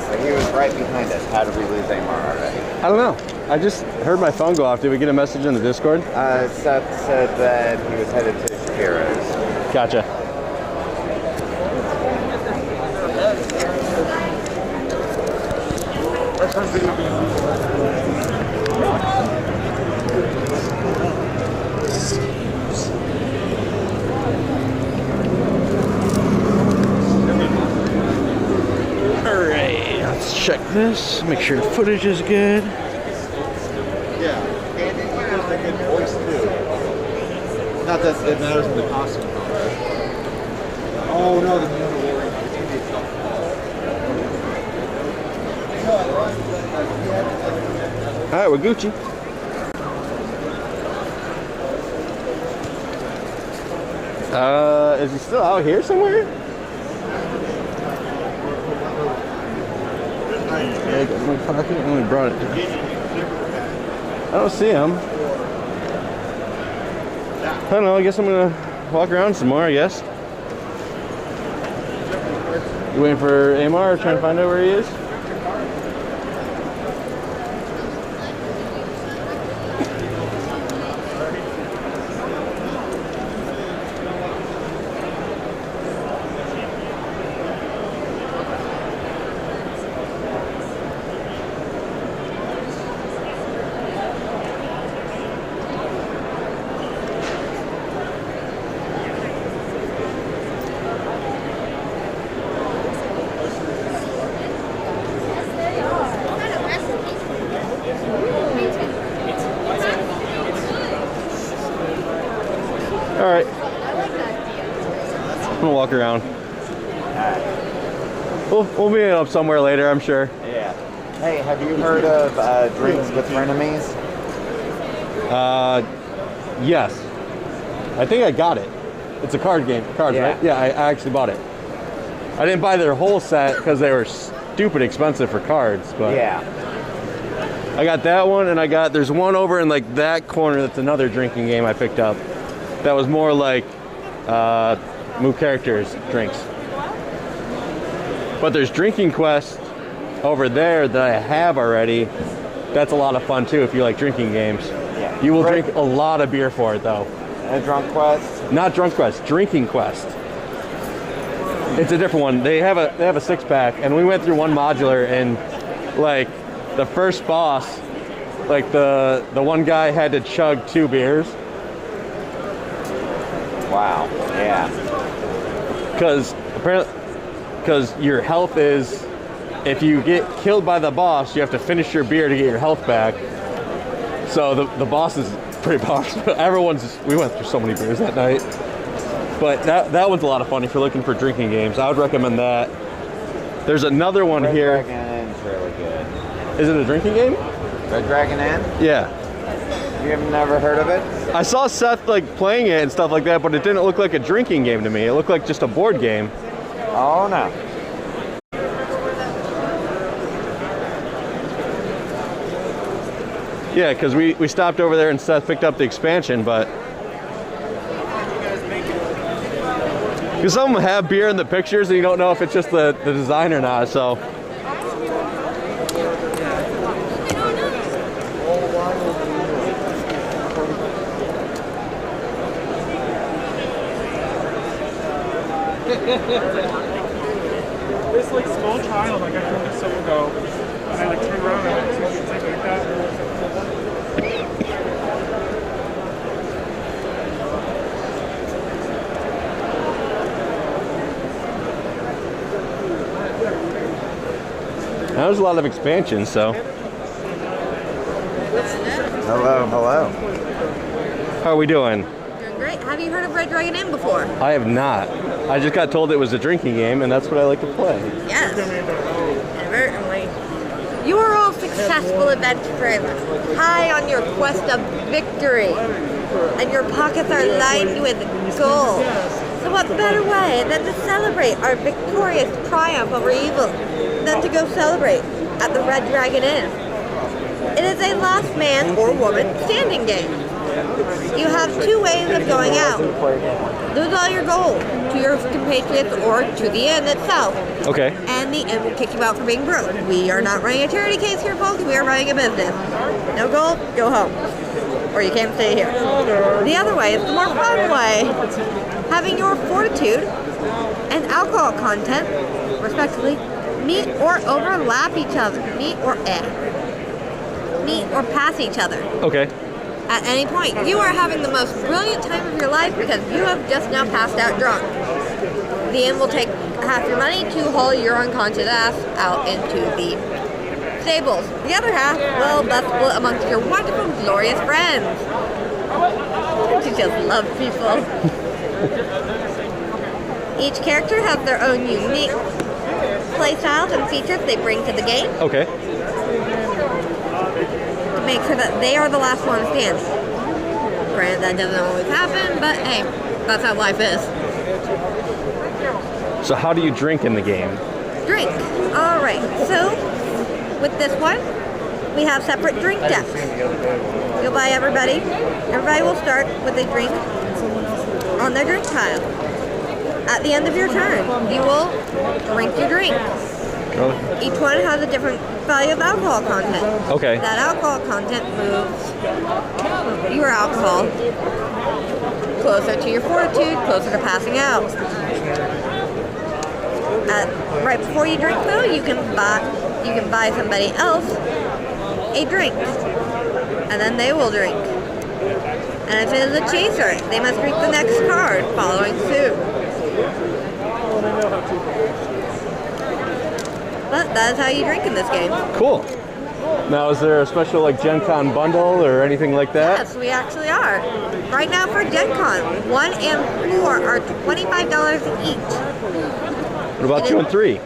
But he was right behind us. How did we lose Amar already? I don't know. I just heard my phone go off. Did we get a message in the Discord? Seth said that he was headed to Shapiro's. Gotcha. Alright, let's check this. Make sure the footage is good. Yeah, and he has a good voice too. Not that it matters in the costume. Oh no, the Mandalorian. Alright, we're Gucci. Is he still out here somewhere? Yeah, I got my pocket. I only brought it. I don't see him. I don't know. I guess I'm gonna walk around some more, I guess. You waiting for Amar, trying to find out where he is? Alright. I'm gonna walk around. We'll be up somewhere later, I'm sure. Yeah. Hey, have you heard of Drinks with Frenemies? Yes. I think I got it. It's a card game. Cards, Yeah. right? Yeah, I actually bought it. I didn't buy their whole set because they were stupid expensive for cards, but Yeah. I got that one, and there's one over in like that corner that's another drinking game I picked up. That was more like move characters, drinks. But there's Drinking Quest over there that I have already. That's a lot of fun too if you like drinking games. Yeah. You will drink a lot of beer for it though. A Drunk Quest? Not Drunk Quest, Drinking Quest. It's a different one. They have a six pack, and we went through one modular, and like the first boss, like the one guy had to chug 2 beers. Wow. Yeah. Because your health is, if you get killed by the boss, you have to finish your beer to get your health back. So the boss is pretty powerful. We went through so many beers that night. But that one's a lot of fun if you're looking for drinking games. I would recommend that. There's another one Red here. Dragon Inn's really good. Is it a drinking game? Red Dragon Inn? Yeah. You have never heard of it? I saw Seth like playing it and stuff like that, but it didn't look like a drinking game to me. It looked like just a board game. Oh no. Yeah, because we stopped over there and Seth picked up the expansion, but because some of them have beer in the pictures and you don't know if it's just the design or not, so. This like small child, like I heard this so ago, and I like turned around and I was like that. That was a lot of expansions, so. Hello, hello. How are we doing? Doing great. Have you heard of Red Dragon Inn before? I have not. I just got told it was a drinking game, and that's what I like to play. Yes. Inadvertently. You are all successful adventurers, high on your quest of victory, and your pockets are lined with gold. So what better way than to celebrate our victorious triumph over evil than to go celebrate at the Red Dragon Inn? It is a last man or woman standing game. You have two ways of going out. Lose all your gold to your compatriots or to the inn itself. Okay. And the inn will kick you out for being broke. We are not running a charity case here, folks. We are running a business. No gold, go home. Or you can't stay here. The other way is the more fun way. Having your fortitude and alcohol content, respectively, meet or overlap each other. Meet or pass each other. Okay. At any point, you are having the most brilliant time of your life because you have just now passed out drunk. The inn will take half your money to haul your unconscious ass out into the stables. The other half, well, that's split amongst your wonderful, glorious friends. You just love people. Each character has their own unique playstyles and features they bring to the game. Okay. To make sure that they are the last one standing. Granted, that doesn't always happen, but hey, that's how life is. So how do you drink in the game? Drink. All right. So with this one, we have separate drink decks. You'll buy everybody. Everybody will start with a drink on their drink pile. At the end of your turn, you will drink your drink. Each one has a different value of alcohol content. Okay. That alcohol content moves your alcohol closer to your fortitude, closer to passing out. Right before you drink, though, you can buy somebody else a drink, and then they will drink. And if it is a chaser, they must drink the next card following suit. But that is how you drink in this game. Cool. Now, is there a special like Gen Con bundle or anything like that? Yes, we actually are. Right now for Gen Con, 1 and 4 are $25 each. What about 2 and 3?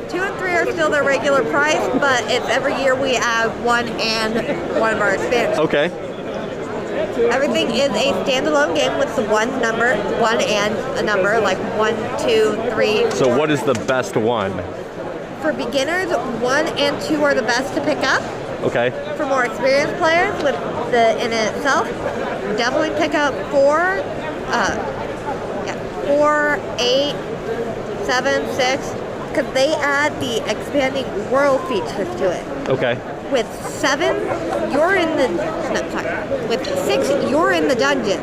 2 and 3 are still their regular price, but it's every year we add 1 and one of our expansions. Okay. Everything is a standalone game with the one and a number, like 1, 2, 3. So what is the best one? For beginners, 1 and 2 are the best to pick up. Okay. For more experienced players with the in itself, definitely pick up 4, 8, 7, 6, because they add the expanding world features to it. Okay. With 7, you're in the with 6, you're in the dungeon,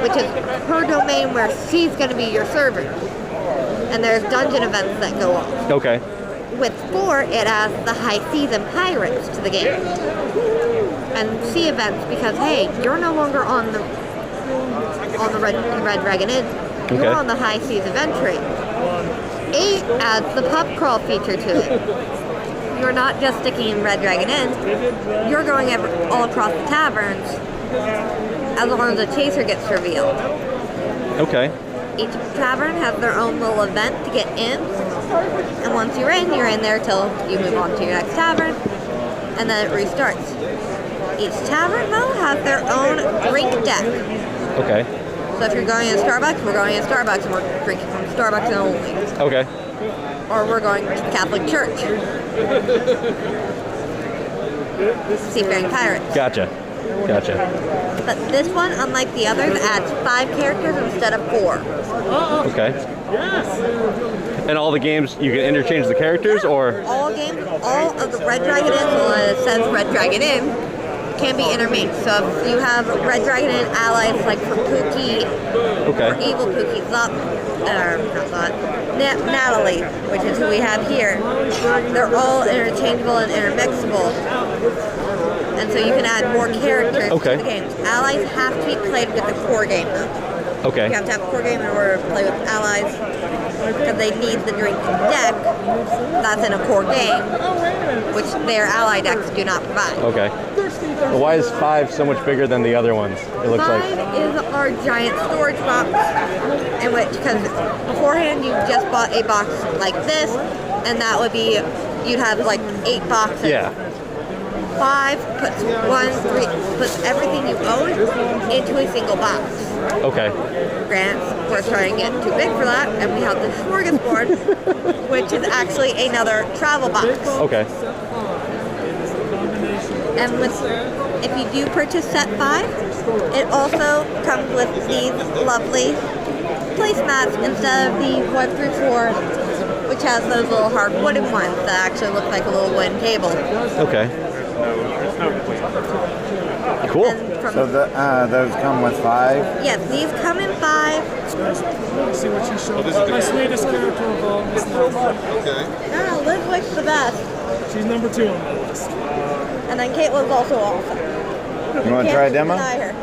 which is her domain where she's going to be your server. And there's dungeon events that go on. Okay. With 4, it adds the high seas and pirates to the game. And sea events because, hey, you're no longer on the Red Dragon Inn. You're Okay. on the high seas adventuring. 8 adds the pub crawl feature to it. You're not just sticking in Red Dragon Inn. You're going all across the taverns as long as a chaser gets revealed. Okay. Each tavern has their own little event to get in, and once you're in there till you move on to your next tavern, and then it restarts. Each tavern, though, has their own drink deck. Okay. So if you're going to Starbucks, we're going to Starbucks, and we're drinking from Starbucks only. Okay. Or we're going to the Catholic Church. Seafaring Pirates. Gotcha. But this one, unlike the others, adds 5 characters instead of 4. Okay. And all the games, you can interchange the characters, or? All of the Red Dragon Inns, well, it says Red Dragon Inn, can be intermixed. So if you have Red Dragon Inn allies like for Pookie, Okay. or Evil Pookie, Natalie, which is who we have here, they're all interchangeable and intermixable. And so you can add more characters Okay. to the games. Allies have to be played with the core game, though. Okay. You have to have a core game in order to play with allies, because they need the drink deck that's in a core game, which their ally decks do not provide. Okay. Well, why is 5 so much bigger than the other ones? It looks 5 like. is our giant storage box, in which, because beforehand you just bought a box like this, and that would be, you'd have like 8 boxes. Yeah. 5 puts everything you own into a single box. Okay. Granted, we're starting to get too big for that, and we have the smorgasbord, which is actually another travel box. Okay. And if you do purchase set 5, It also comes with these lovely placemats instead of the 1 through 4, which has those little hard wooden ones that actually look like a little wooden table. Okay. There's no clean. Cool. And from, So those come with 5? yes, these come in 5. See what you showed. My sweetest character of all is Okay. Ah, Liv Wick's the best. She's number 2 on my list. And then Caitlin's also awesome. You want to try a Can't demo? deny her.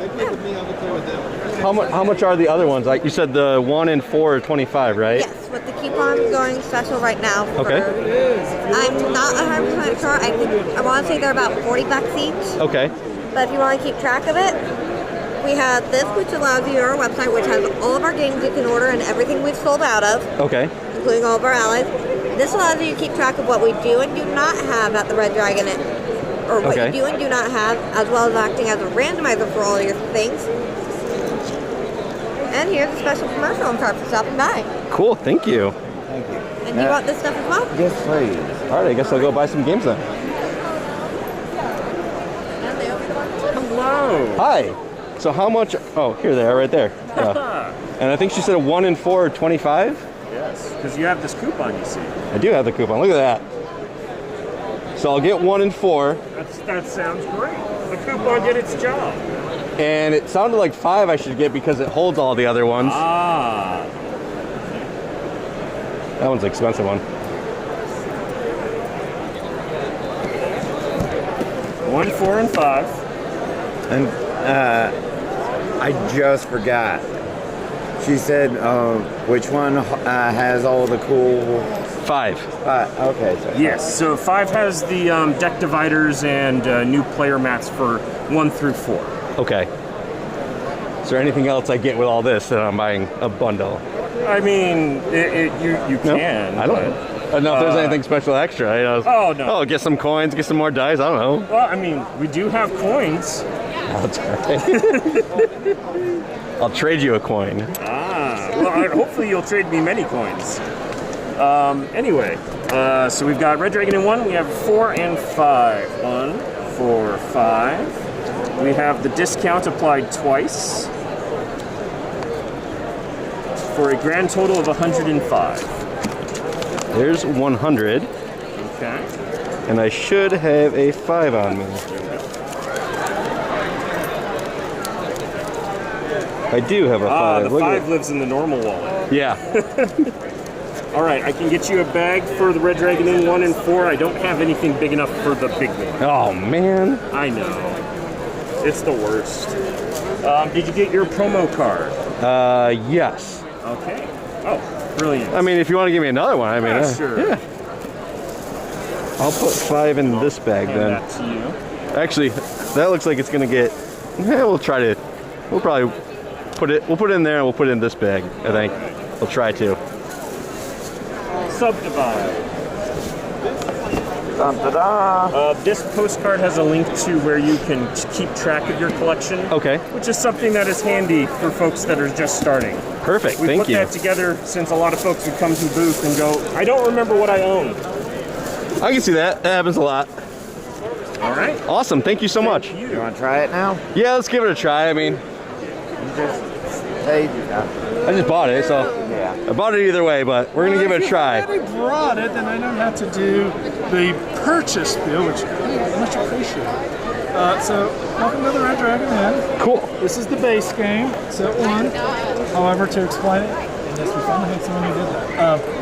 They play with me, I'll play with them. How much are the other ones? Like you said, the 1 and 4 are 25, right? Yes, with the coupon going special right now. Okay. I'm not 100% sure. I want to say they're about $40 each. Okay. But if you want to keep track of it, we have this, which allows you our website, which has all of our games you can order and everything we've sold out of, Okay. including all of our allies. This allows you to keep track of what we do and do not have at the Red Dragon, or what Okay. you do and do not have, as well as acting as a randomizer for all your things. And here's a special commercial I'm sorry for stopping by. Cool. Thank you. Thank you. And you want this stuff as well? Yes, please. All right. I guess I'll go buy some games then. Hello. Hi. So how much? Oh, here they are, right there. Yeah. And I think she said a 1 and 4 are 25. Yes, because you have this coupon, you see. I do have the coupon. Look at that. So I'll get 1 and 4, That sounds great. The coupon did its job. and it sounded like 5 I should get because it holds all the other ones. Ah. That one's an expensive one. 1, 4, and 5. And I just forgot. She said which one has all the cool... 5. Okay. So Yes, so 5 has the deck dividers and new player mats for 1 through 4. Okay. Is there anything else I get with all this that I'm buying a bundle? I mean, you No, can. I don't know if there's anything special extra. You know, Oh, no. Oh, get some coins, get some more dice. I don't know. Well, I mean, we do have coins. That's all right. I'll trade you a coin. Well, hopefully you'll trade me many coins. Anyway, so we've got Red Dragon in 1. We have 4 and 5. 1, 4, 5. We have the discount applied twice for a grand total of 105. There's 100, Okay. and I should have a 5 on me. I do have a 5. The Look 5 at lives in the normal wallet. it. Yeah. All right, I can get you a bag for the Red Dragon in 1 and 4. I don't have anything big enough for the big one. Oh, man. I know. It's the worst. Did you get your promo card? Yes. Okay. Oh, brilliant. I mean, if you want to give me another one, I mean, Yeah, sure. Yeah. I'll put 5 in this bag Hand then. that to you. Actually, that looks like it's gonna get. Yeah, we'll probably put it. We'll put it in there, and we'll put it in this bag. I think we'll try to. Subdivide. Da-da-da. This postcard has a link to where you can keep track of your collection. Okay. Which is something that is handy for folks that are just starting. Perfect. We Thank put you. that together since a lot of folks would come to the booth and go, I don't remember what I own. I can see that. That happens a lot. All right. Awesome. Thank you so much. You want to try it now? Yeah, let's give it a try. I mean, You just say I just bought it, so yeah. I bought it either way. But we're gonna give it a try. If you already brought it, then I don't have to do the purchase bill, which I much appreciate. So, welcome to the Red Dragon Inn. Cool. This is the base game, set 1. However, to explain it, and yes, we finally had someone who did that.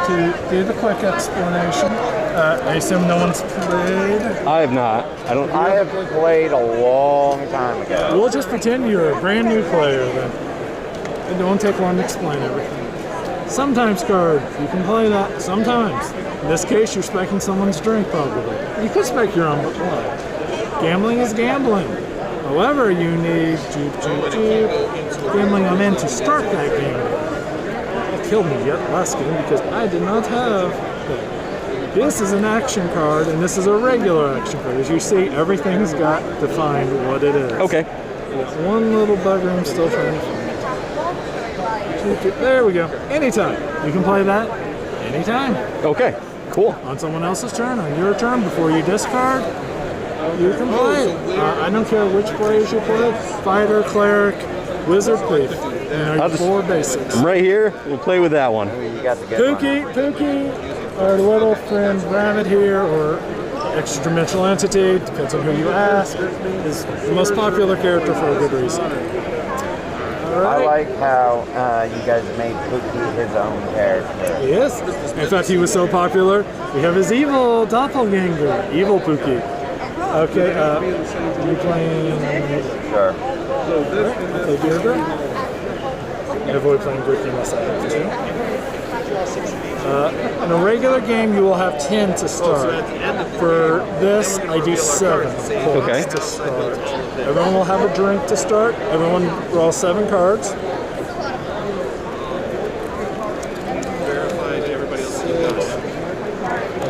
To do the quick explanation, I assume no one's played. I have not. I don't. I have played a long time ago. We'll just pretend you're a brand new player then. It won't take long to explain everything. Sometimes card, you can play that. Sometimes. In this case, you're speccing someone's drink probably. You could spec your own, but why? Gambling is gambling. However, you need gambling on in to start that game. It killed me yet last game because I did not have that. This is an action card, and this is a regular action card. As you see, everything's got defined what it is. Okay. There's one little bugger I'm still trying to find. There we go. Anytime. You can play that anytime. Okay. Cool. On someone else's turn, on your turn, before you discard. You can play. I don't care which players you play. Fighter, cleric, wizard, thief. And our 4 basics. I'm right here. We'll play with that one. You got the good Pookie, our little friend Rabbit here, or extra-dimensional entity, depends on who you ask, is the most popular character for a good reason. I like how you guys made Pookie his own character. Yes. In fact, he was so popular, we have his evil doppelganger, Evil Pookie. Okay, you playing... Sure. Play Bearder. I avoid playing Gurky unless I have to. In a regular game, you will have 10 to start. For this, I do 7 points to start. Everyone will have a drink to start. Everyone roll 7 cards.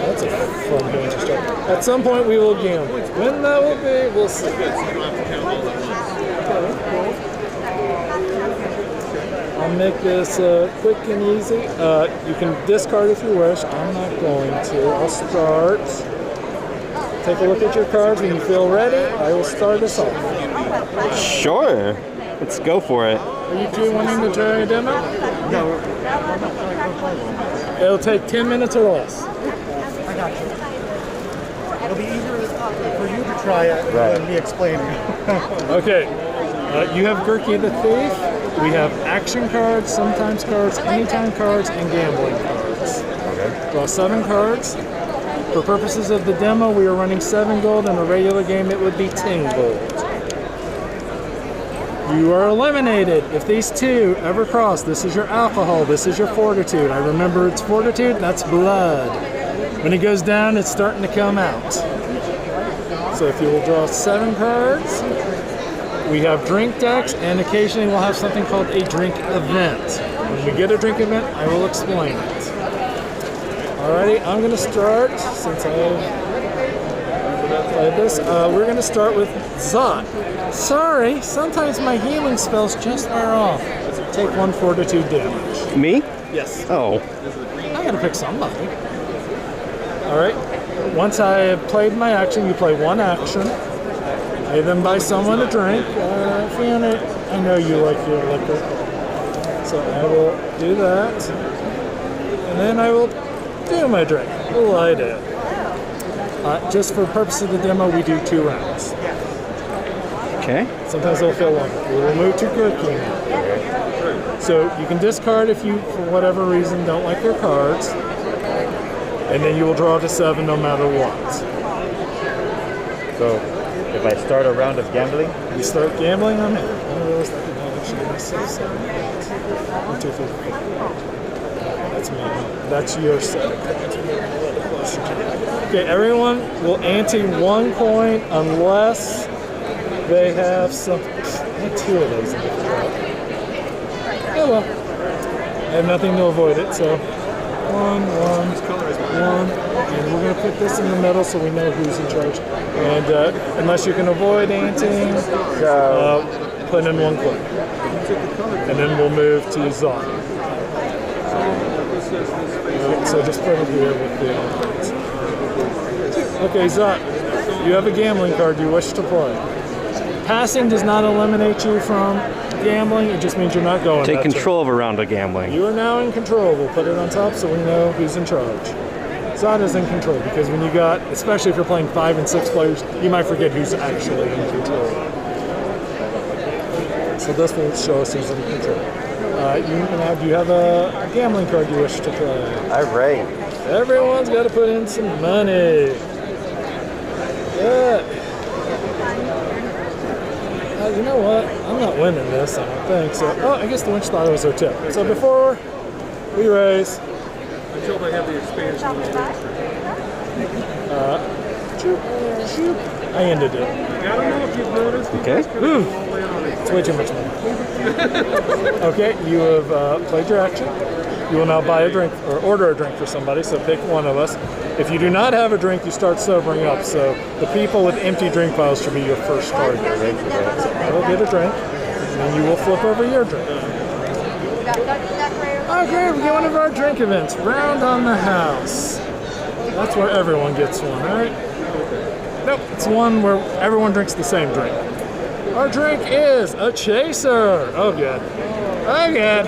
That's a fun game to start. At some point, we will gamble. When that will be, we'll see. I'll make this quick and easy. You can discard if you wish. I'm not going to. I'll start. Take a look at your cards. When you feel ready, I will start us off. Sure. Let's go for it. Are you two wanting to try a demo? No. It'll take 10 minutes or less. I got you. It'll be easier for you to try it than me explaining. Okay. You have Gurky the Thief. We have action cards, sometimes cards, anytime cards, and gambling cards. Okay. Draw 7 cards. For purposes of the demo, we are running 7 gold. In a regular game, it would be 10 gold. You are eliminated. If these 2 ever cross, this is your alcohol, this is your fortitude. I remember it's fortitude, that's blood. When it goes down, it's starting to come out. So if you will draw 7 cards, we have drink decks, and occasionally we'll have something called a drink event. When we get a drink event, I will explain it. Alrighty, I'm going to start, since I've played this, we're going to start with Zot. Sorry, sometimes my healing spells just wear off. Take 1 fortitude damage. Me? Yes. Oh. I gotta pick somebody. Alright, once I have played my action, you play 1 action. I then buy someone a drink. Fiona, I know you like your liquor. So I will do that. And then I will do my drink. We'll lie down. Just for the purpose of the demo, we do 2 rounds. Okay. Sometimes it'll feel longer. We will move to Gurky now. So you can discard if you, for whatever reason, don't like your cards. And then you will draw to 7 no matter what. So, if I start a round of gambling? You start gambling on it. I realized I didn't have actually myself 7. 1, 2, 3, 4. That's me. That's your set. Okay, everyone will ante 1 coin unless they have some. I have 2 of those in the draw. Oh well. I have nothing to avoid it, so 1, 1, 1. And we're going to put this in the middle so we know who's in charge. And unless you can avoid anting, put in 1 coin. And then we'll move to Zot. So just put it here with the cards. Okay, Zot, you have a gambling card you wish to play. Passing does not eliminate you from gambling, it just means you're not going. Take control of a round of gambling. You are now in control. We'll put it on top so we know who's in charge. Zot is in control because when you got, especially if you're playing 5 and 6 players, you might forget who's actually in control. So this will show us who's in control. Do you have a gambling card you wish to play? I rate. Everyone's got to put in some money. Yeah. You know what? I'm not winning this, I don't think. So, I guess the winch thought it was their tip. So before we raise, Until they have the expansion of I ended it. I don't know if you've noticed. Okay. It's way too much money. Okay, you have played your action. You will now buy a drink or order a drink for somebody, so pick one of us. If you do not have a drink, you start sobering up, so the people with empty drink piles should be your first target. So I will get a drink, and then you will flip over your drink. Okay, we get one of our drink events, Round on the House. That's where everyone gets one, alright? Nope, it's one where everyone drinks the same drink. Our drink is a chaser. Oh, good. Oh, good.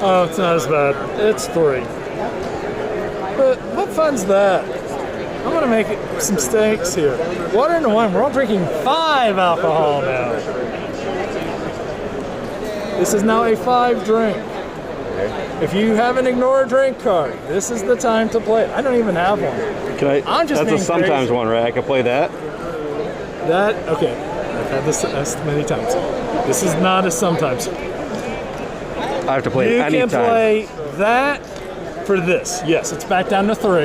Oh, it's not as bad. It's 3. But what fun's that? I'm gonna make some mistakes here. Water into wine. We're all drinking 5 alcohol now. This is now a 5 drink. If you have an ignore a drink card, this is the time to play it. I don't even have one. Can I? I'm just that's a being sometimes crazy. one, right? I can play that. Okay. I've had this asked many times. This is not a sometimes. I have to play it You anytime. can play that for this. Yes, it's back down to 3.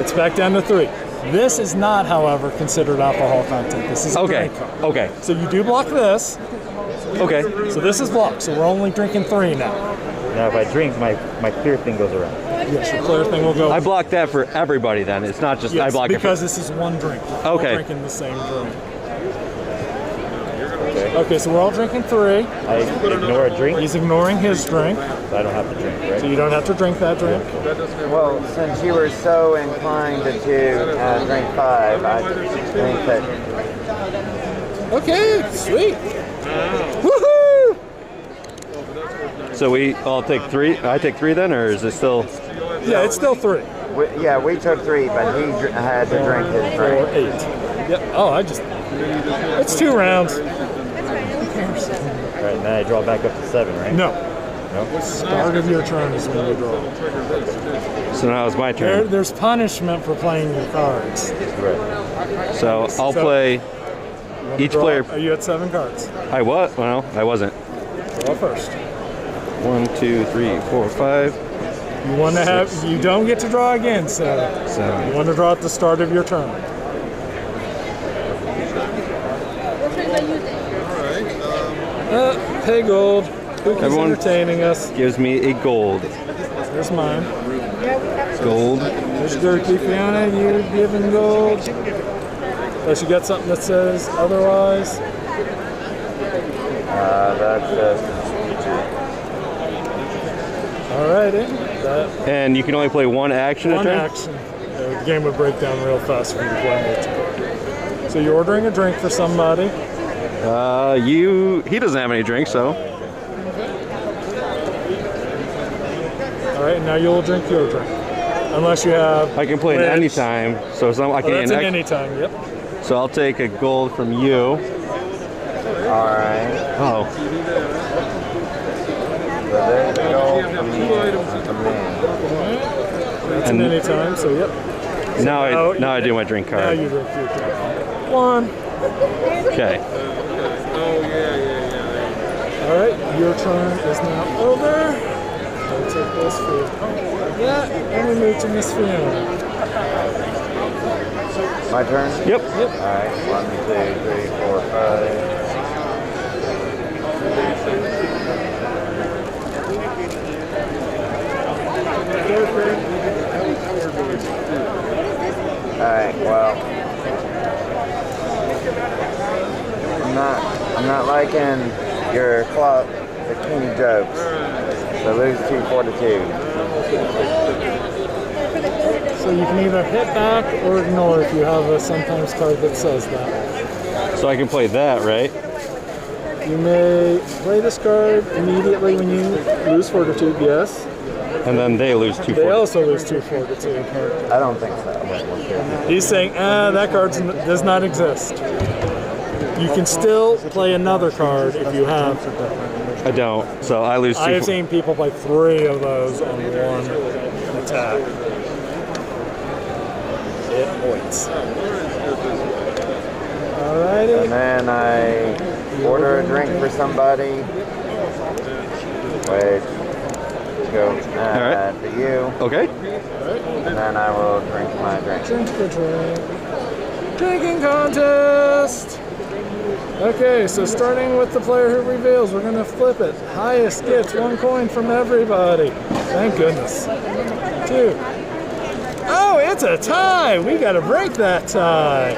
It's back down to 3. This is not, however, considered alcohol content. This is a Okay. drink card. Okay. So you do block this. Okay. So this is blocked. So we're only drinking 3 now. Now, if I drink, my clear thing goes around. Yes, your clear thing will go. I block that for everybody then. It's not just I Yes, block because it this is one drink. We're all Okay. drinking the same drink. Okay, so we're all drinking 3. I ignore a drink, He's ignoring his drink, so I don't have to drink, so right? you don't have to drink that drink. Well, since you were so inclined to drink 5, I think that Okay, sweet. Woohoo! for. So we all take 3. I take 3 then, or is it still? Yeah, it's still 3. we took 3, but he had to drink his 4, drink. 8. Yep. Oh, it's 2 rounds. All right, now I draw back up to 7, right? No. No? Start of your turn is when you draw. So now it's my turn. There's punishment for playing your cards. Right. So I'll So- play. Each Draw- player. Are you at 7 cards? I was. Well, I wasn't. Draw first. 1, 2, 3, 4, 5. You want to have. You don't get to draw again, so you 7. want to draw at the start of your turn. Pay gold. Who keeps Everyone- entertaining us? Gives me a gold. There's mine. Gold. There's Dirty Fiona. You're giving gold. Unless you got something that says otherwise. That's just Alrighty. That And you can only play 1 action a one turn. action. The game would break down real fast when you play multiple. So you're ordering a drink for somebody. He doesn't have any drinks, so Alright, now you'll drink your drink. Unless you have. I can play it Rich. anytime. So I Oh, can. that's an anytime, yep. So I'll take a gold from you. alright. Oh, So there's a goal from me. That's an And- anytime, so yep. now I do my drink Now card. you drink your drink. 1. Okay. Alright, your turn is now over. I'll take this for that, and we move to Miss Fiona. My turn? Yep. Alright, 1, 2, 3, 4, 5. Alright, well, I'm not liking your the king jokes. So lose 2 fortitude. So you can either hit back or ignore if you have a sometimes card that says that. So I can play that, right? You may play this card immediately when you lose fortitude, yes. And then they lose 2 They fortitude. also lose 2 fortitude. I don't think so. He's saying, that card does not exist. You can still play another card if you have. I don't. So I lose 2. I have seen people play 3 of those on one attack. It points. Alrighty. And then I order a drink for somebody. Which go Alright. for you. Okay. And then I will drink my drink. Drink the drink. Drinking contest! Okay, so starting with the player who reveals, we're gonna flip it. Highest gets 1 coin from everybody. Thank goodness. 2. Oh, it's a tie! We gotta break that tie.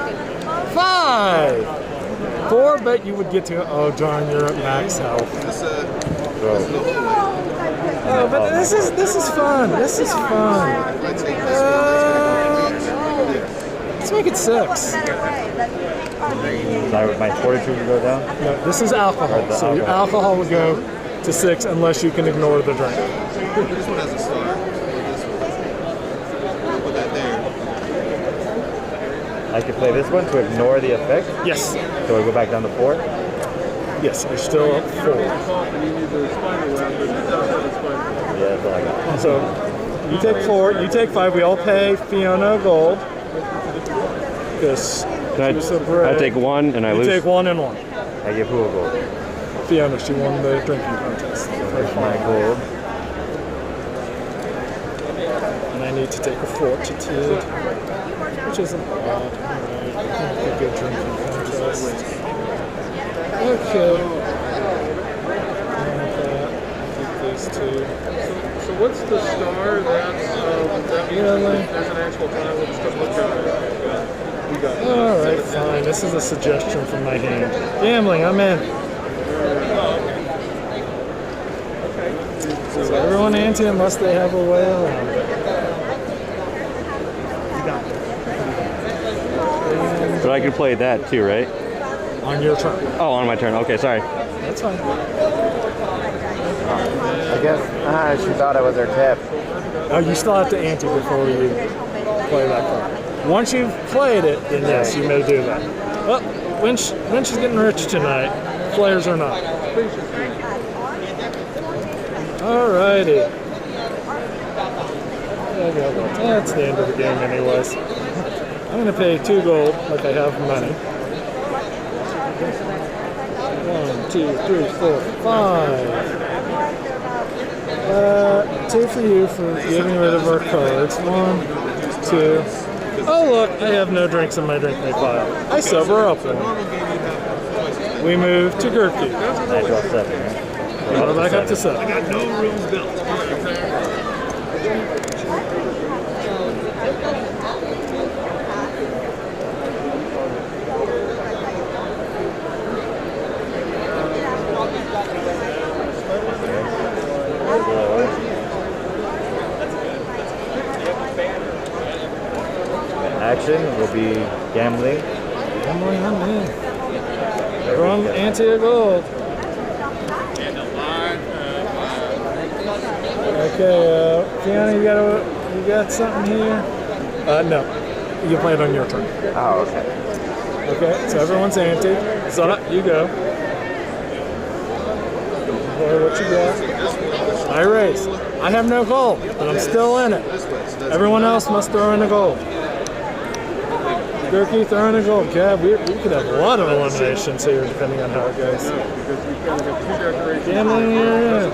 5. 4, but you would get to. Oh darn, you're at max health. Oh, but this is fun. This is fun. Let's make it 6. Sorry, my fortitude will go down. No, this is alcohol, so your alcohol would go to 6 unless you can ignore the drink. This one has a star. This one. Put that there. I can play this one to ignore the effect. Yes. So I go back down to 4. Yes, you're still up 4. Yeah, that's all I got. So you take 4, you take 5. We all pay Fiona gold. Because I take 1 and I you lose. take 1 and 1. I give who a gold? Fiona, she won the drinking contest. There's my gold. And I need to take a fortitude, which isn't bad. Right. A good drinking contest. Okay. Keep these 2. So what's the star? That means there's an actual tile with stuff like that. Alright, fine. This is a suggestion from my hand. Gambling, I'm in. So everyone ante unless they have a way around it. But I could play that too, right? On your turn. Oh, on my turn. Okay, sorry. That's fine. I guess she thought it was her tip. Oh, you still have to ante before you play that card. Once you've played it, then yes, you may do that. Well, Winch is getting rich tonight. Players are not. Alrighty. That's the end of the game anyways. I'm going to pay 2 gold like I have money. 1, 2, 3, 4, 5. 2 for you for getting rid of our cards. 1, 2. Oh look, I have no drinks in my drink me pile. I sober up 1. We move to Gurky. I draw 7. Go back up to 7. I got no rooms built. Action will be gambling. Gambling, I'm in. From ante a gold. Okay, Fiona, you got something here? No. You play it on your turn. Oh, okay. Okay, so everyone's ante. Zot, you go. Play what you got. I raise. I have no gold, but I'm still in it. Everyone else must throw in a gold. Gurky throwing a gold. God, we could have a lot of eliminations here depending on how it goes. Gambling here.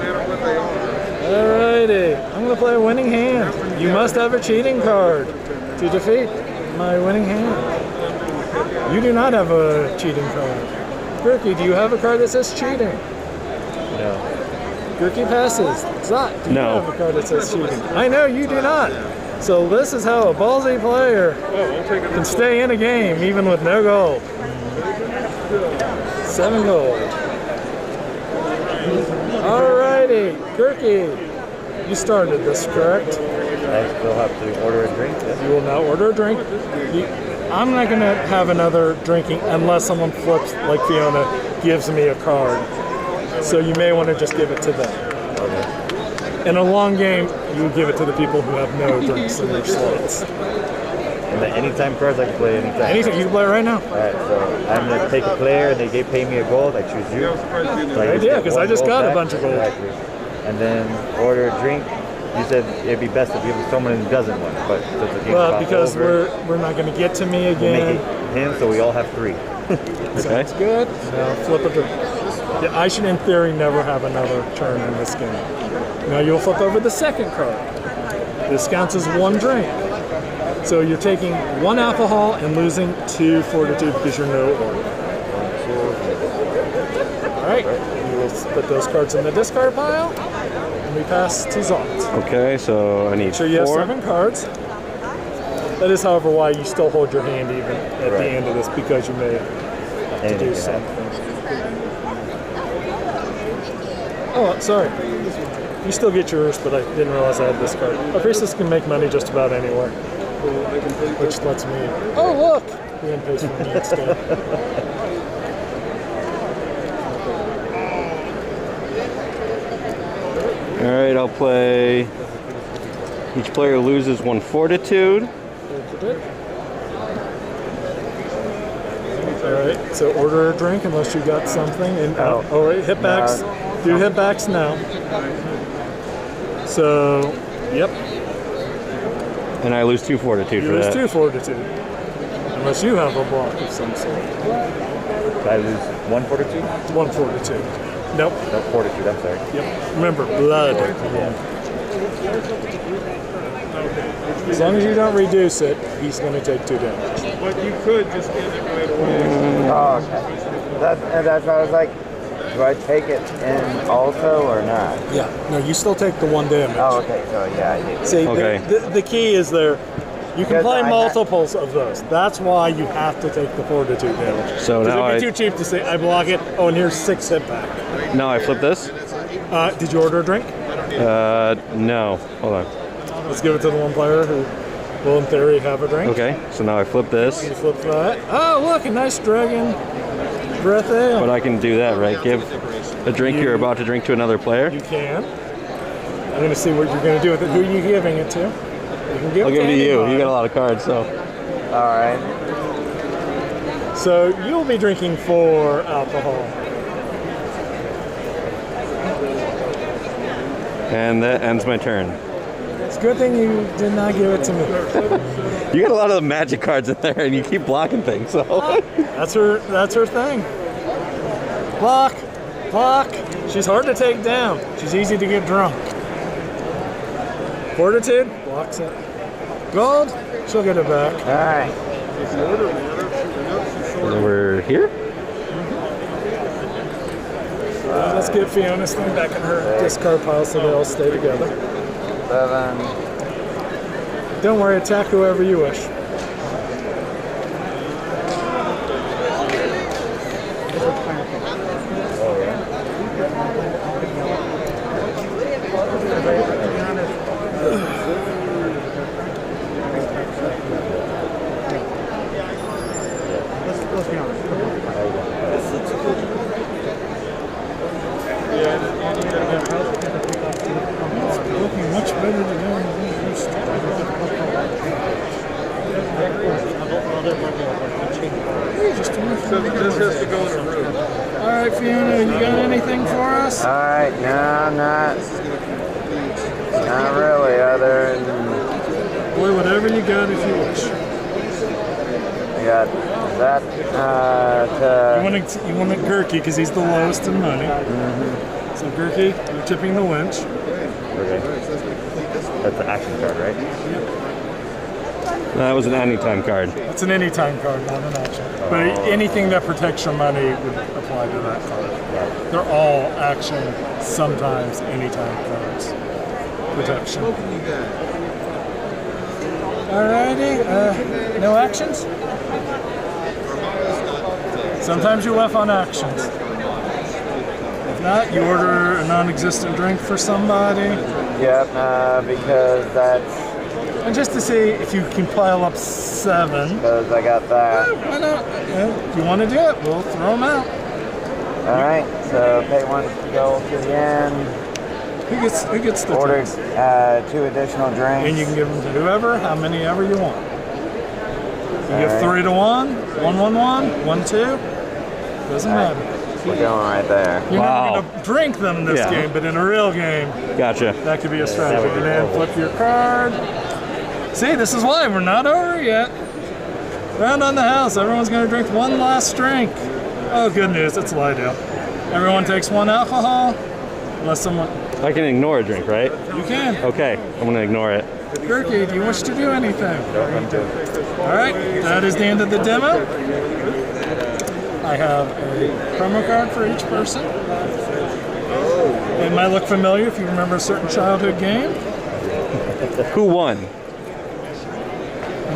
Alrighty. I'm going to play a winning hand. You must have a cheating card to defeat my winning hand. You do not have a cheating card. Gurky, do you have a card that says cheating? No. Gurky passes. Zot, do you No. have a card that says cheating? I know you do not. So this is how a ballsy player can stay in a game even with no gold. 7 gold. Alrighty, Gurky, you started this, correct? I still have to order a drink. Yes. You will now order a drink. I'm not going to have another drinking unless someone flips, like Fiona, gives me a card. So you may want to just give it to them. Okay. In a long game, you would give it to the people who have no drinks in their slots. And the anytime cards I can play anytime. Anything, you can play right now. Alright, so I'm gonna take a player and they pay me a gold, I choose you. So Yeah, because I just got a bunch of gold. Exactly. And then order a drink. You said it'd be best if you have someone who doesn't want, but since the game's Well, about because over, we're not going to get to me we'll make again. it him, so we all have 3. Sounds good. Now flip a drink. Yeah, I should, in theory, never have another turn in this game. Now you'll flip over the second card. This counts as 1 drink. So you're taking 1 alcohol and losing 2 fortitude because you're no order. All right, you will put those cards in the discard pile, and we pass to Zot. Okay, so I need So you have 4. 7 cards. That is, however, why you still hold your hand even at the end of this, because you may have to do something. Oh, sorry. You still get yours, but I didn't realize I had this card. A priestess can make money just about anywhere. Well, I can take which lets me. Oh look, we can paste for me instead. All right, I'll play. Each player loses 1 fortitude. Alright, so order a drink unless you got something. And oh wait, hit backs. No. Do hit backs now. So, yep. And I lose 2 fortitude You for lose that. 2 fortitude. Unless you have a block of some sort. Did I lose 1 fortitude? 1 fortitude. Nope. No, fortitude, I'm sorry. Yep. Remember, blood. As long as you don't reduce it, he's going to take 2 damage. But you could just end it right away. Oh, okay. That's why I was like, do I take it in also or not? Yeah. No, you still take the 1 damage. Oh, okay. So yeah, I do. See, Okay. the key is there. You can Because play I multiples of those. That's why you have to take the fortitude damage. So now it'd be too cheap to say, I block it, oh, and here's 6 hit back. now I flip this. Did you order a drink? No. Hold on. Let's give it to the one player who will, in theory, have a drink. Okay, so now I flip this, You flip that. Oh, look, a nice dragon breath ale. but I can do that, right? Give a drink you're about to drink to another player. You can. I'm going to see what you're going to do with it. Who are you giving it to? You can give I'll it give it to you. anybody. You got a lot of cards, so. All right. So you'll be drinking 4 alcohol. And that ends my turn. It's a good thing you did not give it to me. You got a lot of the magic cards in there, and you keep blocking things, so. That's her thing. Block. Block. She's hard to take down. She's easy to get drunk. Fortitude, blocks it. Gold, she'll get it back. All right. And we're here? Let's get Fiona's thing back in her discard pile so they all stay together. 7. Don't worry, attack whoever you wish. Let's be honest. Looking much better than used to. So this has to go in a room. All right, Fiona, you got anything for us? All right. No, not really. Other than Boy, whatever you got if you wish. I got that. You want it Gurky because he's the lowest in money. So Gurky, you're tipping the winch. Okay. That's the action card, right? That was an anytime card. It's an anytime card, not an action. But anything that protects your money would apply to that card. They're all action, sometimes anytime cards. Protection. Alrighty, no actions? Sometimes you left on actions. If not, you order a non-existent drink for somebody. Yep. Because that's And just to see if you can pile up 7. because I got that. Why not? Yeah, if you want to do it, we'll throw them out. All right. So pay 1 gold to the end. Who gets the Order drinks? 2 additional drinks. And you can give them to whoever, how many ever you want. You give Alright. 3 to 1, 1, 1, 1, 1, 2. Doesn't matter. We're going right there. You're Wow. never going to drink them this Yeah. game, but in a real game, Gotcha. that could be a strategy. And then flip your card. See, this is why we're not over yet. Round on the house. Everyone's going to drink 1 last drink. Oh, good news. It's Lydale. Everyone takes 1 alcohol, unless someone. I can ignore a drink, right? You can. Okay, I'm gonna ignore it. Gurky, do you wish to do anything? All right, that is the end of the demo. I have a promo card for each person. It might look familiar if you remember a certain childhood game. Who won?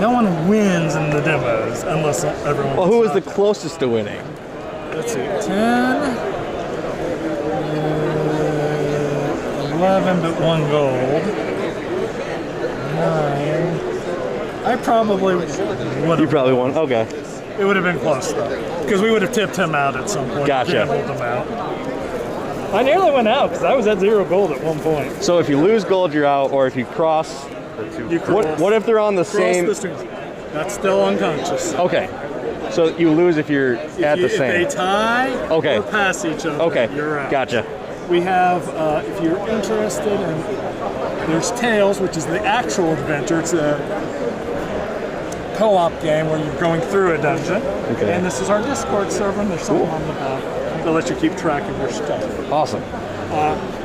No one wins in the demos unless everyone. Well, who was the closest to winning? Let's see, 10, 11, but 1 gold. 9. I probably would have. You probably won. Okay. It would have been close though, because we would have tipped him out at some point. Gotcha. Gambled him out. I nearly went out because I was at 0 gold at one point. So if you lose gold, you're out, or if you cross, what if they're on the same? That's still unconscious. Okay. So you lose if you're at the same. If they tie Okay. or pass each other, Okay. you're out. Gotcha. We have, if you're interested in, there's Tales, which is the actual adventure. It's a co-op game where you're going through a dungeon. Okay. And this is our Discord server, and there's something on the back that lets you keep track of your stuff. Awesome.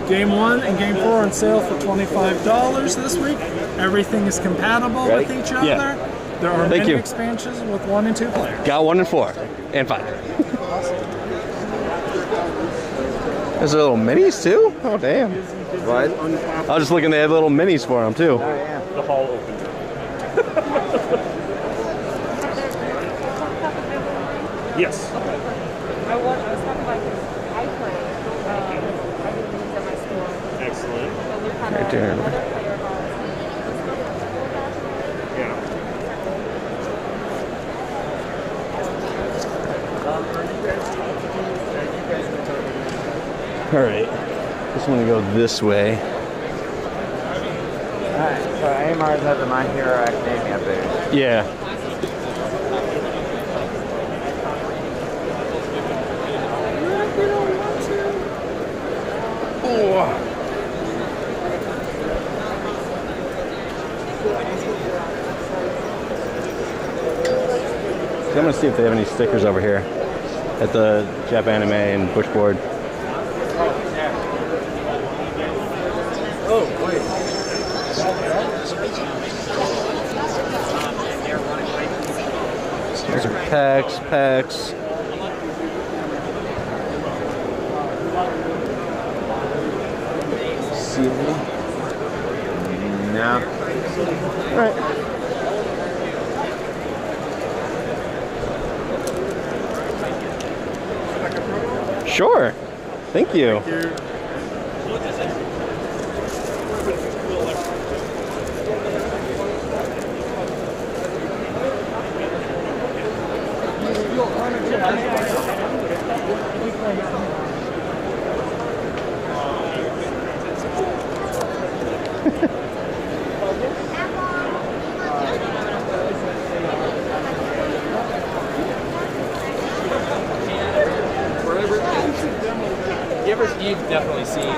Game 1 and Game 4 are on sale for $25 this week. Everything is compatible with each other. Yeah. There are Thank many you. expansions with 1 and 2 players. Got 1 and 4 and 5. There's little minis too? Oh damn. What? I was just looking, they had little minis for them too. Oh, yeah. The hall opened. Yes. I was talking about this iPhone. I didn't use at my store. Excellent. So we had Right there. another player of ours. Yeah. All right. Just want to go this way. Alright, so AMR's has a My Hero Academia booth. Yeah. So I'm gonna see if they have any stickers over here at the Jap Anime and Bushboard. Oh, wait. Those are packs. Seal. No. All right. Sure. Thank you. You've definitely seen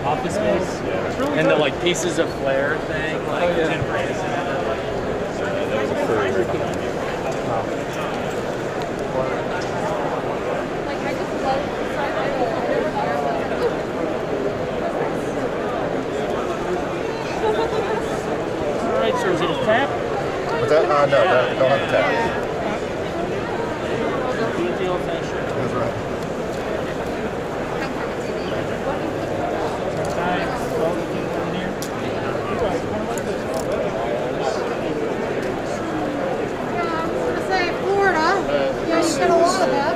Office Space and the like pieces of flair thing, like Tim Brandis in it. All right, so is it a tap? What's that? No, don't have the tap. That's right. Say Florida. Yeah, you get a lot of that.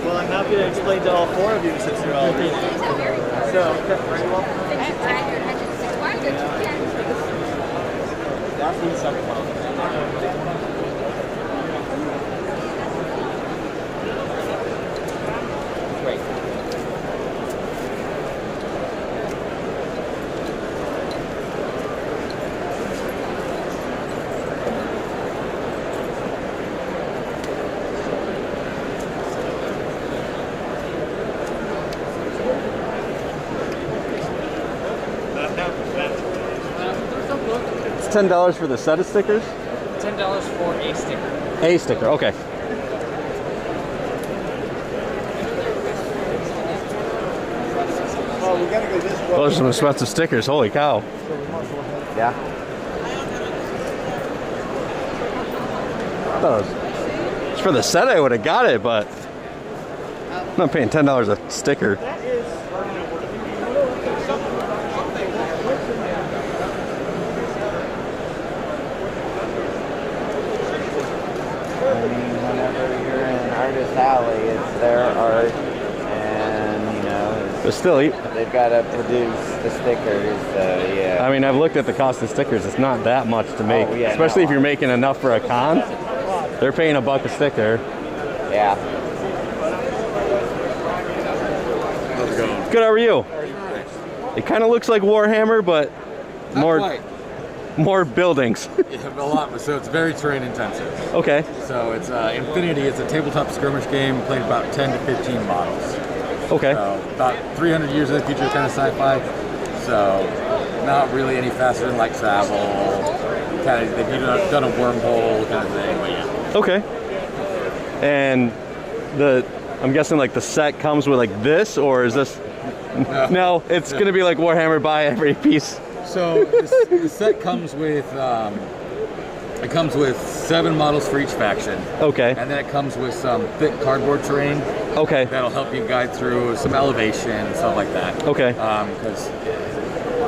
Well, I'm happy to explain to all four of you since you're all reading. So, very well. That's the second one. Great. It's $10 for the set of stickers? $10 for a sticker. A sticker, okay. Well, Those are some expensive stickers. Holy cow. Yeah. It's for the set I would have got it, but I'm not paying $10 a sticker. I mean, whenever you're in Artist Alley, it's their art, and you know, But still, they've got to produce the stickers. So yeah. I mean, I've looked at the cost of stickers. It's not that much to make, Oh, yeah, especially no. if you're making enough for a con. They're paying $1 a sticker. Yeah. How's it going? Good. How are you? It kind of looks like Warhammer, but more buildings. Yeah, a lot. So it's very terrain intensive. Okay. So it's Infinity. It's a tabletop skirmish game. Played about 10 to 15 models. Okay. So about 300 years in the future, kind of sci-fi. So not really any faster than like travel. Kind of, they've done a wormhole kind of thing. But yeah. Okay. And I'm guessing like the set comes with like this, or is this? No, it's gonna be like Warhammer, buy every piece. So the set comes with it comes with 7 models for each faction. Okay. And then it comes with some thick cardboard terrain. Okay. That'll help you guide through some elevation and stuff like that. Okay. Because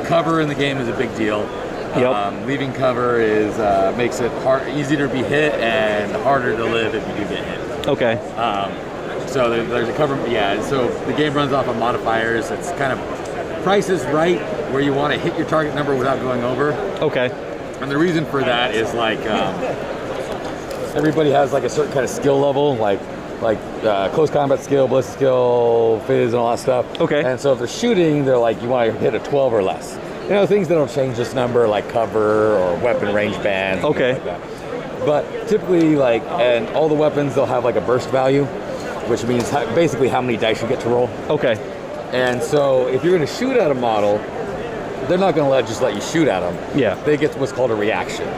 cover in the game is a big deal. Yep. Leaving cover is makes it easier to be hit and harder to live if you do get hit. Okay. So there's a cover, yeah. So the game runs off of modifiers. It's kind of price is right where you want to hit your target number without going over. Okay. And the reason for that is like everybody has like a certain kind of skill level, like close combat skill, ballistic skill, fizz, and all that stuff. Okay. And so if they're shooting, they're like, you want to hit a 12 or less. You know, things that don't change this number, like cover or weapon range bands. Okay. Like that. But typically, like, and all the weapons, they'll have like a burst value, which means basically how many dice you get to roll. Okay. And so if you're going to shoot at a model, they're not going to just let you shoot at them. Yeah. They get what's called a reaction.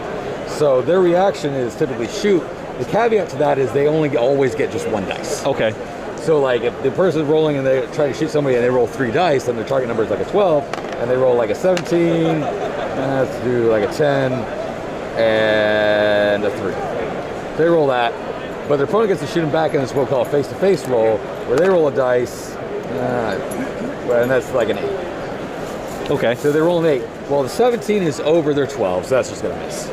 So their reaction is typically shoot. The caveat to that is they only always get just 1 dice. Okay. So like if the person's rolling and they try to shoot somebody and they roll 3 dice, then their target number is like a 12, and they roll like a 17, let's do like a 10, and a 3. They roll that, but their opponent gets to shoot them back in this what we call a face-to-face roll, where they roll a dice, and that's like an 8. Okay. So they roll an 8. Well, the 17 is over their 12, so that's just going to miss.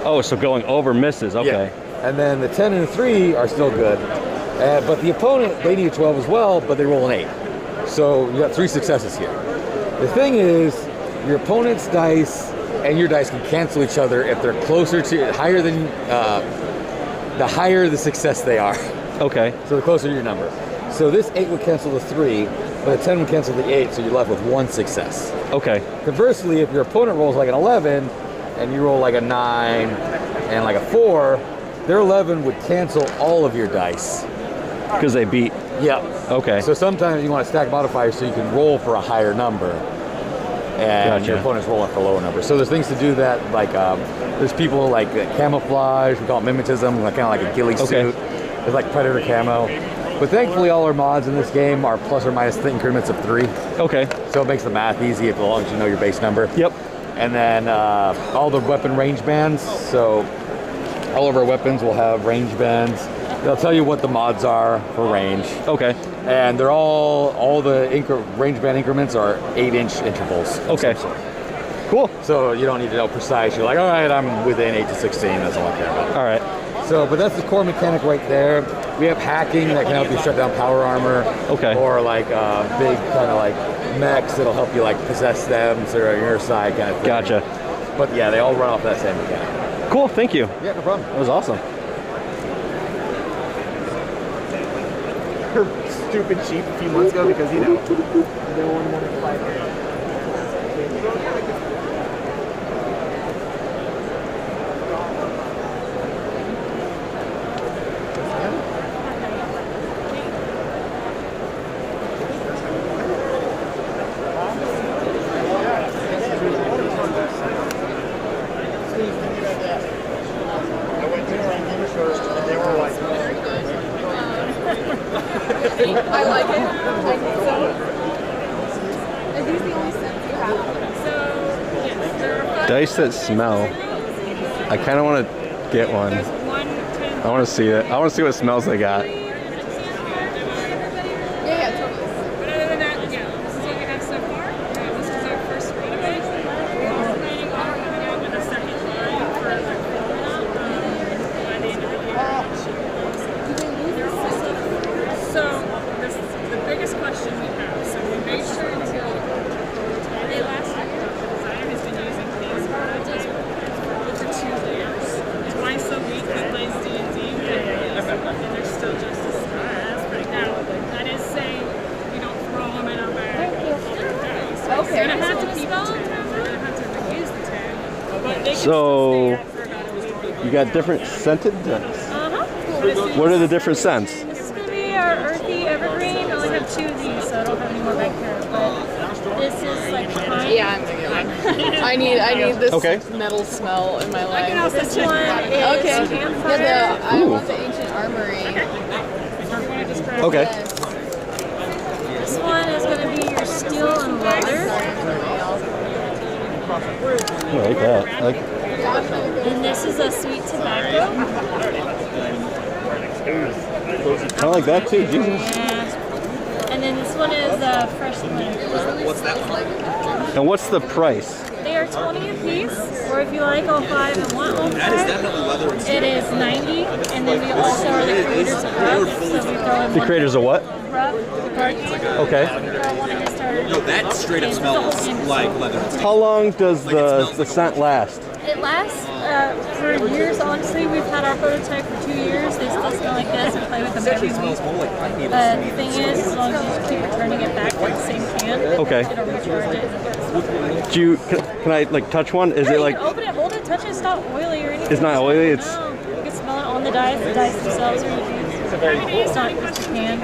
Oh, so going over misses. Okay. Yeah. And then the 10 and the 3 are still good. But the opponent, they need a 12 as well, but they roll an 8. So you got 3 successes here. The thing is, your opponent's dice and your dice can cancel each other if they're closer to, higher than, the higher the success they are. Okay. So the closer to your number. So this 8 would cancel the 3, but the 10 would cancel the 8, so you're left with 1 success. Okay. Conversely, if your opponent rolls like an 11, and you roll like a 9 and like a 4, their 11 would cancel all of your dice. Because they beat. Yeah. Okay. So sometimes you want to stack modifiers so you can roll for a higher number, and your opponent's rolling for a lower number. So there's things to do that, like there's people like camouflage, we call it mimetism, like kind of like a ghillie suit. It's like predator camo. But thankfully all our mods in this game are plus or minus increments of 3. Okay. So it makes the math easy as long as you know your base number. Yep. And then all the weapon range bands. So all of our weapons will have range bands. They'll tell you what the mods are for range. Okay. And they're all the range band increments are 8-inch intervals. Okay. Cool. So you don't need to know precise. You're like, all right, I'm within 8 to 16. That's all I care about. All right. So, but that's the core mechanic right there. We have hacking that can help you shut down power armor. Okay. Or like big kind of like mechs that'll help you like possess them, so they're on your side kind of thing. Gotcha. But yeah, they all run off that same mechanic. Cool. Thank you. Yeah, no problem. That was awesome. Stupid cheap a few months ago because, you know, no one wanted to buy it. I like it. I think so. Dice that smell. I kind of want to get one. I want to see it. I want to see what smells they got. Yeah, totally. But other than that, yeah, this is what we have so far. This is our first screen of it. We're planning on coming out with a second line for by the end of the year. So, this is the biggest question we have. So we made sure until they last year, the designer has been using these photos for 2 years. Twice a week he plays D&D videos, and they're still just as good. Now, that is saying you don't throw them in a bag. So okay. You're going to have to keep them. You're going to have to reuse the tag. But they can So, still stay out for about a week. you got different scented dice. What are the different scents? This is going to be our earthy evergreen. I only have 2 of these, so I don't have any more back here. But this is like pine. Yeah, I'm thinking I need this Okay. metal smell in my life. I can also check one is Okay. campfire. Yeah, I want the ancient armory. Okay. Yes. This one is going to be your steel and leather. I like that. I like And this is a sweet tobacco. I like that too, Jesus. Yeah. And then this one is fresh lint. What's that one? And what's the price? They are 20 a piece, or if you like all 5 and want all 5, That is definitely leather and steel. it is 90. And then we also are the creators of Ruff, so we throw in The creators of what? Ruff, the card game. Okay. Throw one of his starters. No, that straight up And the smells whole game is like leather and steel. How long does the scent last? It lasts for years, honestly. We've had our prototype for 2 years. They still smell like this. We play with them every week. The thing is, as long as you just keep returning it back to the same can, Okay. it'll recharge it. Do you, can I like touch one? Is Sure, it you like, can open it, hold it, touch it. It's not oily or anything. It's not oily, it's- No, you can smell it on the dice themselves or anything. It's not just a can.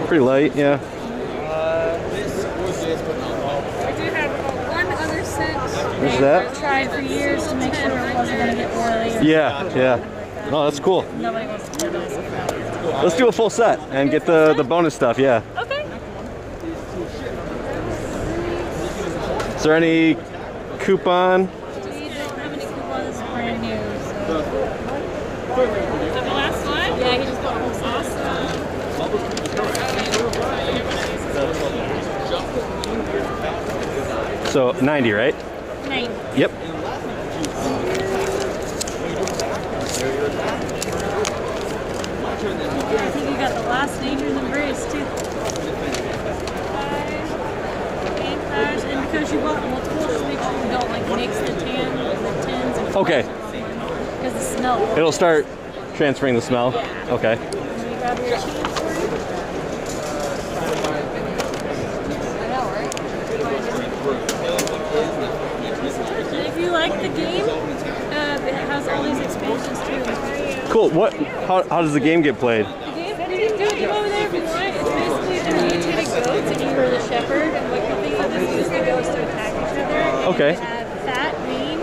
pretty light? Yeah. I do have one other scent. What's that? I've tried for years to make sure it wasn't going to get oily. Or Yeah, yeah. No, that's cool. Nobody wants to do this. Let's do a full set and get the bonus stuff, yeah. Okay. Is there any coupon? We don't have any coupons. This is brand new. So. The last one? Yeah, he just bought a whole sauce. So 90, right? 9. Yep. I think you got the last Nature's Embrace too. 5, and because you bought multiple, just make sure you don't like mix the tan with the tins. And Okay. because the smell. It'll start transferring the smell. Okay. Can you grab your cheese for you? And if you like the game, it has all these expansions too. Cool. What? How does the game get played? The game, you can do it over there if you want. It's basically they're mutated goats and you are the shepherd. And what you think of is use the goats to attack each other. And Okay. You have fat, mean,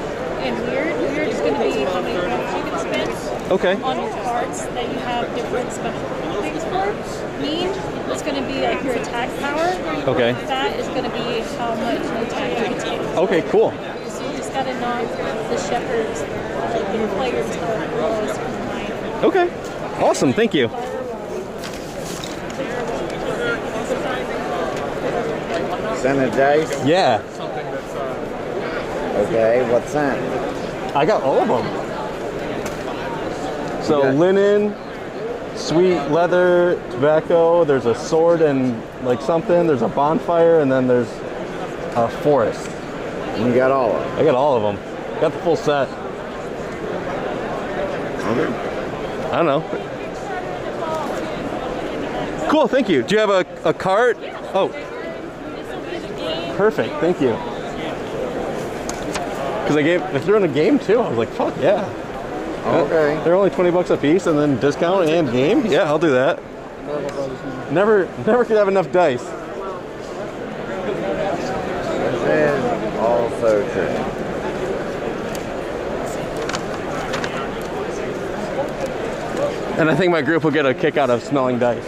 and weird. Weird is going to be how many points you can spend Okay. on your cards that you have different special things for. Mean is going to be like your attack power. Okay. Fat is going to be how much attack you can take. Okay, cool. So you just got to knock the shepherds, like your players, to the lowest line. Okay. Awesome. Thank you. Scented dice? Yeah. Okay, what scent? I got all of them. So Okay. linen, sweet leather, tobacco, there's a sword and like something, there's a bonfire, and then there's a forest. You got all of them? I got all of them. Got the full set. I don't know. Cool, thank you. Do you have a cart? Oh. Perfect, thank you. Because they threw in a game too. I was like, fuck yeah. Okay. They're only 20 bucks a piece and then discount and game? Yeah, I'll do that. Never could have enough dice. This is also true. And I think my group will get a kick out of smelling dice.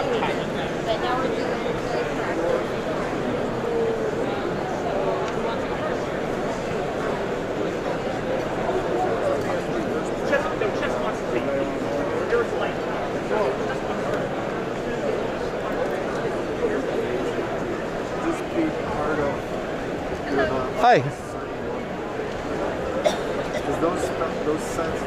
But now we're doing Hi. Those sets.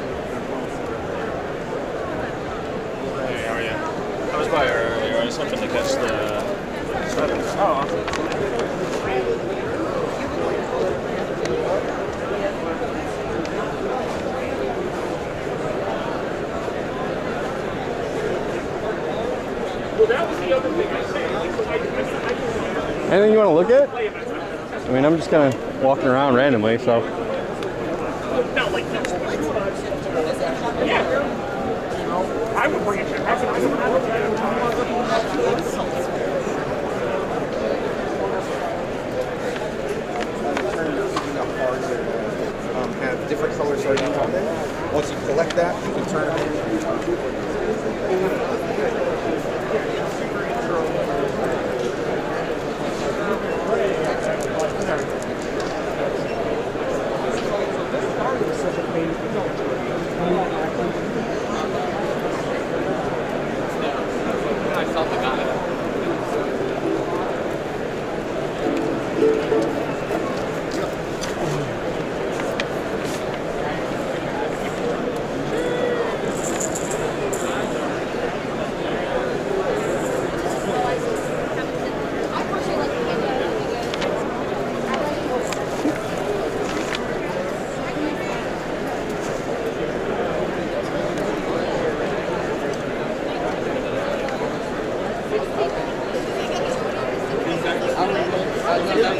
Hey, how are you? I was by earlier. I was hoping to catch the. Oh, awesome. Well, that was the other thing I said. Anything you want to look at? I mean, I'm just kind of walking around randomly, so. Not like this. Yeah. I would bring it to Have different colors sardines on there. Once you collect that, you can turn them in.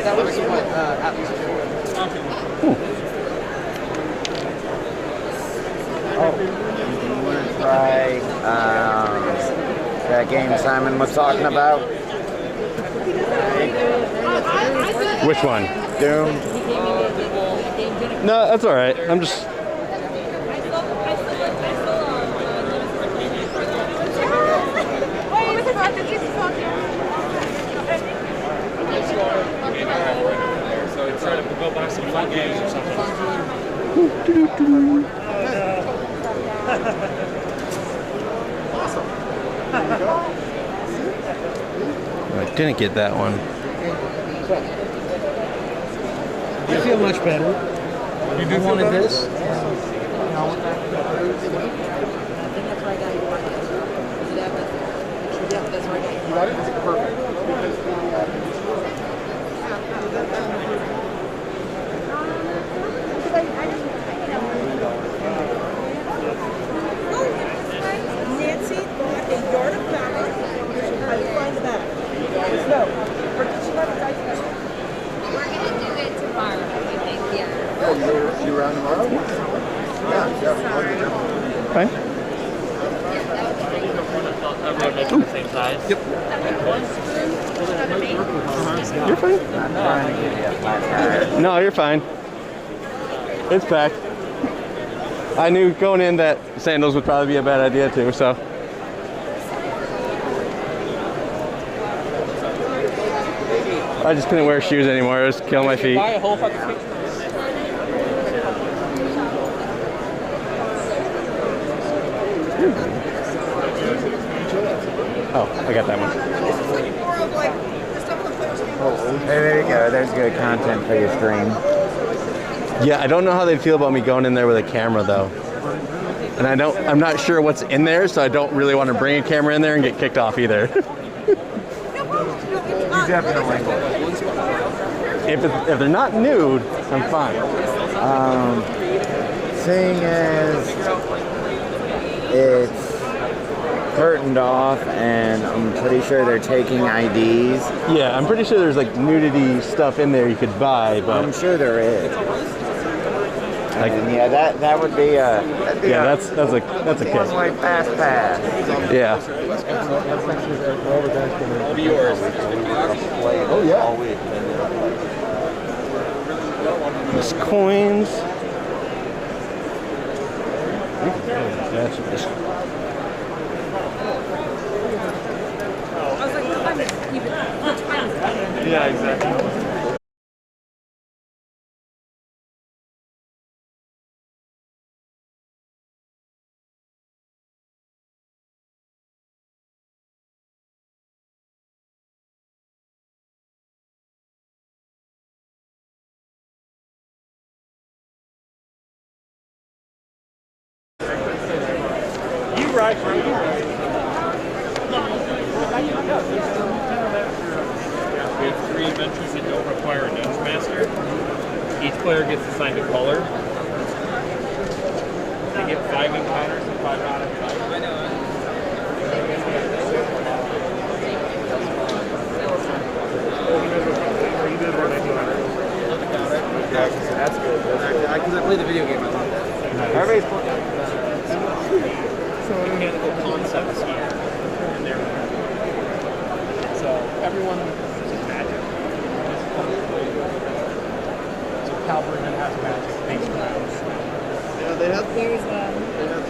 That was what Oh, you want to try that game Simon was talking about? Which one? Doom. No, that's all right. I'm just. So try to go buy some fun games or something. I didn't get that one. I feel much better. You do wanted this? I think that's where I got it. Yep, that's where I got it. You got it? Perfect. Nancy bought a yard of fabric. How do you find the bag? No. We're gonna do it tomorrow, I think, yeah. You around tomorrow? Yeah. Fine. Everyone makes the same size? Yep. You're fine. I'm trying to give you a flat tire. No, you're fine. It's packed. I knew going in that sandals would probably be a bad idea too, so. I just couldn't wear shoes anymore. It was killing my feet. Buy a whole fucking thing. Oh, I got that one. Hey, there you go. There's good content for your stream. Yeah, I don't know how they'd feel about me going in there with a camera though. And I'm not sure what's in there, so I don't really want to bring a camera in there and get kicked off either. You definitely will. If they're not nude, I'm fine. Seeing as it's curtained off and I'm pretty sure they're taking IDs. Yeah, I'm pretty sure there's like nudity stuff in there you could buy, but I'm sure there is. And yeah, that would be a that's a kick. one-way fast pass. Yeah. I'll be yours. Oh yeah. There's coins. Yeah, exactly. You right, bro. You right. We have 3 inventions that don't require a names master. Each player gets assigned a color. They get 5 encounters and 5 out of 5. I know. That's good. Because I played the video game. I love that. Everybody's playing. Mechanical concepts here. And there. So everyone is magic. So Calvary has magic. Thanks for that. Yeah, they have. There's They have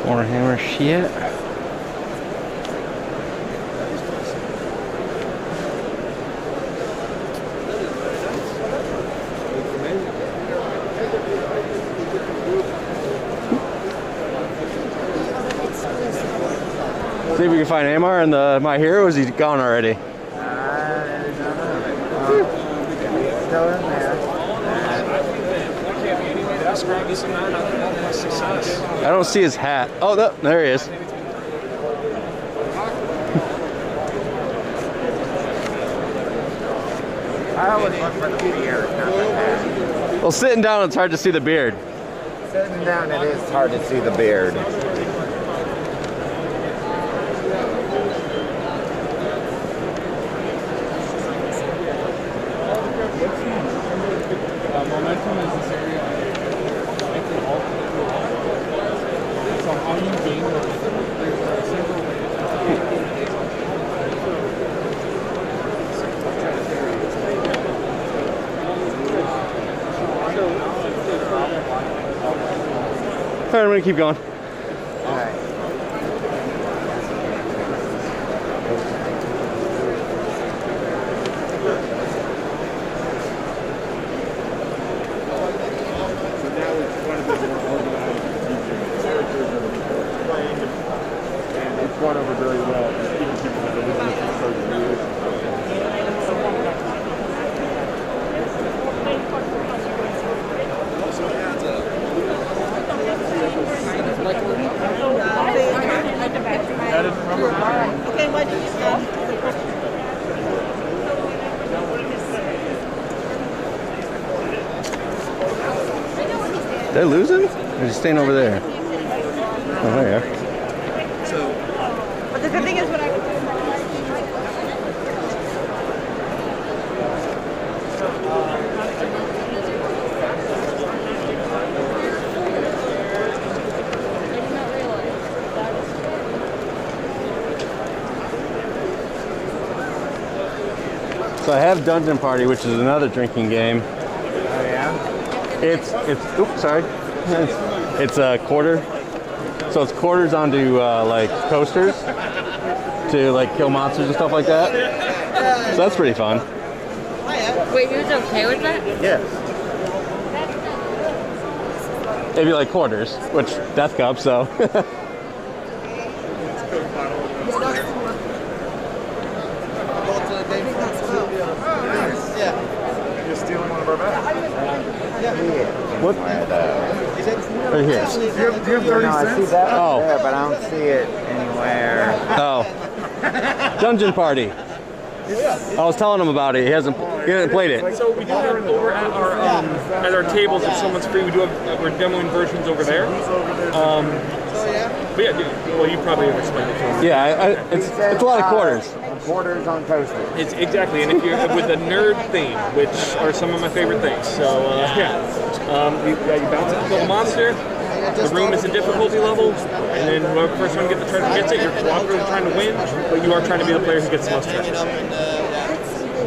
Warhammer shit. See if we can find Amar and my hero. Is he gone already? Still in there. I don't see his hat. Oh, no, there he is. I always look for the beard, not the hat. Well, sitting down, it's hard to see the beard. Sitting down, it is hard to see the beard. Momentum is this area. It's an so how you gain momentum, there's several ways. All right, I'm gonna keep going. All right. It's gone over very well. Even people that have been listening for years. Okay, what did you say? Did I lose him? Or is he staying over there? Oh, there you are. But the good thing is what I would do. So I have Dungeon Party, which is another drinking game. Oh yeah? Oops, sorry. It's a quarter. So it's quarters onto like coasters to like kill monsters and stuff like that. So that's pretty fun. Wait, he was okay with that? Yeah. It'd be like quarters, which Death Cup, so. You're stealing one of our bags. What? Right here. Do you have 30 No, I see cents? that Oh. there, but I don't see it anywhere. Oh. Dungeon Party. I was telling him about it. He hasn't played it. So we do have over at our tables, if someone's free, we're demoing versions over there. But yeah, well, you probably have explained it to him. Yeah, it's a lot of quarters. Quarters on coasters. It's exactly, and if you're with a nerd theme, which are some of my favorite things. So you bounce it, kill a monster. The room is a difficulty level, and then whoever first one to get the treasure gets it. You're cooperatively trying to win, but you are trying to be the player who gets the most treasure.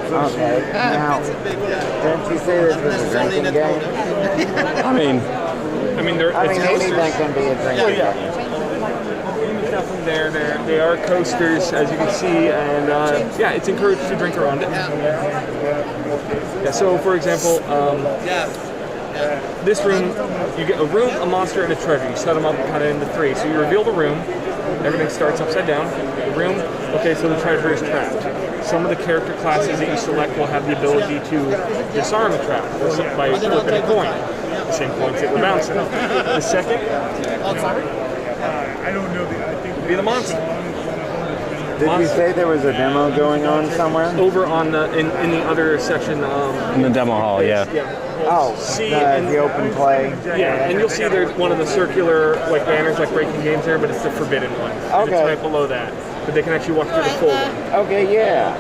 Okay. Now, didn't you say this was a drinking game? I mean, anything can be a drinking game. Nothing there. They are coasters, as you can see, and yeah, it's encouraged to drink around it. Yeah. So, for example, this room, you get a room, a monster, and a treasure. You set them up kind of into 3. So you reveal the room. Everything starts upside down. The room. Okay, so the treasure is trapped. Some of the character classes that you select will have the ability to disarm a trap by flipping a coin. The same coins that we're bouncing. The second. I don't know. I think would be the monster. Did you say there was a demo going on somewhere? Over on the in the other section. In the demo hall, yeah. Oh, the open play. Yeah, and you'll see there's one of the circular like banners like breaking games there, but it's the forbidden one. And it's right below that. But they can actually walk through the full one. Okay, yeah.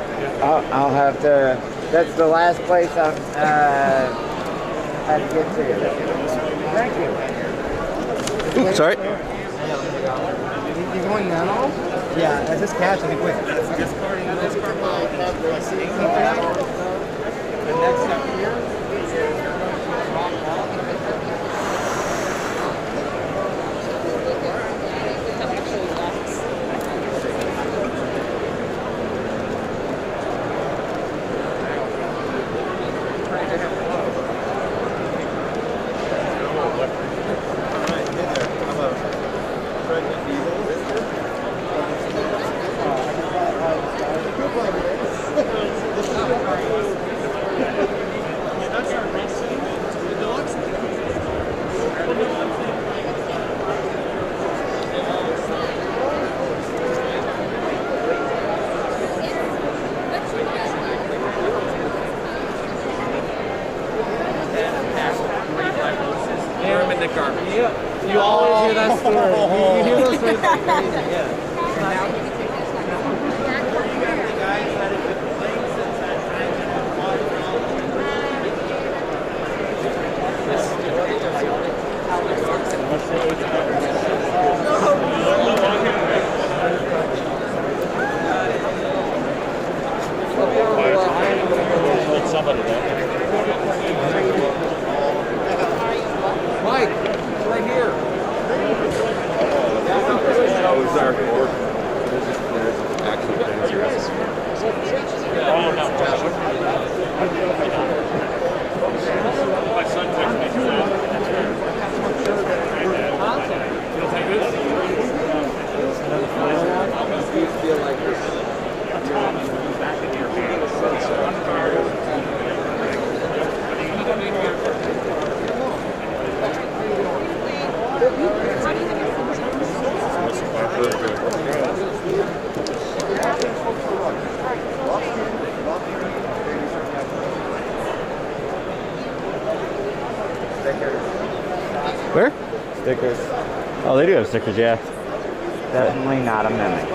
I'll have to. That's the last place I've had to get to. Thank you. Oops, sorry. You going now? Yeah, I just catch it quick. This card will have the next step here. You always hear that story. You hear those stories like crazy, yeah. Somebody there. Mike, right here. That was our board. There's actually things here. Oh, no. My son texted me. You'll take this? You feel like this. Back in your hand. Where? Stickers. Oh, they do have stickers, yeah. Definitely not a mimic.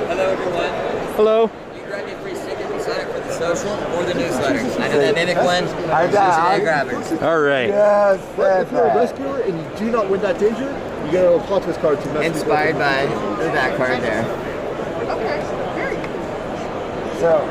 Hello, everyone. Hello. You grab your free sticker and sign up for the social or the newsletter. I know that mimic one. I grab it. All right. Yes, if you're a rescuer and you do not win that danger, you get a plot twist card to mess Inspired by the back card there. So,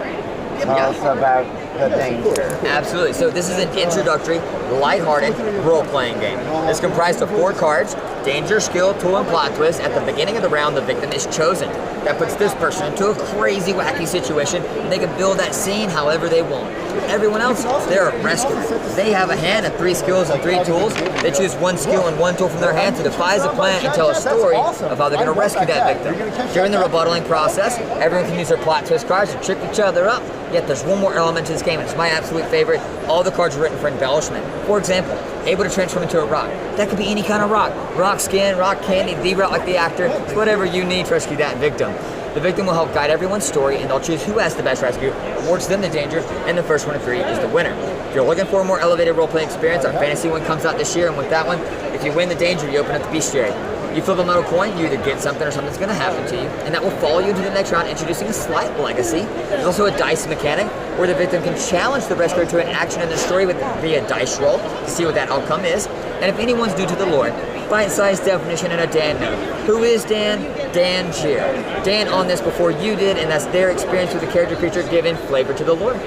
tell us about the danger. Absolutely. So this is an introductory, lighthearted role-playing game. It's comprised of 4 cards: danger, skill, tool, and plot twist. At the beginning of the round, the victim is chosen. That puts this person into a crazy, wacky situation, and they can build that scene however they want. Everyone else, they're a rescuer. They have a hand and 3 skills and 3 tools. They choose 1 skill and 1 tool from their hand to devise a plan and tell a story of how they're going to rescue that victim. During the rebuttaling process, everyone can use their plot twist cards to trip each other up. Yet there's one more element to this game, and it's my absolute favorite. All the cards are written for embellishment. For example, able to transform into a rock. That could be any kind of rock. Rock skin, rock candy, V-Rock like the actor. It's whatever you need to rescue that victim. The victim will help guide everyone's story, and they'll choose who has the best rescue, awards them the danger, and the first one of 3 is the winner. If you're looking for a more elevated role-playing experience, our fantasy one comes out this year, and with that one, if you win the danger, you open up the bestiary. You flip a metal coin, you either get something or something's going to happen to you, and that will follow you into the next round, introducing a slight legacy. There's also a dice mechanic, where the victim can challenge the rescuer to an action in the story via dice roll to see what that outcome is. And if anyone's new to the lore, bite-sized definition and a Dan note. Who is Dan? Dan Gier. Dan on this before you did, and that's their experience with the character creature giving flavor to the lore.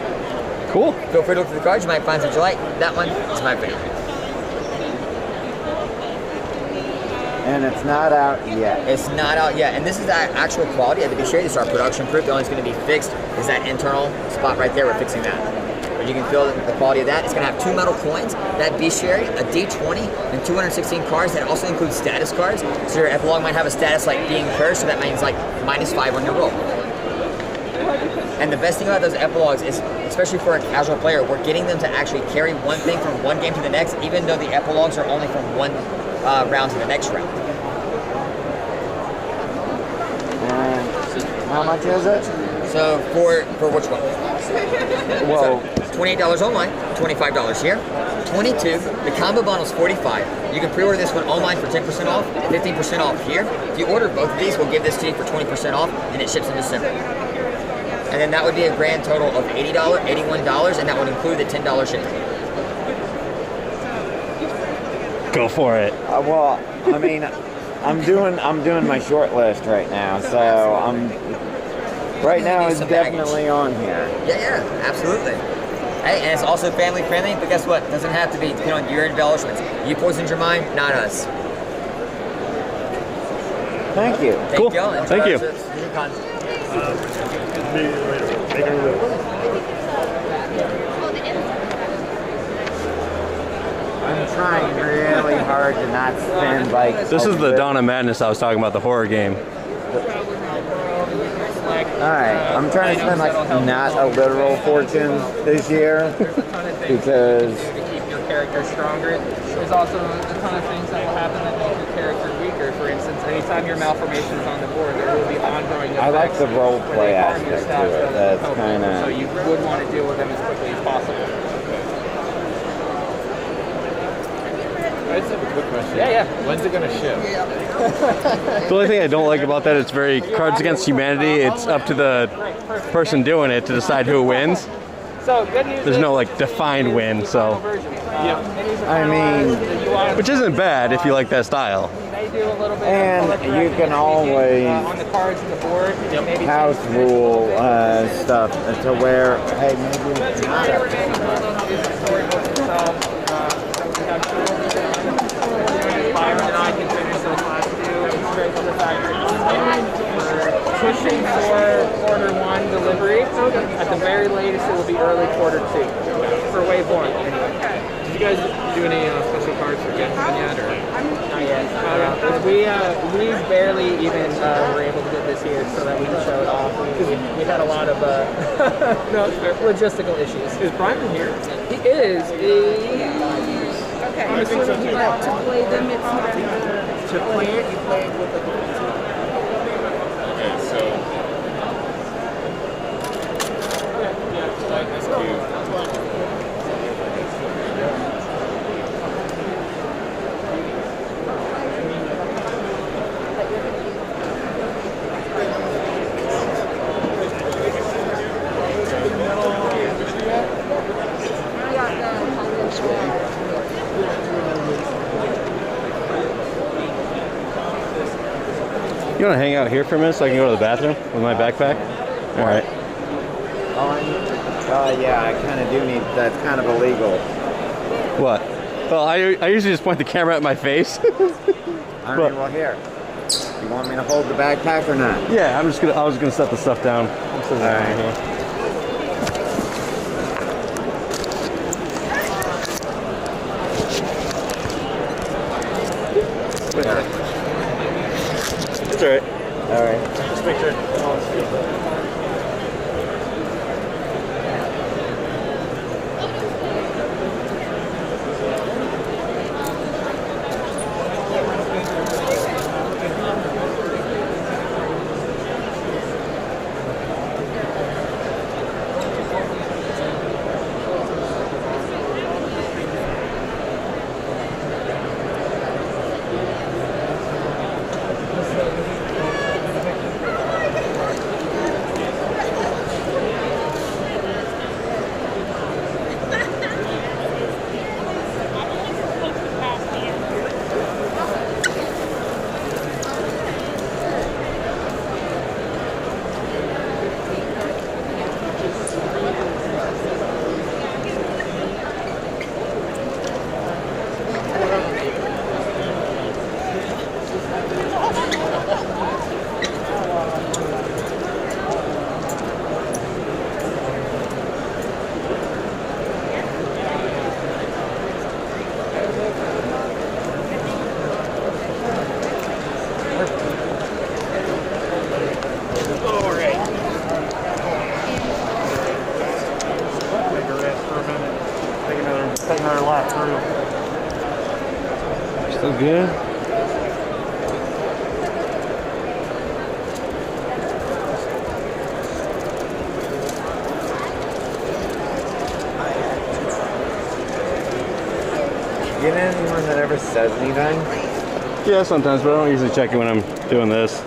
Cool. Feel free to look through the cards. You might find something you like. That one is my favorite. And it's not out yet. It's not out yet. And this is that actual quality. I have to be sure these are production proof. The only thing that's going to be fixed is that internal spot right there. We're fixing that. But you can feel the quality of that. It's going to have 2 metal coins, that bestiary, a D20, and 216 cards. That also includes status cards. So your epilogue might have a status like being cursed, so that means like -5 on your roll. And the best thing about those epilogues is, especially for a casual player, we're getting them to actually carry one thing from one game to the next, even though the epilogues are only from one round to the next round. And how much is it? So for which one? Well, so $28 online, $25 here. 22. The combo bundle's $45. You can pre-order this one online for 10% off, 15% off here. If you order both of these, we'll give this to you for 20% off, and it ships in December. And then that would be a grand total of $80, $81, and that would include the $10 shipping. Go for it. Well, I mean, I'm doing my short list right now, so right now it's definitely on here. Yeah, absolutely. Hey, and it's also family friendly, but guess what? It doesn't have to be, depending on your embellishments. You poisoned your mind, not us. Thank you. Cool. Thank you. I'm trying really hard to not spend like. This is the Dawn of Madness I was talking about, the horror game. Alright, I'm trying to spend like not a literal fortune this year because to keep your character stronger. There's also a ton of things that will happen that make your character weaker. For instance, anytime your malformation is on the board, there will be ongoing effects. I like the role play aspect to it. That's kind of. So you would want to deal with them as quickly as possible. I just have a quick question. Yeah. When's it gonna ship? The only thing I don't like about that, it's very Cards Against Humanity. It's up to the person doing it to decide who wins. So good news. There's no like defined win, so. I mean, which isn't bad if you like that style. And you can always on the cards and the board. house rule stuff to where, hey, maybe it's not up to Byron and I can finish those last two straight from the factory. Pushing for Q1 delivery. At the very latest, it will be early Q2 for Wave 1. Did you guys do any special cards for Genshin yet, or? Not yet. We barely even were able to get this here so that we can show it off. We had a lot of logistical issues. Is Brian here? He is. Okay, to play them, it's not. To play it, you play it with the coins. Okay, so. That's cute. You want to hang out here for a minute so I can go to the bathroom with my backpack? All right. yeah, I kind of do need. That's kind of illegal. What? Well, I usually just point the camera at my face. I mean, well, here. You want me to hold the backpack or not? Yeah, I was gonna set the stuff down. All right. It's all right. All right. Just make sure. So good. Get anyone that ever says anything? Yeah, sometimes, but I don't usually check it when I'm doing this.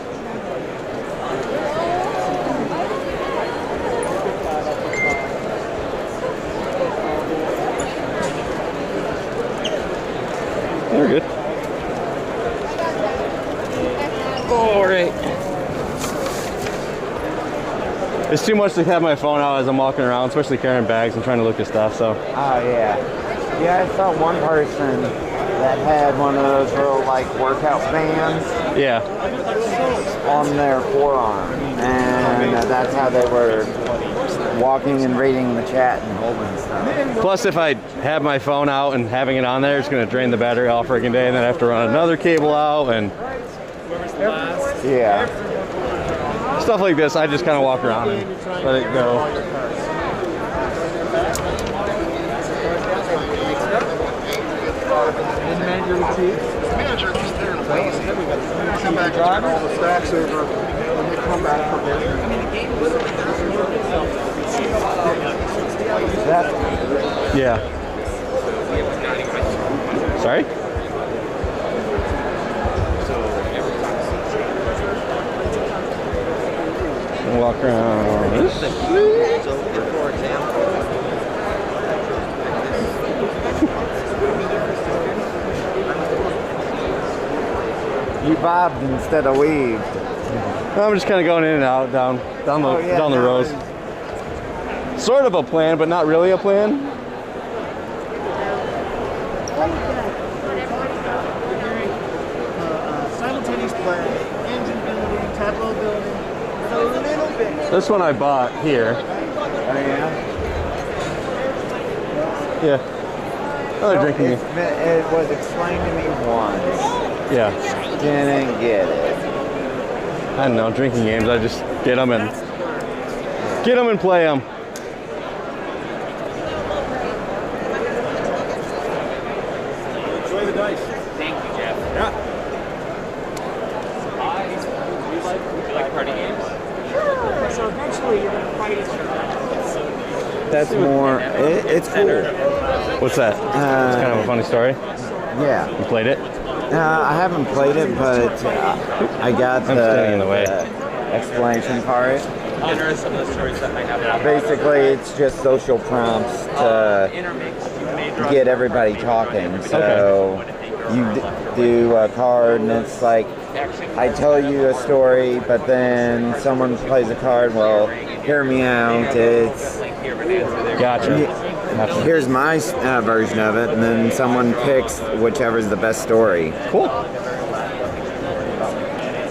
We're good. All right. It's too much to have my phone out as I'm walking around, especially carrying bags and trying to look at stuff. So. Oh yeah. Yeah, I saw one person that had one of those little like workout bands. Yeah. On their forearm, and that's how they were walking and reading the chat and holding stuff. Plus, if I have my phone out and having it on there, it's going to drain the battery all freaking day, and then I have to run another cable out and yeah, stuff like this. I just kind of walk around and let it go. Manager just there and lazy. Come back and turn all the stacks over when they come back from there. Yeah. Sorry? Walk around. So, for example, you bobbed instead of weaved. I'm just kind of going in and out, down the rows. Sort of a plan, but not really a plan. Simultaneous play, engine building, tableau building, a little bit. This one I bought here. Oh yeah? Yeah. Another drinking. It was explained to me once. Yeah. Didn't get it. I don't know, drinking games. I just get them and play them. Enjoy the dice. Thank you, Jeff. Yeah. Do you like party games? Sure. So eventually you're going to fight each other. That's more. It's cool. What's that? It's kind of a funny story. Yeah. You played it? I haven't played it, but I got I'm standing in the way. explanation part. Here are some of the stories that I have. Basically, it's just social prompts to get everybody talking. So you do a card, and it's like, I tell you a story, but then someone plays a card. Well, hear me out. It's Gotcha. Here's my version of it, and then someone picks whichever's the best story. Cool.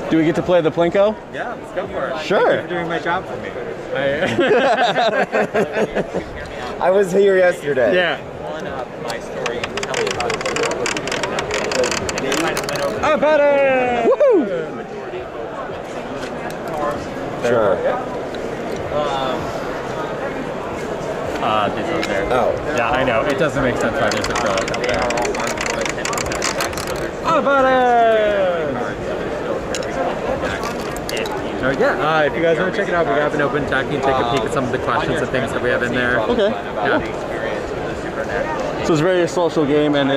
Do we get to play the Plinko? Yeah, let's go for it. Sure. Thank you for doing my job for me. I was here yesterday. Yeah. One up my story and tell me about it. And you might have went over. How about it? Woohoo! Sure. These are there. Oh. Yeah, I know. It doesn't make sense why there's a acrylic up there. How about So yeah, if you guys want to check it out, we have an open chat. You can take a peek at some of the questions and things that we have in there. Okay. Yeah. So it's a very social game, and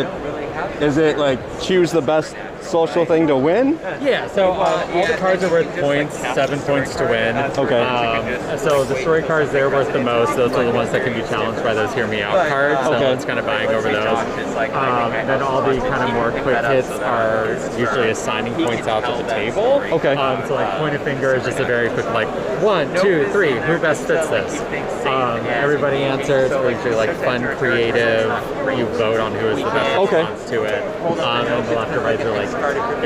is it like choose the best social thing to win? Yeah, so all the cards are worth points, 7 points to win. Okay. So the story cards, they're worth the most. Those are the ones that can be challenged by those Hear Me Out cards. So Okay. it's kind of buying over those. And then all the kind of more quick hits are usually assigning points out to the table. Okay. So like point a finger is just a very quick like 1, 2, 3, who best fits this? Everybody answers. We're usually like fun, creative. You vote on who is the best response to it. And the left or right are like,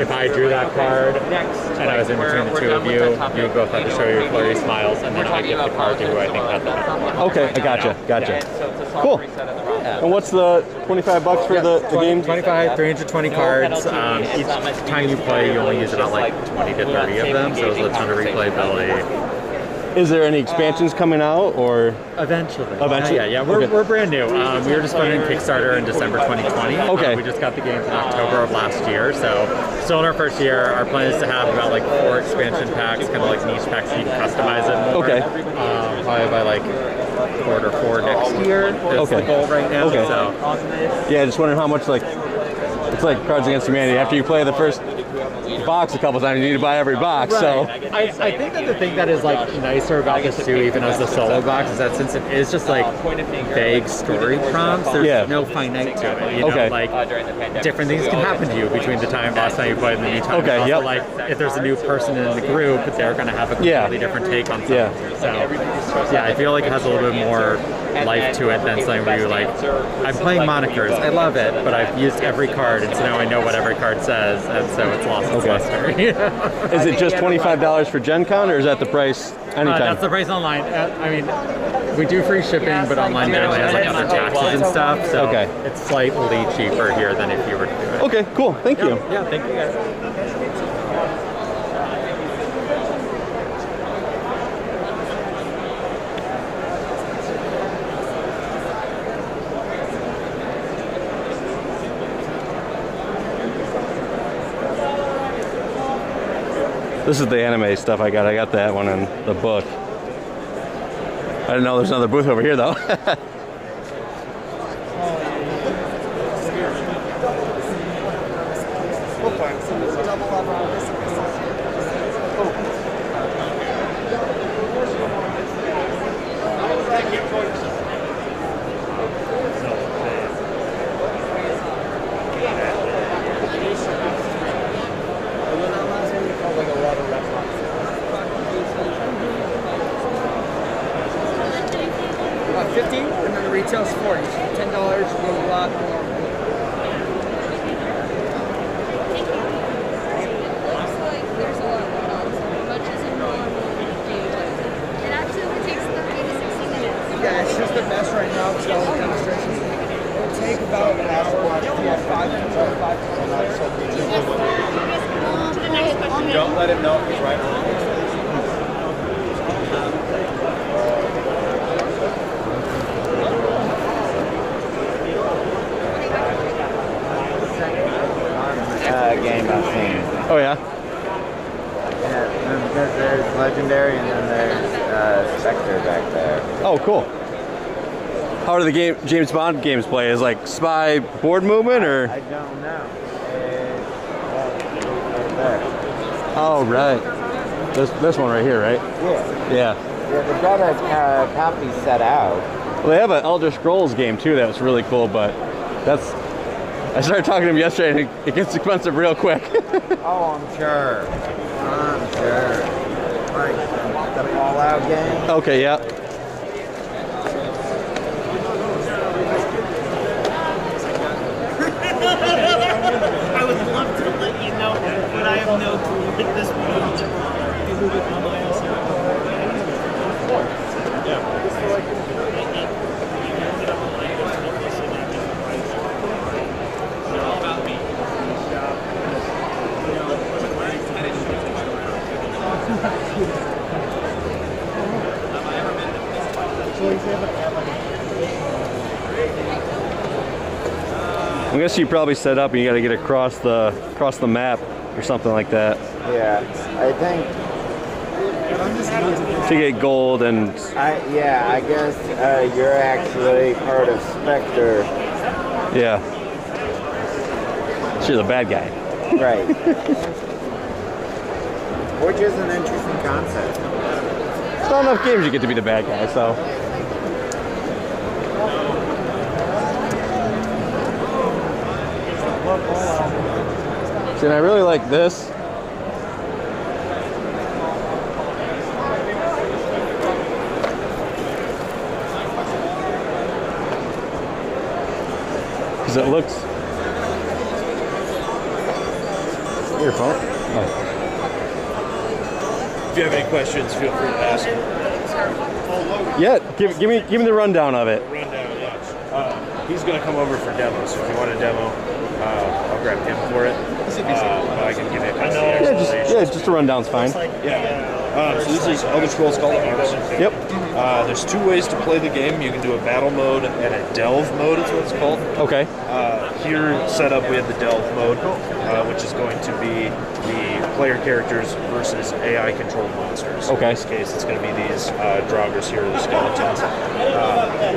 if I drew that card and I was in between the two of you, you would both have to show your flurry smiles, and then I give the card to who I think had the better one. Okay, I gotcha. Cool. And what's the $25 for the game? 25, 320 cards. Each time you play, you only use about like 20 to 30 of them, so there's a ton of replayability. Is there any expansions coming out, or eventually? Eventually, Yeah. Okay. We're brand new. We were just funding Kickstarter in December 2020. Okay. We just got the games in October of last year, so still in our first year. Our plan is to have about like 4 expansion packs, kind of like niche packs, so you can customize it more. Okay. Probably by like Q4 next year is Okay. the goal right now. Okay. So. Yeah, just wondering how much it's like Cards Against Humanity. After you play the first box a couple times, you need to buy every box. Right. So I think that the thing that is like nicer about this too, even as a solo box, is that since it is just like vague story prompts, there's no finite to it. You know, Okay. like different things can happen to you between the last time you played and the new time. Okay, Also, yep. like if there's a new person in the group, they're going to have a completely different take on something. Yeah. So yeah, I feel like it has a little bit more life to it than something where you like, I'm playing monikers, I love it, but I've used every card, and so now I know what every card says, and so it's lost its luster. Is it just $25 for Gen Con, or is that the price anytime? That's the price online. I mean, we do free shipping, but online generally has like other taxes and stuff, so it's slightly cheaper here than if you were to do it. Okay, cool. Thank you. Yeah, thank you guys. This is the anime stuff I got. I got that one in the book. I didn't know there's another booth over here, though. About 50, and then the retail's 40. So $10, you get a lot more. Yeah, it's just a mess right now because all the demonstrations. It'll take about an hour to have 5 people. Don't let him know if he's right or wrong. Game I've seen. Oh yeah? Yeah, because there's Legendary and then there's Spectre back there. Oh, cool. How do the James Bond games play? Is like spy board movement, or? I don't know. There. Oh, right. This one right here, right? Yeah. Yeah. Yeah, they've got a copy set out. Well, they have an Elder Scrolls game too that was really cool, but I started talking to him yesterday, and it gets expensive real quick. Oh, I'm sure. Like the Fallout game. Okay, yeah. I would love to let you know, but I have no clue at this point. I guess you probably set up and you got to get across the map or something like that. Yeah, I think to get gold and. I guess you're actually part of Spectre. Yeah. So you're the bad guy. Right. Which is an interesting concept. It's not enough games you get to be the bad guy, so. See, and I really like this. Because it looks. Your phone? Oh. If you have any questions, feel free to ask. Yeah, give me the rundown of it. Rundown, yeah. He's going to come over for demo, so if you want a demo, I'll grab him for it. I can give you a Yeah, just a rundown's fine. Yeah. So this is Elder Scrolls Call of Arms. Yep. There's 2 ways to play the game. You can do a battle mode and a delve mode is what it's called. Okay. Here set up we have the delve mode, which is going to be the player characters versus AI controlled monsters. Okay. In this case it's going to be these Draugrs here, the skeletons.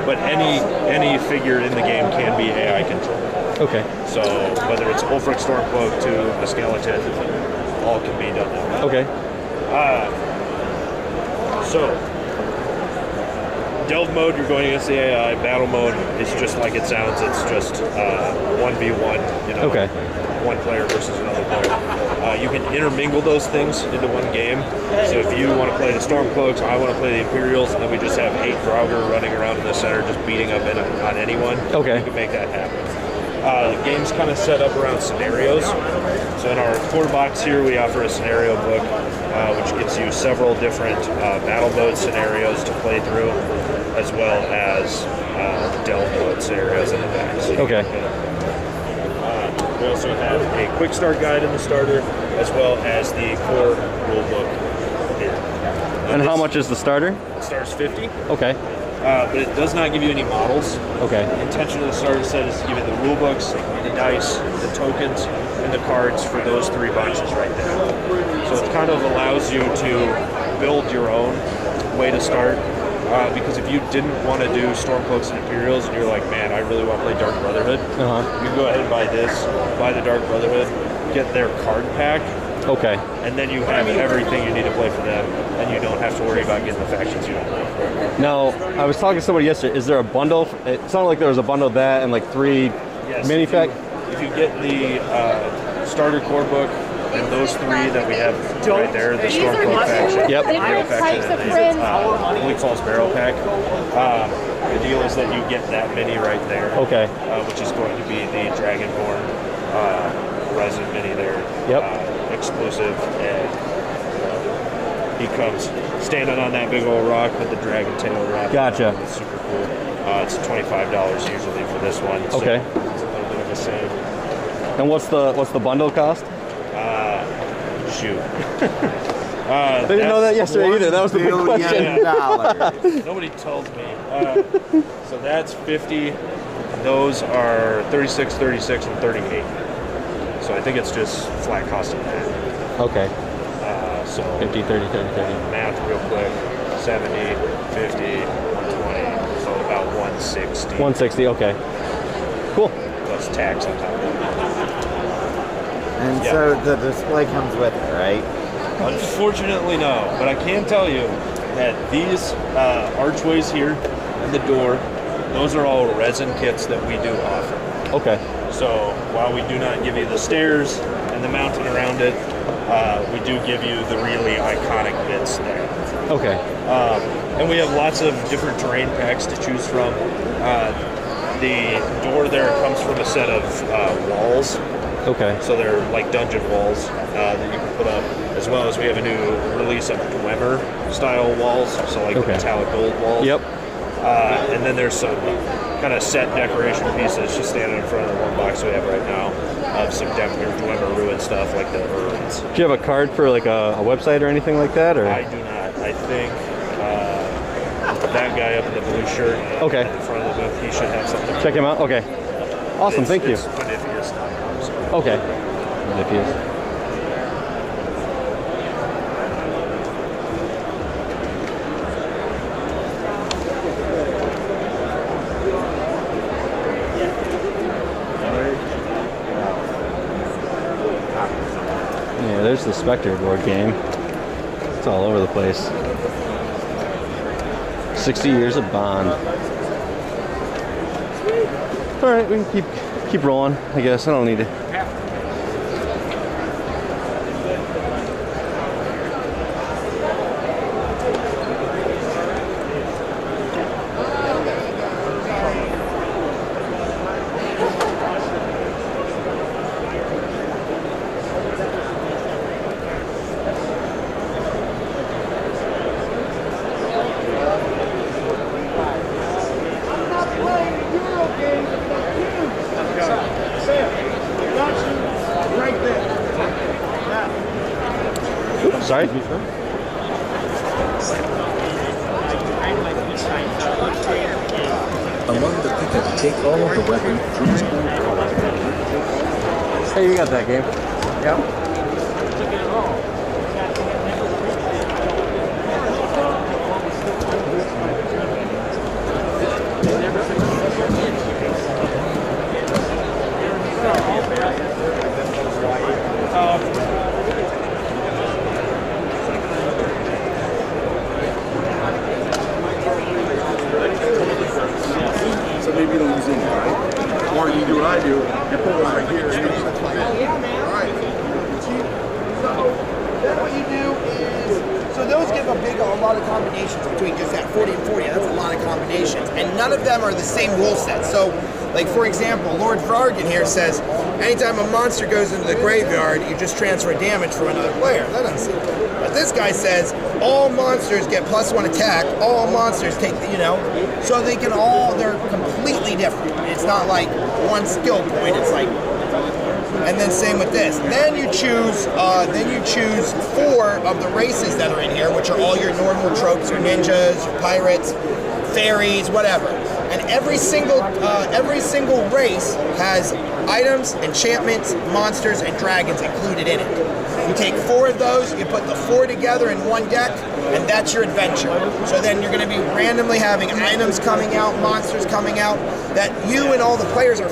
But any figure in the game can be AI controlled. Okay. So whether it's Ulfric Stormcloak to a skeleton, all can be done that way. Okay. So, delve mode, you're going against the AI. Battle mode is just like it sounds. It's just 1v1. You know, okay. One player versus another player. You can intermingle those things into one game. So if you want to play the Stormcloaks, I want to play the Imperials, and then we just have 8 Draugr running around in the center, just beating up on anyone. Okay. You can make that happen. The game's kind of set up around scenarios. So in our core box here, we offer a scenario book, which gives you several different battle mode scenarios to play through, as well as delve mode scenarios in the back. So okay. We also have a quick start guide in the starter, as well as the core rule book here. And how much is the starter? It starts 50. Okay. But it does not give you any models. Okay. The intention of the starter set is to give you the rule books, the dice, the tokens, and the cards for those 3 boxes right there. So it kind of allows you to build your own way to start. Because if you didn't want to do Stormcloaks and Imperials, and you're like, man, I really want to play Dark Brotherhood, you go ahead and buy this, buy the Dark Brotherhood, get their card pack. Okay. And then you have everything you need to play for them, and you don't have to worry about getting the factions you don't want. Now, I was talking to somebody yesterday. Is there a bundle? It sounded like there was a bundle of that and like 3 mini pack. If you get the starter core book and those 3 that we have right there, the Stormcloak faction, yep. the Hero faction, and the Bleak Falls Barrel pack, the deal is that you get that mini right there. Okay. Which is going to be the Dragonborn resin mini there. Yep. Exclusive, and he comes standing on that big old rock with the dragon tail wrap. Gotcha. It's super cool. It's $25 usually for this one. Okay. So it's a little bit of a save. And what's the bundle cost? Shoot. They didn't know that yesterday either. That was the big question. Nobody told me. So that's 50. Those are 36, 36, and 38. So I think it's just flat cost of that. Okay. So 50, 30, 30, 30. Math real quick. 70, 50, 120. So about 160. 160, okay. Cool. Plus tax on top of that. And so the display comes with it, right? Unfortunately, no. But I can tell you that these archways here and the door, those are all resin kits that we do offer. Okay. So while we do not give you the stairs and the mounting around it, we do give you the really iconic bits there. Okay. And we have lots of different terrain packs to choose from. The door there comes from a set of walls. Okay. So they're like dungeon walls that you can put up, as well as we have a new release of Dwemer style walls, so like metallic gold walls. Yep. And then there's some kind of set decoration pieces just standing in front of the one box we have right now of some Dwemer ruin stuff like the urns. Do you have a card for like a website or anything like that? Or I do not. I think that guy up in the blue shirt in front of the booth, he should have something. Check him out? Okay. Awesome, thank you. It's Bonifius.com, so. Okay. Bonifius. Yeah, there's the Spectre board game. It's all over the place. 60 years of Bond. All right, we can keep rolling. I guess I don't need to. Sorry? Among the people who take all of the weapons, Hey, you got that game? Yep. So maybe you don't use any, right? Or you do what I do, you pull it right here. All right. So then what you do is, so those give a lot of combinations between just that 40 and 40. That's a lot of combinations, and none of them are the same rule set. So, like for example, Lord Vargan here says, anytime a monster goes into the graveyard, you just transfer damage from another player. That doesn't seem good. But this guy says, all monsters get +1 attack. All monsters take the, so they can all, they're completely different. It's not like one skill point. It's like. And then same with this. Then you choose 4 of the races that are in here, which are all your normal tropes, your ninjas, your pirates, fairies, whatever. And every single race has items, enchantments, monsters, and dragons included in it. You take 4 of those, you put the 4 together in one deck, and that's your adventure. So then you're going to be randomly having items coming out, monsters coming out, that you and all the players are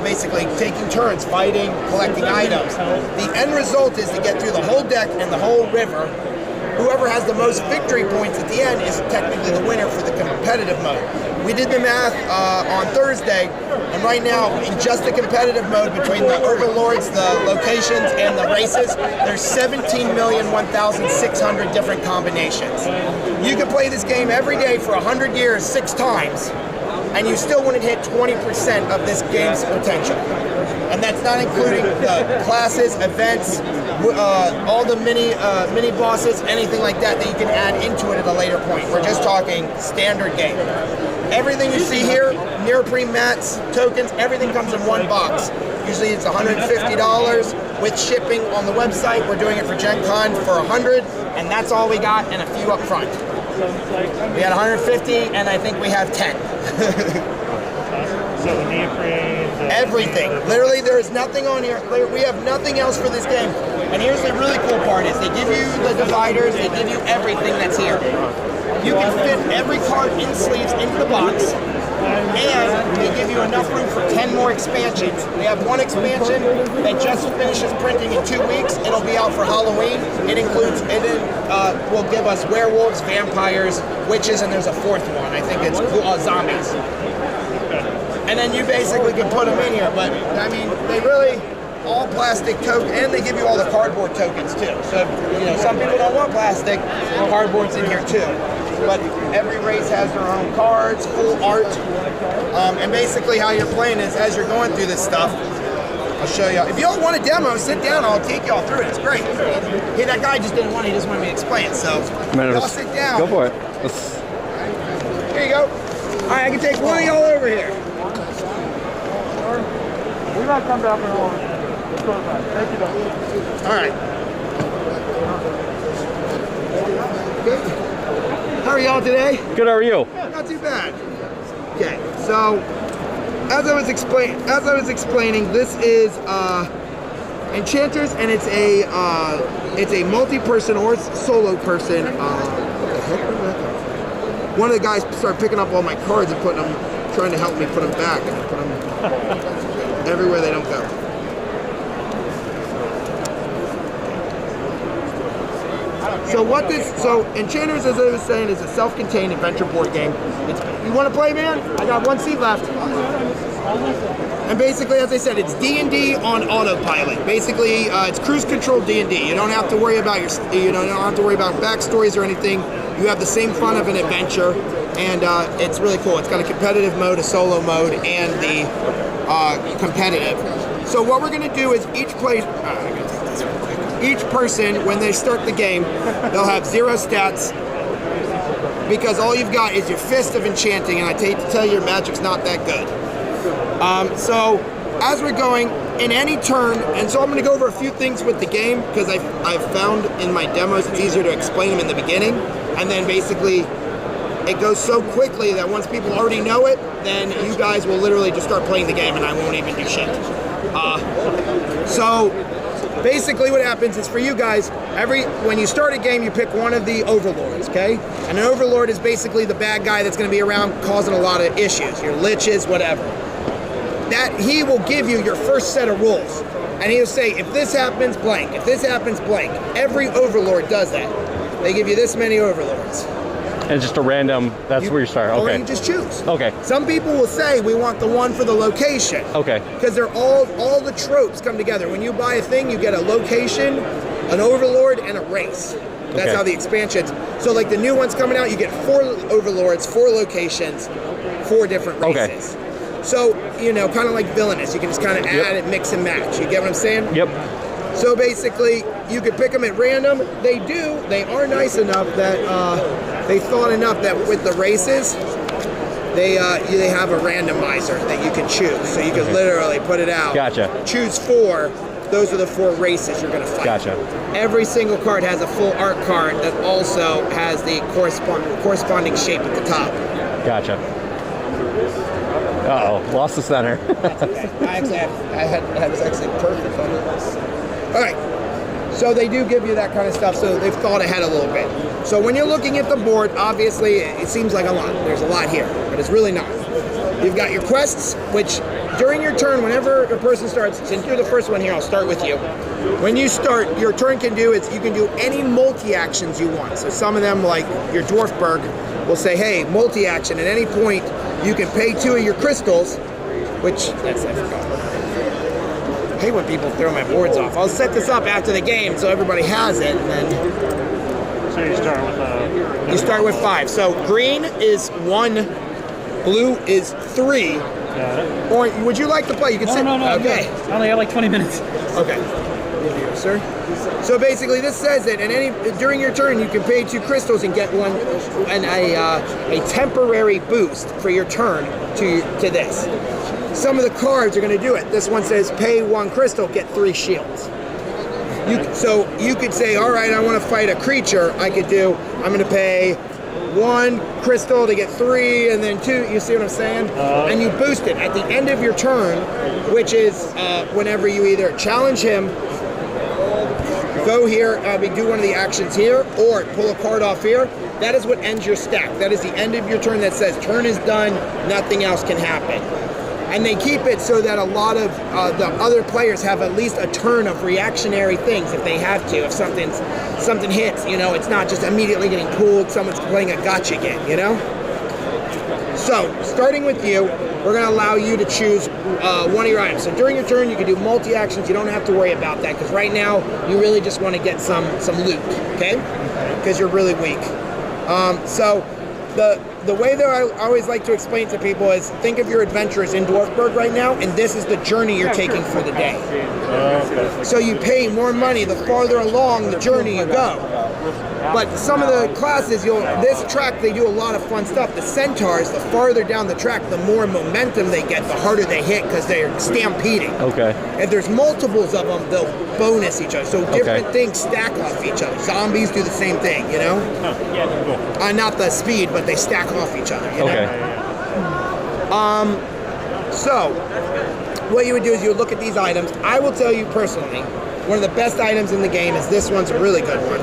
basically taking turns fighting, collecting items. The end result is to get through the whole deck and the whole river. Whoever has the most victory points at the end is technically the winner for the competitive mode. We did the math on Thursday, and right now, in just the competitive mode between the overlords, the locations, and the races, there's 17,001,600 different combinations. You can play this game every day for 100 years, 6 times, and you still wouldn't hit 20% of this game's potential. And that's not including the classes, events, all the mini bosses, anything like that you can add into it at a later point. We're just talking standard game. Everything you see here, neoprene mats, tokens, everything comes in one box. Usually it's $150 with shipping on the website. We're doing it for Gen Con for $100, and that's all we got, and a few up front. We had 150, and I think we have 10. So neoprene. Everything. Literally, there is nothing on here. We have nothing else for this game. And here's the really cool part is they give you the dividers, they give you everything that's here. You can fit every card in sleeves into the box, and they give you enough room for 10 more expansions. We have one expansion that just finishes printing in 2 weeks. It'll be out for Halloween. It will give us werewolves, vampires, witches, and there's a 4th one. I think it's zombies. And then you basically can put them in here, but I mean, they really all plastic token, and they give you all the cardboard tokens too. So some people don't want plastic, cardboard's in here too. But every race has their own cards, full art, and basically how you're playing is as you're going through this stuff. I'll show you. If you all want a demo, sit down. I'll take y'all through it. It's great. Hey, that guy just didn't want it. He just wanted me to explain it. So y'all sit down. Go for it. Here you go. All right, I can take one of y'all over here. We might come back and hold it. Thank you, though. All right. How are y'all today? Good. How are you? Not too bad. Okay, so as I was explaining, this is Enchanters, and it's a multi-person or solo person. What the heck? Where did that come from? One of the guys started picking up all my cards and putting them, trying to help me put them back, and put them everywhere they don't go. So Enchanters, as I was saying, is a self-contained adventure board game. You want to play, man? I got 1 seat left. And basically, as I said, it's D&D on autopilot. Basically, it's cruise control D&D. You don't have to worry about you don't have to worry about backstories or anything. You have the same fun of an adventure, and it's really cool. It's got a competitive mode, a solo mode, and the competitive. So what we're gonna do is each person, when they start the game, they'll have 0 stats, because all you've got is your fist of enchanting, and I hate to tell you, your magic's not that good. So as we're going, in any turn, and so I'm going to go over a few things with the game because I've found in my demos it's easier to explain them in the beginning, and then basically it goes so quickly that once people already know it, then you guys will literally just start playing the game and I won't even do shit. So basically what happens is for you guys, when you start a game, you pick one of the overlords, okay? And an overlord is basically the bad guy that's going to be around causing a lot of issues, your liches, whatever. That he will give you your first set of rules. And he'll say, if this happens, blank. If this happens, blank. Every overlord does that. They give you this many overlords. And just a random, that's where you start, okay. Or you just choose. Okay. Some people will say, we want the one for the location. Okay. Because they're all the tropes come together. When you buy a thing, you get a location, an overlord, and a race. That's Okay. how the expansions. So like the new ones coming out, you get 4 overlords, 4 locations, 4 different races. Okay. So, you know, kind of like Villainous, you can just kind of add and mix and match. You get what I'm saying? Yep. So basically, you could pick them at random. They are nice enough that they thought enough that with the races, they have a randomizer that you can choose. So you can literally put it out. Gotcha. Choose 4. Those are the 4 races you're going to fight. Gotcha. Every single card has a full art card that also has the corresponding shape at the top. Gotcha. Uh-oh, lost the center. That's okay. I had this actually perfect on this. All right. So they do give you that kind of stuff, so they've thought ahead a little bit. So when you're looking at the board, obviously it seems like a lot. There's a lot here, but it's really not. You've got your quests, which during your turn, whenever a person starts, since you're the first one here, I'll start with you. When you start, your turn can do is you can do any multi-actions you want. So some of them, like your Dwarfberg, will say, hey, multi-action. At any point, you can pay 2 of your crystals, which, I forgot. I hate when people throw my boards off. I'll set this up after the game so everybody has it, and then... So you start with... You start with 5. So green is 1, blue is 3. Got it. Or would you like to play? You can sit. No. Okay. I only got like 20 minutes. Okay. Sir. So basically, this says that during your turn, you can pay 2 crystals and get a temporary boost for your turn to this. Some of the cards are going to do it. This one says pay 1 crystal, get 3 shields. So you could say, all right, I want to fight a creature. I'm going to pay 1 crystal to get 3, and then 2. You see what I'm saying? And you boost it at the end of your turn, which is whenever you either challenge him, go here, do one of the actions here, or pull a card off here. That is what ends your stack. That is the end of your turn that says turn is done, nothing else can happen. And they keep it so that a lot of the other players have at least a turn of reactionary things if they have to. If something hits, you know, it's not just immediately getting pulled, someone's playing a gotcha game, you know? So, starting with you, we're going to allow you to choose one of your items. So during your turn, you can do multi-actions. You don't have to worry about that, because right now, you really just want to get some loot, okay? Because you're really weak. So, the way that I always like to explain to people is, think of your adventures in Dwarfberg right now, and this is the journey you're taking for the day. So you pay more money the farther along the journey you go. But some of the classes, this track, they do a lot of fun stuff. The centaurs, the farther down the track, the more momentum they get, the harder they hit, because they're stampeding. Okay. If there's multiples of them, they'll bonus each other. So different things stack off each other. Zombies do the same thing, you know? Not the speed, but they stack off each other, you know? So, what you would do is you would look at these items. I will tell you personally, one of the best items in the game is this one's a really good one.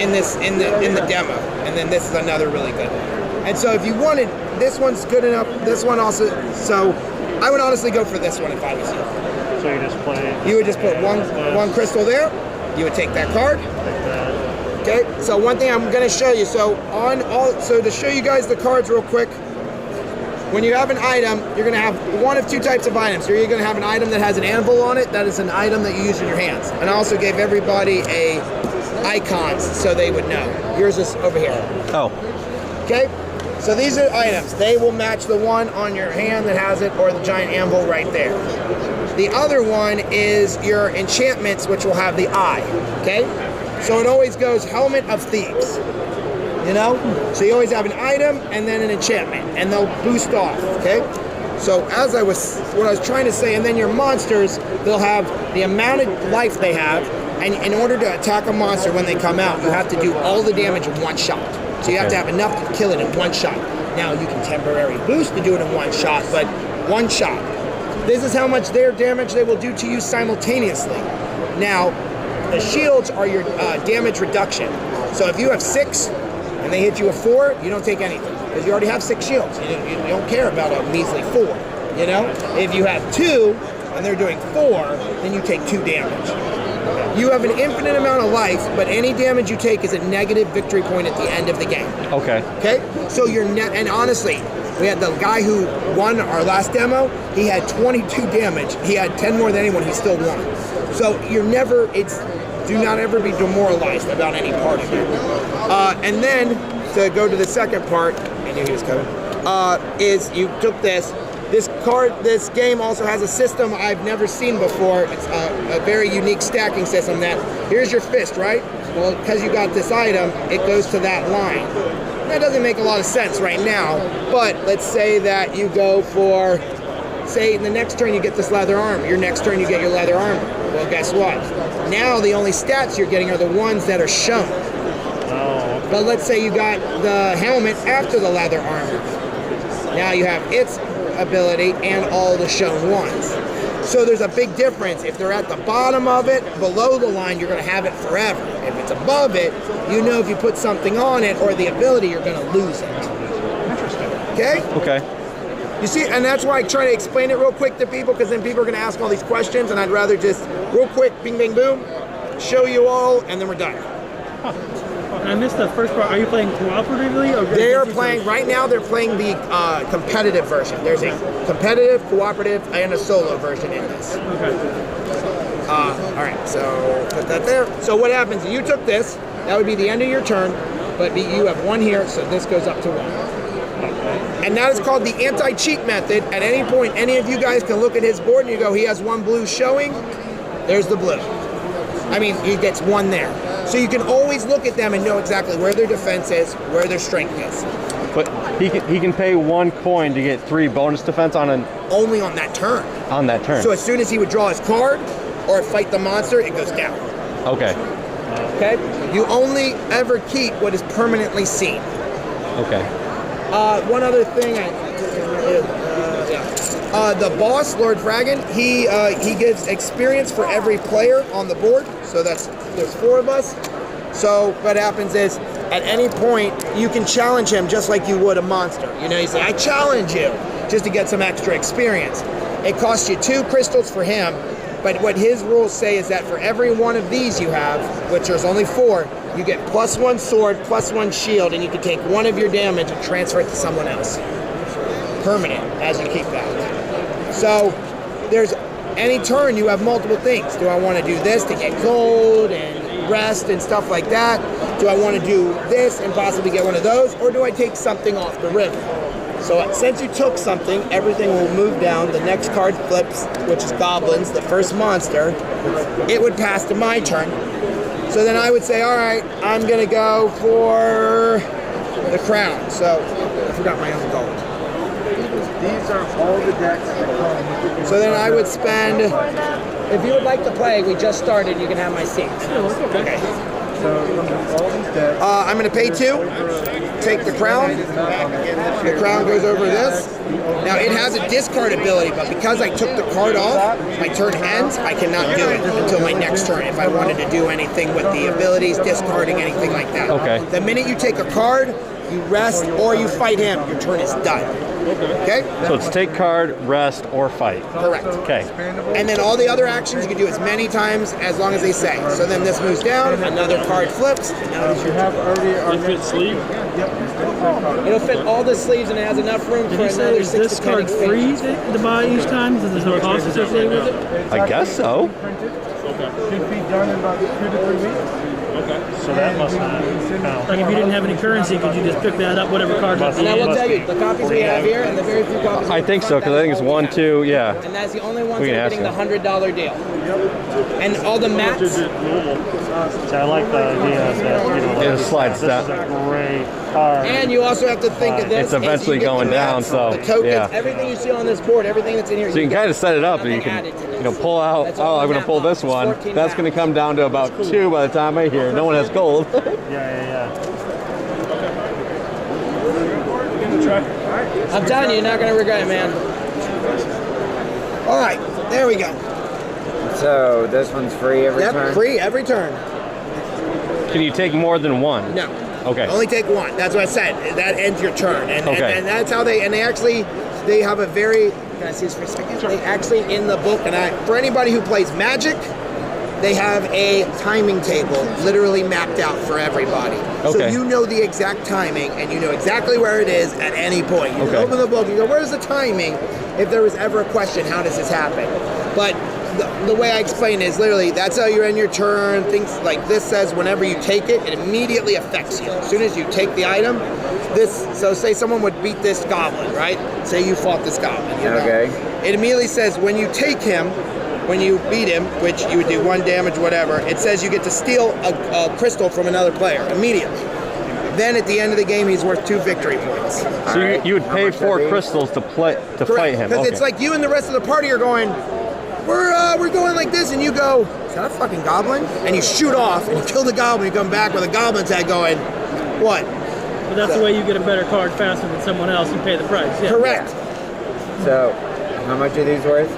In the demo, and then this is another really good one. And so if you wanted, this one's good enough, this one also, so I would honestly go for this one if I was you. So you just play... You would just put one crystal there, you would take that card. Okay, so one thing I'm gonna show you, so to show you guys the cards real quick, when you have an item, you're gonna have one of 2 types of items. You're gonna have an item that has an anvil on it, that is an item that you use in your hands. And I also gave everybody icons so they would know. Yours is over here. Oh. Okay? So these are items. They will match the one on your hand that has it, or the giant anvil right there. The other one is your enchantments, which will have the eye. Okay? So it always goes Helmet of Thieves. You know? So you always have an item and then an enchantment, and they'll boost off. Okay? So what I was trying to say, and then your monsters, they'll have the amount of life they have, and in order to attack a monster when they come out, you have to do all the damage in one shot. So you have to have enough to kill it in one shot. Now you can temporary boost to do it in one shot, but one shot. This is how much their damage they will do to you simultaneously. Now, the shields are your damage reduction. So if you have 6 and they hit you with 4, you don't take anything because you already have 6 shields. You don't care about a measly 4. You know, if you have 2 and they're doing 4, then you take 2 damage. You have an infinite amount of life, but any damage you take is a negative victory point at the end of the game. Okay. Okay. So you're and honestly, we had the guy who won our last demo. He had 22 damage. He had 10 more than anyone. He still won. So you're never. Do not ever be demoralized about any part of it. And then to go to the second part, I knew he was coming. Is you took this. This game also has a system I've never seen before. It's a very unique stacking system that, here's your fist, right? Well, because you got this item, it goes to that line. That doesn't make a lot of sense right now, but let's say that you go for, say in the next turn you get this leather armor, your next turn you get your leather armor. Well, guess what? Now the only stats you're getting are the ones that are shown. But let's say you got the helmet after the leather armor. Now you have its ability and all the shown ones. So there's a big difference. If they're at the bottom of it, below the line, you're going to have it forever. If it's above it, you know if you put something on it or the ability, you're going to lose it. Interesting. Okay? Okay. You see, and that's why I try to explain it real quick to people, because then people are going to ask all these questions, and I'd rather just real quick, bing, bing, boom, show you all, and then we're done. I missed the first part. Are you playing cooperatively? Or they are playing, right now they're playing the competitive version. There's a competitive, cooperative, and a solo version in this. Okay. All right, so put that there. So what happens, you took this, that would be the end of your turn, but you have 1 here, so this goes up to 1. And that is called the anti-cheat method. At any point, any of you guys can look at his board and you go, he has 1 blue showing, there's the blue. I mean, he gets 1 there. So you can always look at them and know exactly where their defense is, where their strength is. But he can pay 1 coin to get 3 bonus defense on an... Only on that turn. On that turn. So as soon as he would draw his card or fight the monster, it goes down. Okay. Okay? You only ever keep what is permanently seen. Okay. One other thing, the boss, Lord Fragan, he gives experience for every player on the board. So there's 4 of us. So what happens is, at any point, you can challenge him just like you would a monster. You know, you say, I challenge you, just to get some extra experience. It costs you 2 crystals for him, but what his rules say is that for every one of these you have, which there's only 4, you get +1 sword, +1 shield, and you can take 1 of your damage and transfer it to someone else. Permanent, as you keep that. So, there's any turn you have multiple things. Do I want to do this to get gold and rest and stuff like that? Do I want to do this and possibly get one of those? Or do I take something off the river? So since you took something, everything will move down. The next card flips, which is goblins, the first monster. It would pass to my turn. So then I would say, all right, I'm going to go for the crown. So I forgot my own gold. These are all the decks that come with. So then I would spend, if you would like to play, we just started, you can have my seat. Okay. So all these decks. I'm going to pay 2, take the crown. The crown goes over this. Now it has a discard ability, but because I took the card off, my turn ends, I cannot do it until my next turn if I wanted to do anything with the abilities, discarding, anything like that. Okay. The minute you take a card, you rest or you fight him, your turn is done. Okay? So it's take card, rest, or fight. Correct. Okay. And then all the other actions you can do as many times as long as they say. So then this moves down, another card flips. Now you have already fit sleeve? It'll fit all the sleeves and it has enough room for another is 6 this to 10 card free to buy each time? Does there no cost associated with it? I guess so. Should be done in about 2 to 3 weeks. Okay, so that must not count. Like if you didn't have any currency, could you just pick that up, whatever card? And I will tell you, the copies we have here and the very few copies I think so, because I think it's 1, 2, yeah. and that's the only ones We that can are getting the $100 deal. And all the mats. So I like the idea that, you know, Yeah, the slides this that. is a great And you also have to think of this. It's eventually as you get going the down, maps, so, the tokens, yeah. everything you see on this board, everything that's in here. So you can kind of set it up, and you can, pull out. Oh, I'm going to pull this one. That's going to come down to about 2 by the time I hear. No one has gold. I'm telling you, you're not going to regret it, man. All right, there we go. So this one's free every turn? Yep, free every turn. Can you take more than one? No. Okay. Only take one. That's what I said. That ends your turn. And that's how they have a very, can I see this for a second? They actually, in the book, for anybody who plays Magic, they have a timing table literally mapped out for everybody. So you know the exact timing and you know exactly where it is at any point. You open the book, you go, where's the timing? If there was ever a question, how does this happen? But the way I explain it is literally, that's how you end your turn. Things like this says whenever you take it, it immediately affects you. As soon as you take the item, so say someone would beat this goblin, right? Say you fought this goblin. It immediately says when you take him, when you beat him, which you would do 1 damage, whatever, it says you get to steal a crystal from another player immediately. Then at the end of the game, he's worth 2 victory points. So you would pay 4 crystals to fight him. Because it's like you and the rest of the party are going, we're going like this, and you go, is that a fucking goblin? And you shoot off, and you kill the goblin, you come back with a goblin's head going, what? But that's the way you get a better card faster than someone else and pay the price. Yeah. Correct. So, how much are these worth?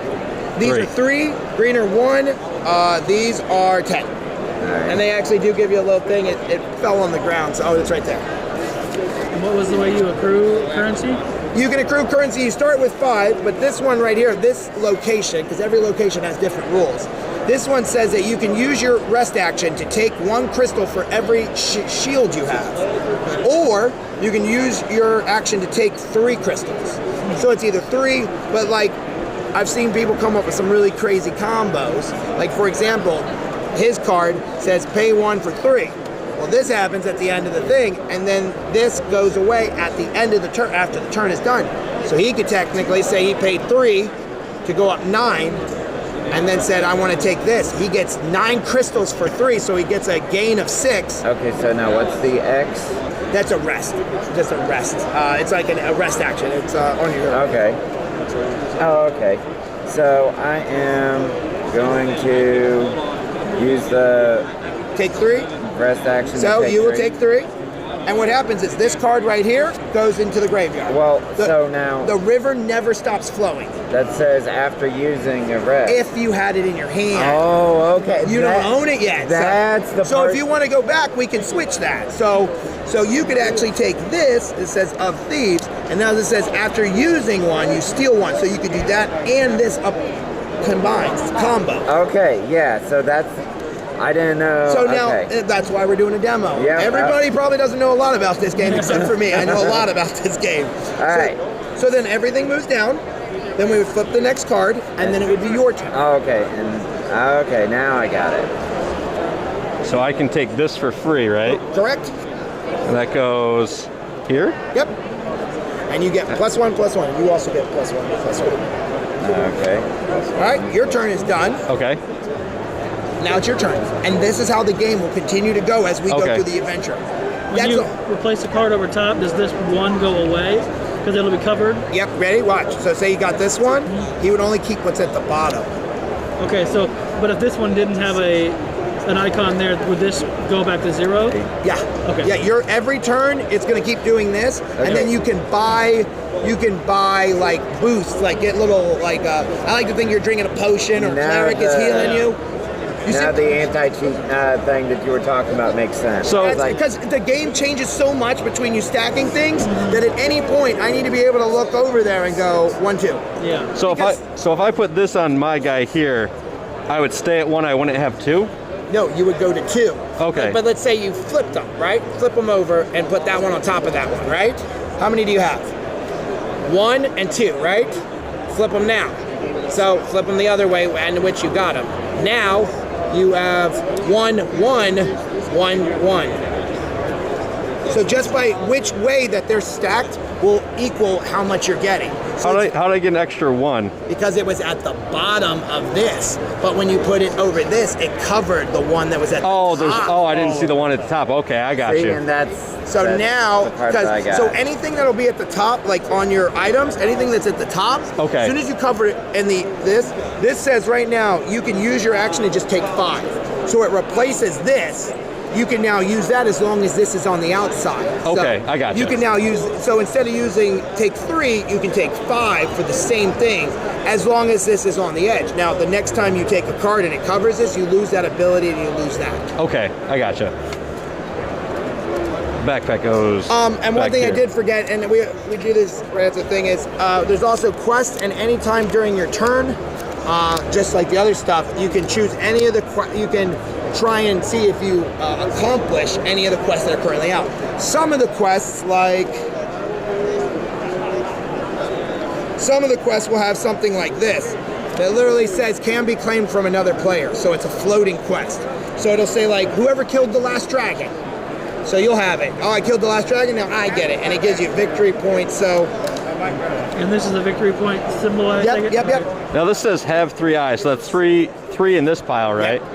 These are 3, green are 1, these are 10. And they actually do give you a little thing, it fell on the ground, so it's right there. And what was the way you accrue currency? You can accrue currency, you start with 5, but this one right here, this location, because every location has different rules, this one says that you can use your rest action to take 1 crystal for every shield you have. Or you can use your action to take 3 crystals. So it's either 3, but like, I've seen people come up with some really crazy combos. Like for example, his card says pay 1 for 3. Well, this happens at the end of the thing, and then this goes away at the end of the turn, after the turn is done. So he could technically say he paid 3 to go up 9, and then said, I want to take this. He gets 9 crystals for 3, so he gets a gain of 6. Okay, so now what's the X? That's a rest, just a rest. It's like a rest action, it's on your... Okay. Oh, okay. So I am going to use the... Take 3? Rest action. So you will take 3. And what happens is this card right here goes into the graveyard. Well, so now... The river never stops flowing. That says after using a rest. If you had it in your hand. Oh, okay. You don't own it yet. That's the part. So if you want to go back, we can switch that. So you could actually take this, it says of thieves, and now this says after using 1, you steal 1. So you could do that and this up combined. It's a combo. Okay, yeah, so that's... I didn't know. So now, that's why we're doing a demo. Yeah, everybody probably doesn't know a lot about this game except for me. I know a lot about this game. All right. So then everything moves down. Then we would flip the next card, and then it would be your turn. Okay, okay, now I got it. So I can take this for free, right? Correct. And that goes here? Yep. And you get +1, +1. You also get +1, +1. Okay. All right, your turn is done. Okay. Now it's your turn. And this is how the game will continue to go as we go through the adventure. When you replace the card over top, does this 1 go away? Because it'll be covered? Yep, ready? Watch. So say you got this one, he would only keep what's at the bottom. Okay, so, but if this one didn't have an icon there, would this go back to 0? Yeah. Okay. Yeah, every turn, it's going to keep doing this, and then you can buy like boosts, like get little, like, I like to think you're drinking a potion or cleric is healing you. Now the anti-cheat thing that you were talking about makes sense. So because the game changes so much between you stacking things that at any point I need to be able to look over there and go 1, 2. Yeah. So if I put this on my guy here, I would stay at 1. I wouldn't have 2. No, you would go to 2. Okay. But let's say you flipped them, right? Flip them over and put that one on top of that one, right? How many do you have? 1 and 2, right? Flip them now. So flip them the other way, and which you got them. Now you have 1, 1, 1, 1. So just by which way that they're stacked will equal how much you're getting. How did I get an extra 1? Because it was at the bottom of this, but when you put it over this, it covered the one that was at the top. I didn't see the one at the top. Okay, I got you. And that's now, the part that I got. so anything that'll be at the top, like on your items, anything that's at the top, okay. As soon as you cover it in this says right now, you can use your action and just take 5. So it replaces this. You can now use that as long as this is on the outside. Okay, so I got you. You can now use, so instead of using take 3, you can take 5 for the same thing, as long as this is on the edge. Now, the next time you take a card and it covers this, you lose that ability and you lose that. Okay, I gotcha. Backpack goes. And one thing I did forget, and we do this right at the thing, is there's also quests, and anytime during your turn, just like the other stuff, you can choose any of the you can try and see if you accomplish any of the quests that are currently out. Some of the quests, will have something like this that literally says can be claimed from another player. So it's a floating quest. So it'll say like whoever killed the last dragon. So you'll have it. Oh, I killed the last dragon, now I get it. And it gives you victory points. So. And this is a victory point symbol, I think? Yep. Now this says have 3 eyes, so that's three in this pile, right? Yep.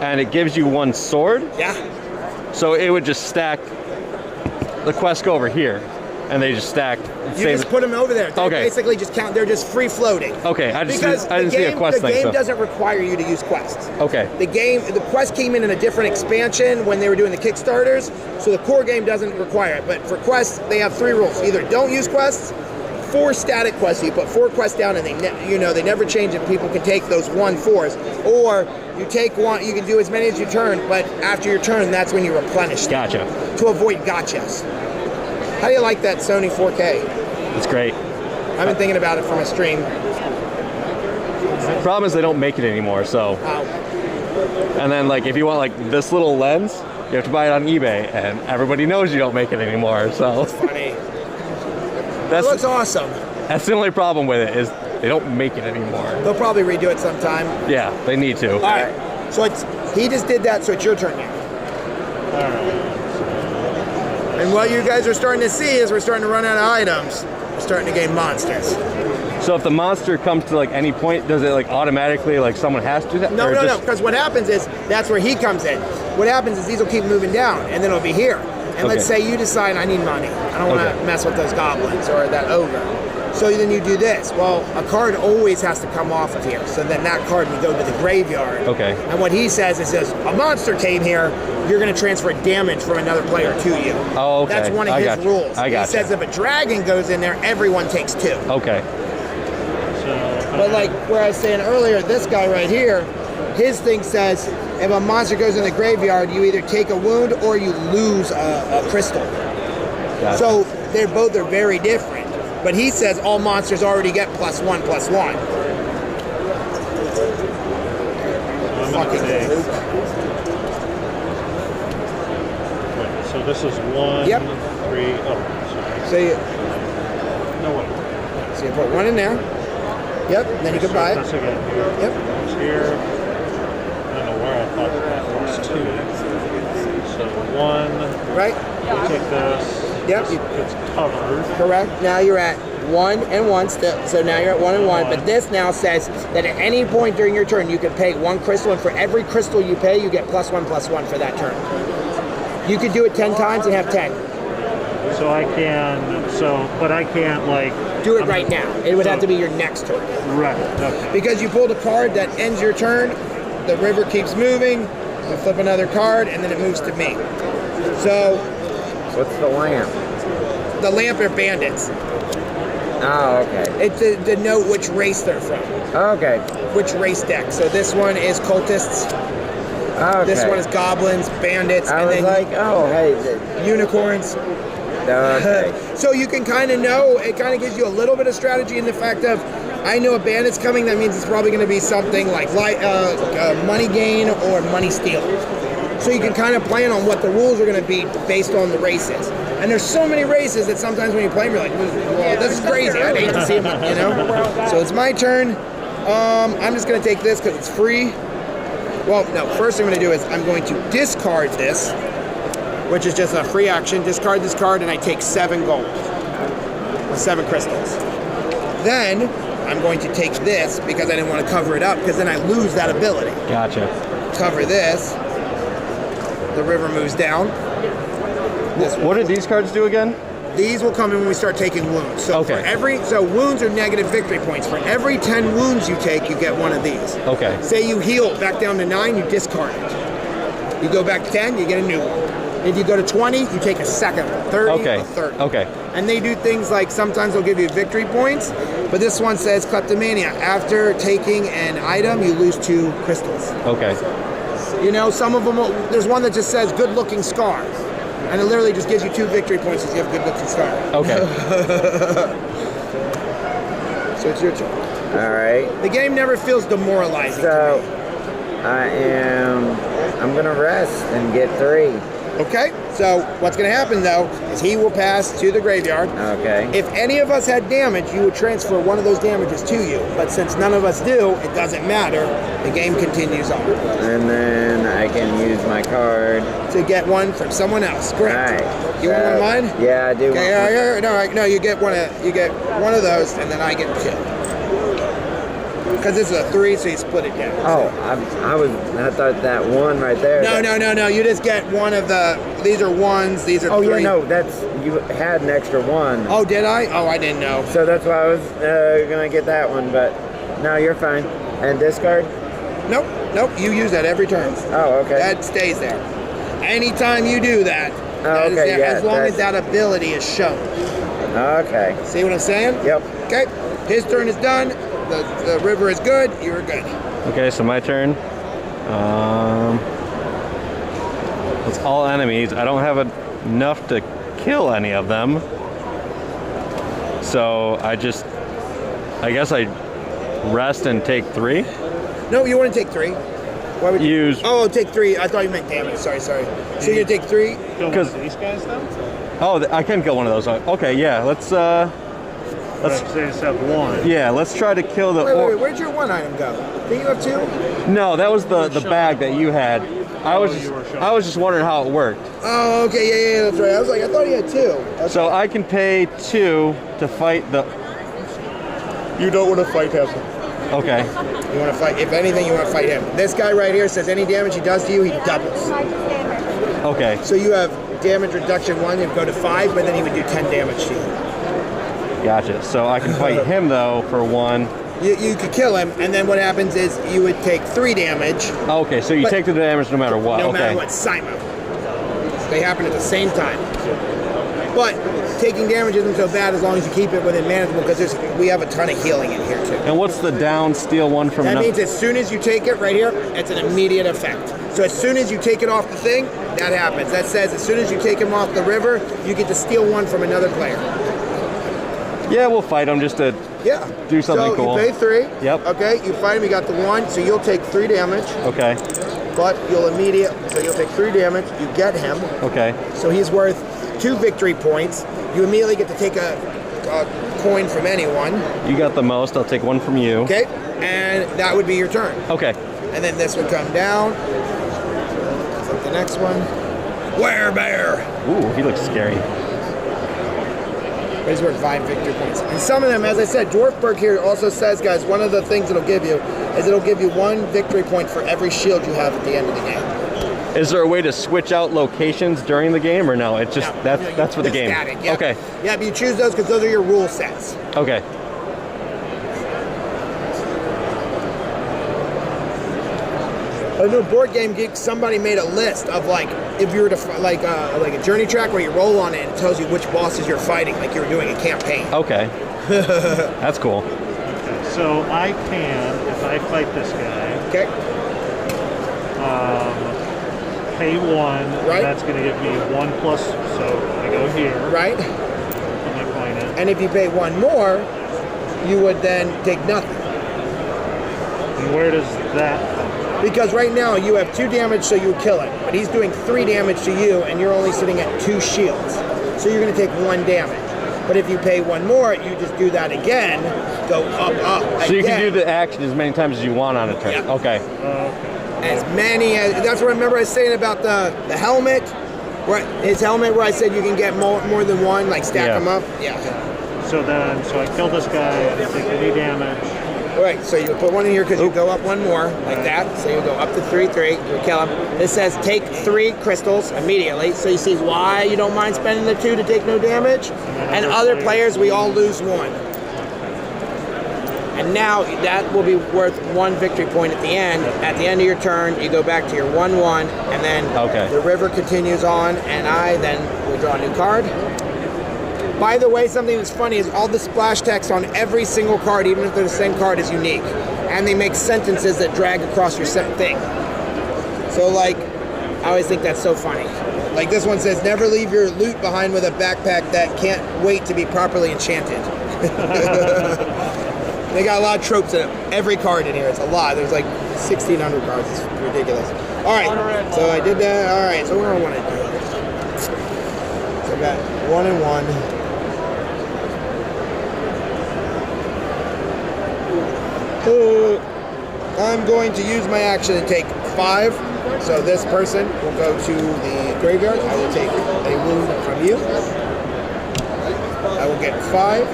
And it gives you 1 sword? Yeah. So it would just stack, the quests go over here, and they just stack. You just put them over there. They okay. basically just count, they're just free floating. Okay, I didn't see a quest thing. The game doesn't require you to use quests. Okay. The quest came in a different expansion when they were doing the Kickstarters, so the core game doesn't require it. But for quests, they have 3 rules. Either don't use quests, 4 static quests. You put 4 quests down and they never change it. People can take those 1/4s. Or you take 1, you can do as many as you turn, but after your turn, that's when you replenish them. Gotcha. To avoid gotchas. How do you like that Sony 4K? It's great. I've been thinking about it for my stream. The problem is they don't make it anymore, so. And then like if you want like this little lens, you have to buy it on eBay, and everybody knows you don't make it anymore, so. That's funny. That looks awesome. That's the only problem with it, is they don't make it anymore. They'll probably redo it sometime. Yeah, they need to. All right. So he just did that, so it's your turn now. All right. And what you guys are starting to see is we're starting to run out of items. We're starting to gain monsters. So if the monster comes to like any point, does it like automatically like someone has to do that? No, because what happens is that's where he comes in. What happens is these will keep moving down, and then it'll be here. And let's say you decide I need money. I don't want to mess with those goblins or that ogre. So then you do this. Well, a card always has to come off of here. So then that card would go to the graveyard. Okay. And what he says is this: a monster came here, you're going to transfer damage from another player to you. Oh, okay. That's one of his rules. I got He says if a dragon goes in there, everyone takes 2. Okay. But like where I was saying earlier, this guy right here, his thing says if a monster goes in the graveyard, you either take a wound or you lose a crystal. Gotcha. So they're very different. But he says all monsters already get +1/+1. Fucking Luke. So this is 1, 3, So you, no way. So you put 1 in there. Yep, then you can buy it. This again here. Yep. It's here. I don't know where I thought that was 2. So 1. Right. You take this. Yep. It's covered. Correct. Now you're at 1 and 1 still. So now you're at 1 and 1. But this now says that at any point during your turn, you can pay 1 crystal, and for every crystal you pay, you get +1/+1 for that turn. You could do it 10 times and have 10. So I can. But I can't like do it right now. It would have to be your next turn. Right. Okay. Because you pulled a card that ends your turn, the river keeps moving. You flip another card, and then it moves to me. So. What's the lamp? The lamp are bandits. Oh, okay. It's to denote which race they're from. Okay. Which race deck. So this one is cultists. Okay. This one is goblins, bandits, I and was then like, oh, hey. Unicorns. Okay. So you can kind of know, it kind of gives you a little bit of strategy in the fact of, I know a bandit's coming, that means it's probably going to be something like money gain or money steal. So you can kind of plan on what the rules are going to be based on the races. And there's so many races that sometimes when you play them, you're like, well, this is crazy. I'd hate to see them, you know? So it's my turn. I'm just going to take this because it's free. Well, no, first thing I'm going to do is I'm going to discard this, which is just a free action. Discard this card, and I take 7 gold. with 7 crystals. Then I'm going to take this because I didn't want to cover it up because then I lose that ability. Gotcha. Cover this. The river moves down. What did these cards do again? These will come in when we start taking wounds. So for so wounds are negative victory points. For every 10 wounds you take, you get one of these. Okay. Say you heal back down to 9, you discard it. You go back to 10, you get a new one. If you go to 20, you take a second one. 30, a third. Okay. And they do things like sometimes they'll give you victory points, but this one says kleptomania. After taking an item, you lose 2 crystals. Okay. You know, some of them, there's one that just says good looking scar. And it literally just gives you 2 victory points if you have good looking scar. Okay. So it's your turn. All right. The game never feels demoralizing. So I'm gonna rest and get 3. Okay, so what's going to happen though is he will pass to the graveyard. Okay. If any of us had damage, you would transfer one of those damages to you. But since none of us do, it doesn't matter. The game continues on. And then I can use my card to get one from someone else. Correct. Right. You want one of mine? Yeah, I do. Okay, no, you get one of those, and then I get 2. Because this is a 3, so you split it down. Oh, I thought that one right there. No. You just get one of the. These are 1s. These are 3. Oh yeah, no, you had an extra 1. Oh, did I? Oh, I didn't know. So that's why I was gonna get that one, but no, you're fine. And discard? Nope. You use that every turn. Oh, okay. That stays there. Anytime you do that, okay, there, as long as that ability is shown. Okay. See what I'm saying? Yep. Okay. His turn is done. The river is good. You're good. Okay, so my turn. It's all enemies. I don't have enough to kill any of them. So I guess I rest and take 3. No, you want to take 3. Why would you use? Oh, take 3. I thought you meant damage. Sorry. So you're gonna take 3. Because these guys though. Oh, I can kill one of those. Okay, yeah. Let's say just have 1. Yeah, let's try to kill the. Wait. Where'd your 1 item go? Did you have 2? No, that was the bag that you had. I was just wondering how it worked. Oh, okay, yeah, that's right. I was like, I thought he had 2. Okay. So I can pay 2 to fight the. You don't want to fight him. Okay. You want to fight. If anything, you want to fight him. This guy right here says any damage he does to you, he doubles. Okay. So you have damage reduction 1. You'd go to 5, but then he would do 10 damage to you. Gotcha. So I can fight him though for 1. You could kill him, and then what happens is you would take 3 damage. Okay, so you take the damage no matter what. No matter what, Simon. They happen at the same time. But taking damage isn't so bad as long as you keep it within manageable, because we have a ton of healing in here too. And what's the down steal 1 from? That means as soon as you take it right here, it's an immediate effect. So as soon as you take it off the thing, that happens. That says as soon as you take him off the river, you get to steal 1 from another player. Yeah, we'll fight him just to do something cool. So you pay 3. Yep. Okay, you fight him, you got the 1, so you'll take 3 damage. Okay. But you'll take 3 damage, you get him. Okay. So he's worth 2 victory points. You immediately get to take a coin from anyone. You got the most, I'll take 1 from you. Okay, and that would be your turn. Okay. And then this would come down. Like the next one. Werebear! Ooh, he looks scary. He's worth 5 victory points. And some of them, as I said, Dwarfberg here also says, guys, one of the things it'll give you is it'll give you 1 victory point for every shield you have at the end of the game. Is there a way to switch out locations during the game, or no? It's just that's for the game. Static, yep. Okay. Yeah, but you choose those because those are your rule sets. Okay. I know Board Game Geek, somebody made a list of like, if you were to like a journey track where you roll on it and it tells you which bosses you're fighting, like you were doing a campaign. Okay. That's cool. Okay, so I can, if I fight this guy. Okay. Pay 1. Right. That's going to give me 1 plus. So I go here. Right. Put my coin in. And if you pay 1 more, you would then take nothing. And where does that come? Because right now you have 2 damage, so you kill it. But he's doing 3 damage to you, and you're only sitting at 2 shields. So you're going to take 1 damage. But if you pay 1 more, you just do that again, go up, So you again. can do the action as many times as you want on a turn. Yeah. Okay. As many as, that's what I remember I was saying about the helmet, his helmet where I said you can get more than 1, like stack them up. Yeah. So I kill this guy, I didn't take any damage. All right, so you put one in here because you go up one more, like that. So you go up to 3, you kill him. This says take 3 crystals immediately. So you see why you don't mind spending the 2 to take no damage. And other players, we all lose 1. And now that will be worth 1 victory point at the end. At the end of your turn, you go back to your 1/1, and then the river continues on, and I then will draw a new card. By the way, something that's funny is all the splash text on every single card, even if they're the same card, is unique. And they make sentences that drag across your thing. So like, I always think that's so funny. Like this one says, never leave your loot behind with a backpack that can't wait to be properly enchanted. They got a lot of tropes in it. Every card in here, it's a lot. There's like 1,600 cards, it's ridiculous. All right, so I did that. All right, so what do I want to do? So I got 1 and 1. I'm going to use my action and take 5. So this person will go to the graveyard. I will take a wound from you. I will get 5.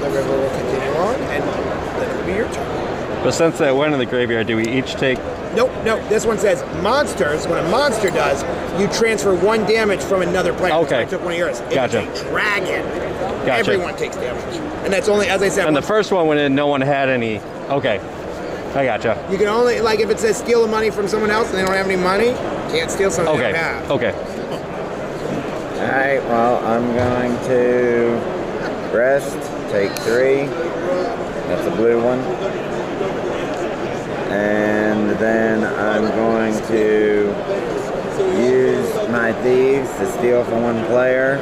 The river will continue on, and then it'll be your turn. But since that went in the graveyard, do we each take... Nope. This one says monsters. When a monster does, you transfer 1 damage from another player. Okay. So I took 1 of yours. If Gotcha. it's a dragon, Gotcha. everyone takes damage. And that's only, as I said... And the first one went in, no one had any... Okay. I gotcha. You can only, like if it says steal the money from someone else and they don't have any money, can't steal something they don't have. Okay. Alright, well, I'm going to rest, take 3. That's a blue one. And then I'm going to use my thieves to steal from 1 player.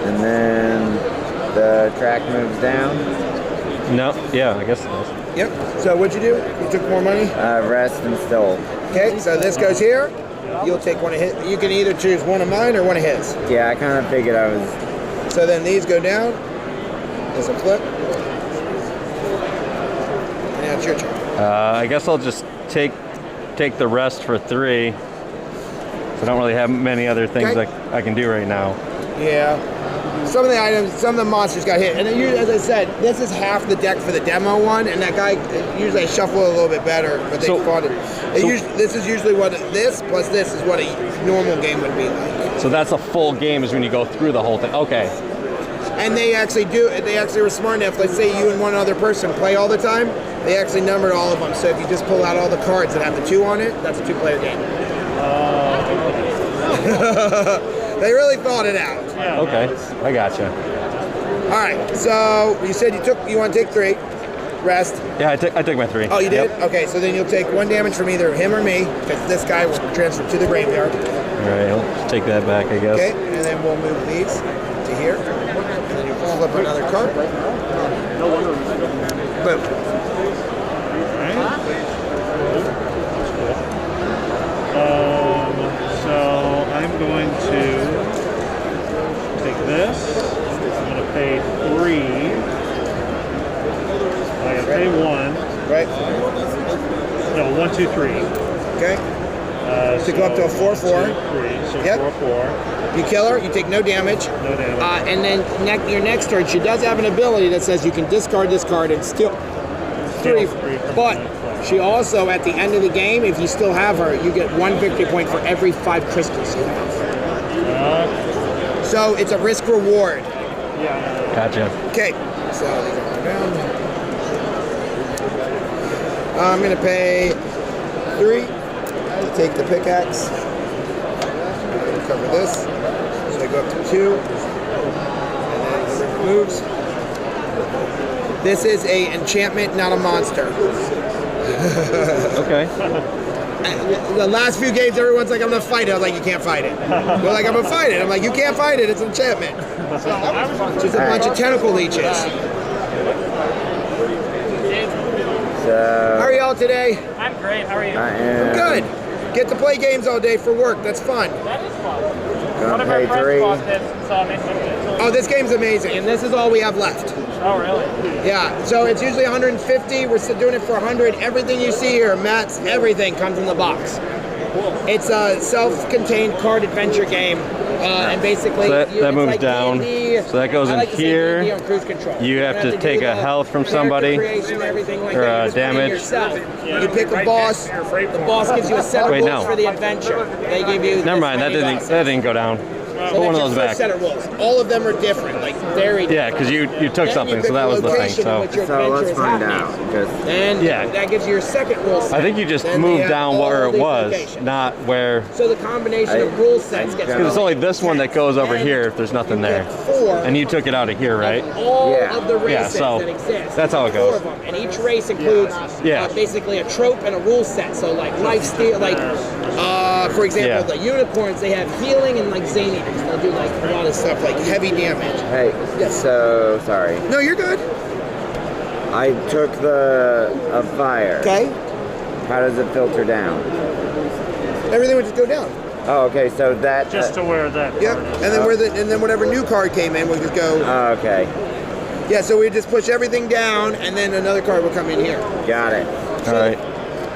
And then the track moves down. No, yeah, I guess it does. Yep. So what'd you do? You took more money? Rest and stole. Okay, so this goes here. You'll take 1 of his. You can either choose 1 of mine or 1 of his. Yeah, I kind of figured I was... So then these go down. There's a flip. And now it's your turn. I guess I'll just take the rest for 3. So I don't really have many other things I can do right now. Yeah. Some of the items, some of the monsters got hit. And then as I said, this is half the deck for the demo one, and that guy, usually I shuffle it a little bit better, but they fought it. This is usually what, this plus this is what a normal game would be like. So that's a full game is when you go through the whole thing. Okay. And they actually were smart enough, let's say you and 1 other person play all the time, they actually numbered all of them. So if you just pull out all the cards that have the 2 on it, that's a 2-player game. They really thought it out. Yeah. Okay, I gotcha. All right, so you said you want to take 3, rest. Yeah, I took my 3. Oh, you did? Yep. Okay, so then you'll take 1 damage from either him or me, because this guy will transfer to the graveyard. All right, I'll just take that back, I guess. Okay, and then we'll move these to here. And then you flip another card. Boom. So I'm going to take this. I'm going to pay 3. I got to pay 1. Right. No, 1, 2, 3. Okay. So go up to a 4/4. 2, 3. So Yep. 4/4. You kill her. You take no damage. No damage. And then your next turn, she does have an ability that says you can discard this card and steal 3. But she also, at the end of the game, if you still have her, you get 1 victory point for every 5 crystals you have. So it's a risk reward. Yeah. Gotcha. Okay. So these are going down. I'm going to pay 3 to take the pickaxe. Cover this. So I go up to 2. And then the river moves. This is a enchantment, not a monster. Okay. The last few games, everyone's like, I'm going to fight it. I was like, you can't fight it. They're like, I'm going to fight it. I'm like, you can't fight it. It's an enchantment. Just a bunch of tentacle leeches. How are y'all today? I'm great. How are you? I am... Good. Get to play games all day for work. That's fun. That is fun. Gonna pay 3. Oh, this game's amazing, and this is all we have left. Oh, really? Yeah, so it's usually 150. We're doing it for 100. Everything you see here, mats, everything comes in the box. It's a self-contained card adventure game, and basically So that moves like down. D&D. So that goes I in like to say here. D&D on cruise control. You have to do take a the health from character somebody creation, everything like or that. You just put it in damage. yourself. You pick a boss. The boss gives you a set of Wait, rules no. for the adventure. They give you. Never mind. That didn't go down. Put one of those back. Set of rules. All of them are different, like very. Yeah, because you took something, so that was the thing. So let's find out. And yeah, that gives you your second rule set. I think you just Then moved they have down all where it these was, locations. not where. So the combination of rule sets gets. Because it's only this one that goes over here if there's nothing there. And you took it out of here, right? All of the races Yeah, so that exist. that's how it Four goes. of them, and each race includes basically a trope and a rule set. So like life steal, like for example, the unicorns, they have healing and like zaniness. They'll do like a lot of stuff like heavy damage. Hey, so sorry. No, you're good. I took the fire. Okay. How does it filter down? Everything would just go down. Oh, okay. So that Just to where that. Yep. And then and then whatever new card came in would just go. Oh, okay. Yeah. So we just push everything down, and then another card will come in here. Got it. All right.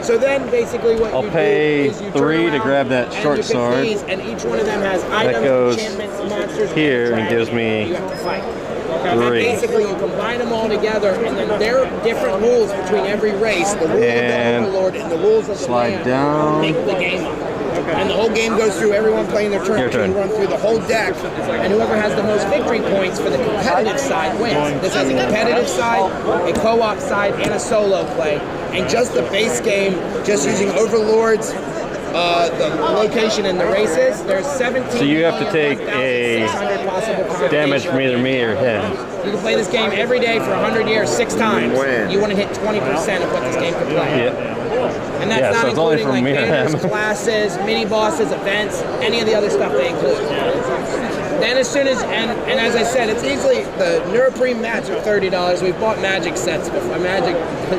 So then, basically, what I'll you pay do is you 3 turn to grab that around short and you pick sword. these, and each one of them has That items, goes enchantments, monsters, here and gives me you have to fight. And 3. basically, you combine them all together, and then there are different rules between every race. The rules And of the Overlord and the rules of the slide land down. make the game up. And the whole game goes through everyone playing their turn. Your turn. You run through the whole deck, and whoever has the most victory points for the competitive side wins. This has a competitive side, a co-op side, and a solo play. And just the base game, just using Overlords, the location and the races, there's 17. So you have to take a damage from either me or him. You can play this game every day for 100 years, 6 times. You want to hit 20% of what this game can play. Yep. And that's Yeah, not so it's only including from like me or banners, him. classes, mini bosses, events, any of the other stuff they include. Then as soon as, and as I said, it's easily, the Neuroprene mats are $30. We've bought Magic sets before, Magic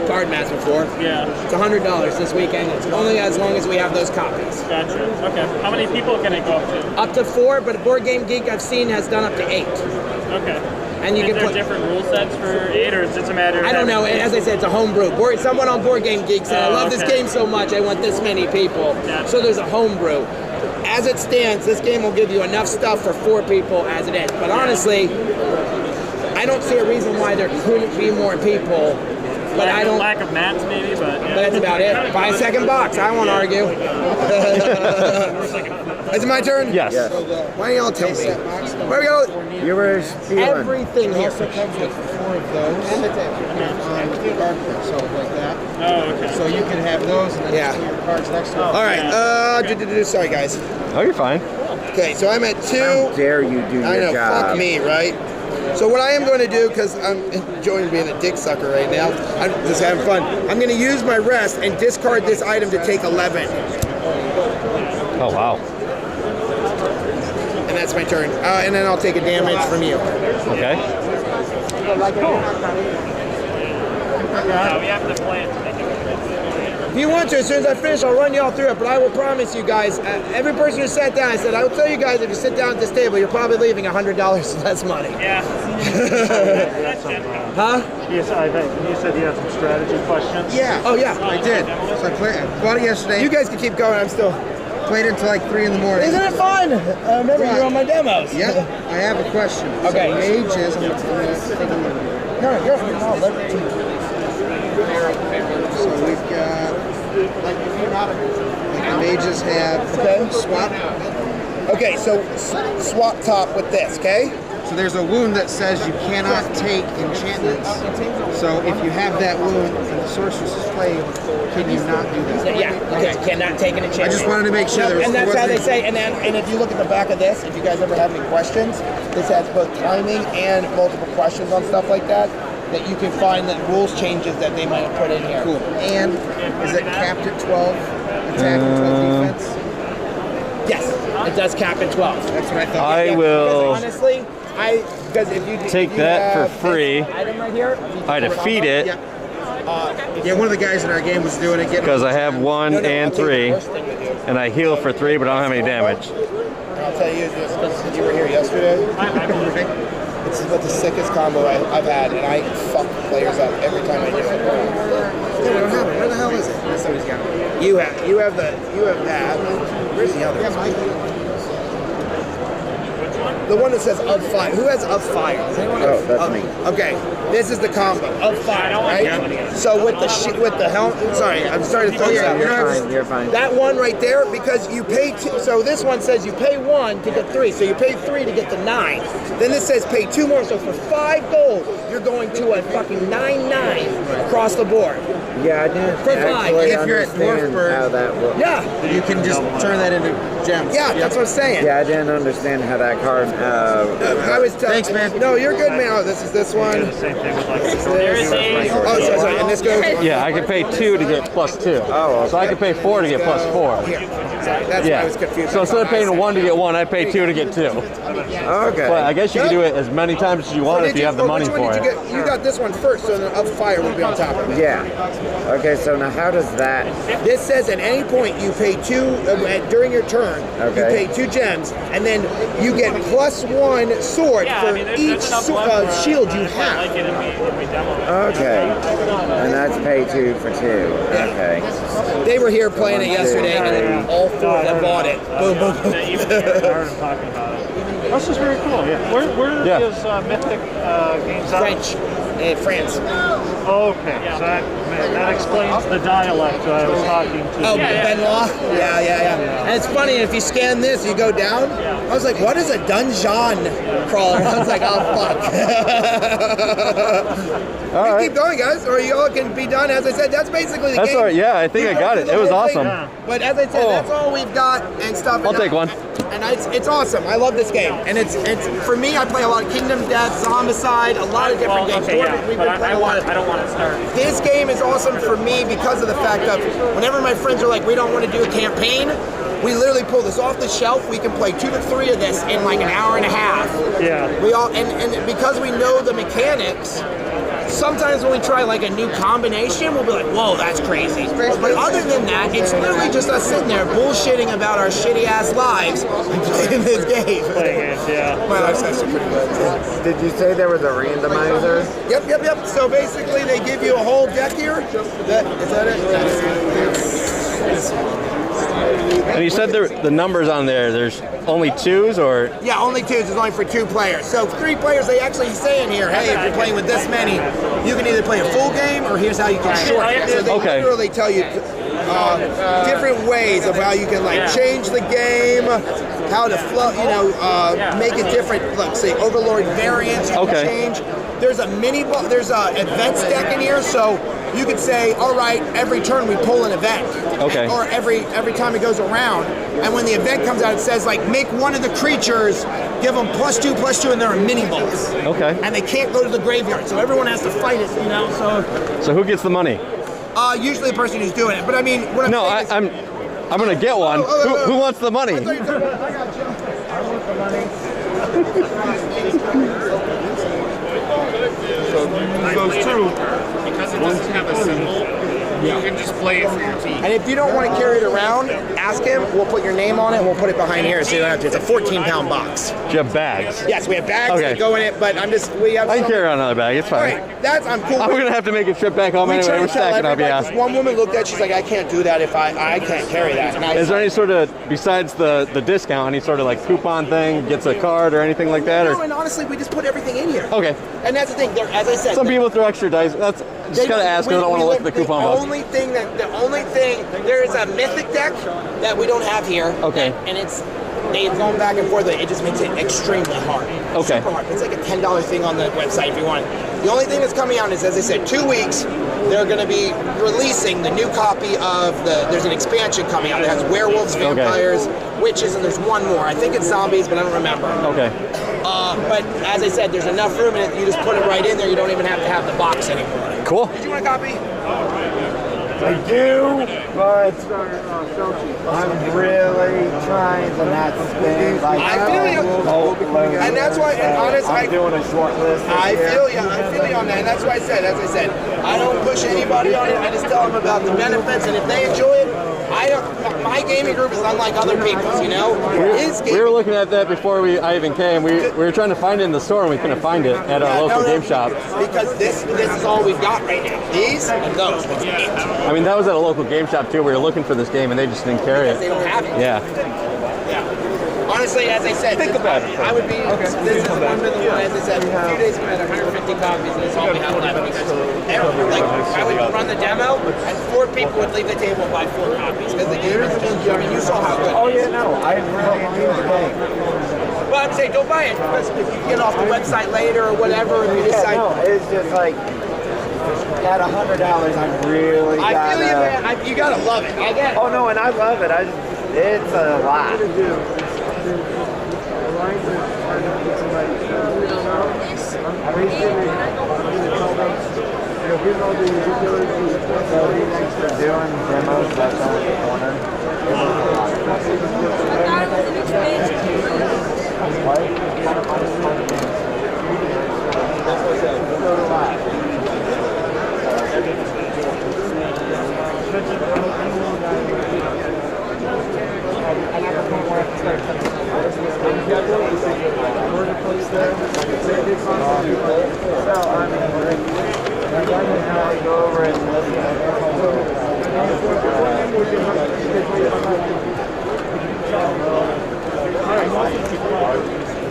card mats before. Yeah. It's $100 this weekend. It's only as long as we have those copies. Gotcha. Okay. How many people can it go up to? Up to 4, but Board Game Geek I've seen has done up to 8. Okay. And you Is can there put different rule sets for 8, or is it just a matter of I don't know. having- As I said, it's a homebrew. Someone on Board Game Geek said, I love this game so much, I want this many people. So there's a homebrew. As it stands, this game will give you enough stuff for 4 people as it is. But honestly, I don't see a reason why there couldn't be more people. But I don't. Lack of mats, maybe, but. Yeah. But that's about it. Buy a second box. I won't argue. Is it my turn? Yes. Why don't y'all tell me? Where we go? You were spewing. Everything here. Also comes with 4 of those. And the carpet, so like that. Oh, okay. So you can have those and then your cards next to it. All right. Sorry, guys. Oh, you're fine. Okay, so I'm at 2. How dare you do I your know, job? fuck me, right? So what I am going to do, because I'm enjoying being a dick sucker right now, I'm just having fun. I'm going to use my rest and discard this item to take 11. Oh, wow. And that's my turn. And then I'll take a damage from you. Okay. Yeah, we have to play it to make it. If you want to, as soon as I finish, I'll run you all through it, but I will promise you guys, every person who sat down, I said, I will tell you guys, if you sit down at this table, you're probably leaving $100 less money. Yeah. Huh? Yes, I think you said you had some strategy questions. Yeah. Oh, yeah. I did. So I bought it yesterday. You guys can keep going, I'm still... Played it until like 3 in the morning. Isn't it fun? Remember, you're on my demos. Yeah. I have a question. Okay. So mage is... No, you're So we've got... Like mages have swap. Okay, so swap top with this, okay? So there's a wound that says you cannot take enchantments. So if you have that wound and the sorceress is played, can you not do that? Yeah, okay, cannot take an enchantment. I just wanted to make sure there was... And that's how they say, and if you look at the back of this, if you guys ever have any questions, this has both timing and multiple questions on stuff like that you can find the rules changes that they might have put in here. Cool. And is it capped at 12 attack and 12 defense? Yes, it does cap at 12. That's what I thought. I will honestly, because if you take if you that have for free. this item right here, I defeat it. Yeah, one of the guys in our game was doing it. Because I have 1 and 3, and I heal for 3, but I don't have any damage. I'll tell you this because you were here yesterday. It's about the sickest combo I've had, and I fuck players up every time I do it. Yeah, we don't have it. Where the hell is it? That's what he's got. You have that. Where's the other? The one that says of fire. Who has of fire? Does anyone have? That's me. Okay, this is the combo of fire, right? So with the helm. Sorry, I'm sorry to throw you out. You're fine. That one right there, because you pay two. So this one says you pay 1 to get 3. So you pay 3 to get the 9. Then this says pay 2 more. So for 5 gold, you're going to a fucking 9.9 across the board. Yeah, I didn't For 5. if you're at Dwarfberg, how that works. Yeah. You can just turn that into gems. Yeah, that's what I'm saying. Yeah, I didn't understand how that card. I was Thanks, man. No, you're good, man. Oh, this is this one. Oh, sorry. And this goes. Yeah, I can pay 2 to get plus 2. Oh, okay. So I can pay 4 to get plus 4. Here. Sorry, that's why I was confused. So instead of paying 1 to get 1, I pay 2 to get 2. Okay. But I guess you can do it as many times as you want if you have the money for it. You got this one first, so then up fire will be on top of it. Yeah. Okay, so now how does that? This says at any point you pay 2 during your turn. Okay. You pay 2 gems, and then you get plus 1 sword for each shield you have. Okay. And that's pay 2 for 2. Okay. They were here playing it yesterday, and then all 4 of them bought it. Boom, boom, boom. This is very cool. Yeah. Where is Mythic Games out? French. France. Okay, so that explains the dialect I was talking to. Oh, Benoit? Yeah. And it's funny, if you scan this, you go down. I was like, what is a dungeon crawler? I was like, oh, fuck. All right. Keep going, guys, or you all can be done. As I said, that's basically the That's game. all right. Yeah, I think I got it. It was awesome. But as I said, that's all we've got and stuff. I'll take one. And it's awesome. I love this game. And it's for me, I play a lot of Kingdom Death, Zombicide, a lot of different games. Okay, yeah, but I don't want to start. This game is awesome for me because of the fact of whenever my friends are like, we don't want to do a campaign, we literally pull this off the shelf. We can play 2 to 3 of this in like an hour and a half. Yeah. We all and because we know the mechanics, sometimes when we try like a new combination, we'll be like, whoa, that's crazy. But other than that, it's literally just us sitting there bullshitting about our shitty ass lives and playing this game. My life's actually pretty good. Did you say there was a randomizer? Yep. So basically, they give you a whole deck here. Is that it? And you said the numbers on there's only 2s, or? Yeah, only 2s. It's only for 2 players. So 3 players, they actually say in here, hey, if you're playing with this many, you can either play a full game or here's how you can short it. So they literally tell you different ways of how you can change the game, how to flow, make it different. Like say Overlord variants you can change. There's a there's a events deck in here, so you could say, all right, every turn we pull an event. Okay. Or every time it goes around, and when the event comes out, it says like make one of the creatures, give them +2/+2, and they're a mini boss. Okay. And they can't go to the graveyard, so everyone has to fight it. So who gets the money? Usually the person who's doing it. But I mean, what I'm gonna get one. Who wants the money? I got you. I want the money. So those 2. Because it doesn't have a symbol, you can just play it for your team. And if you don't want to carry it around, ask him. We'll put your name on it. And we'll put it behind here, so you don't have to. It's a 14-pound box. Do you have bags? Yes, we have bags that go in it. But I can carry around another bag. It's fine. All right, I'm cool. I'm gonna have to make a trip back home anyway. We're stacking up. Yeah. One woman looked at it, she's like, I can't do that if I can't carry that. And Is there any sort of, besides the discount, any sort of like coupon thing, gets a card or anything like that? No, and honestly, we just put everything in here. Okay. And that's the thing. As I said, some people throw extra dice. That's just gotta ask. I don't want to look at the coupon box. The only thing, there is a mythic deck that we don't have here. Okay. And they've gone back and forth. It just makes it extremely hard. Okay. Super hard. It's like a $10 thing on the website if you want. The only thing that's coming out is, as I said, 2 weeks. They're going to be releasing the new copy of there's an expansion coming out that has werewolves, vampires, witches, and there's one more. I think it's zombies, but I don't remember. Okay. But as I said, there's enough room in it. You just put it right in there. You don't even have to have the box anymore. Cool. Did you want a copy? I do, but I'm really trying to not spend like I feel you. And that's why, and honestly, I'm doing a short list. I feel you on that. And that's why I said, as I said, I don't push anybody on it. I just tell them about the benefits, and if they enjoy it, My gaming group is unlike other people's, you know? We were looking at that before I even came. We were trying to find it in the store and we couldn't find it at our local game shop. Because this is all we've got right now. These and those. That's it. I mean, that was at a local game shop too. We were looking for this game and they just didn't carry it. They don't have it. Yeah. Honestly, as I said, think about it. I would be. This is one of the one. As I said, 2 days we had 150 copies, and that's all we have left. Because I would run the demo, and 4 people would leave the table and buy 4 copies because the game is just. I mean, you saw how good. Oh yeah, no, I really enjoyed the game. Well, I'm saying don't buy it because if you get off the website later or whatever, and you decide. No, it's just like at $100, I'm really. I feel you, man. You gotta love it. I get it. Oh no, and I love it. It's a lot. Doing demos that's on the corner.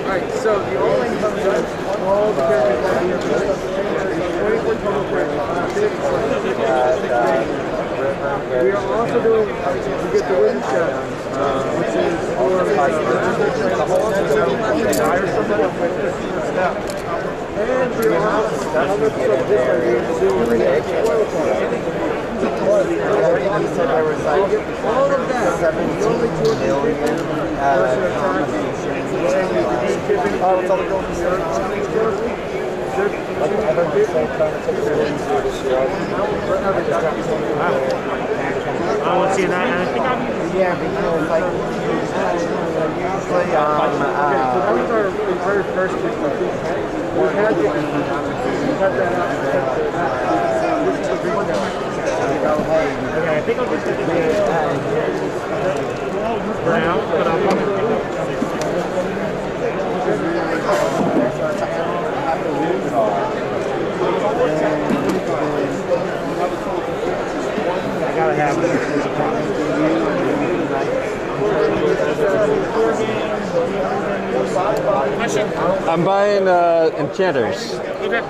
Alright, so the only all the characters that you have 24 total characters. We are also doing to get the wind shot, which is for the whole and we are also all of that. 17 million I won't see that. Yeah, because like usually that was our very first one. We had that okay, I think I'll just brown, but I'll I gotta have it. I'm buying enchanters. Okay.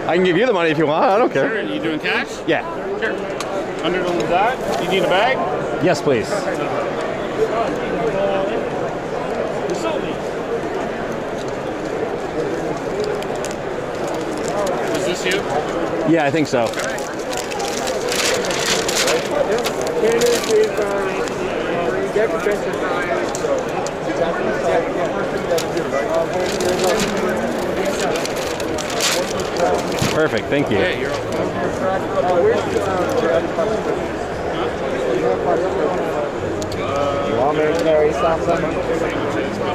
I can give you the money if you want. I don't care. Sure. Are you doing cash? Yeah. Sure. 100 on the dot. You need a bag? Yes, please. Was this you? Yeah, I think so. Perfect, thank you. Yeah, you're You want me to carry something?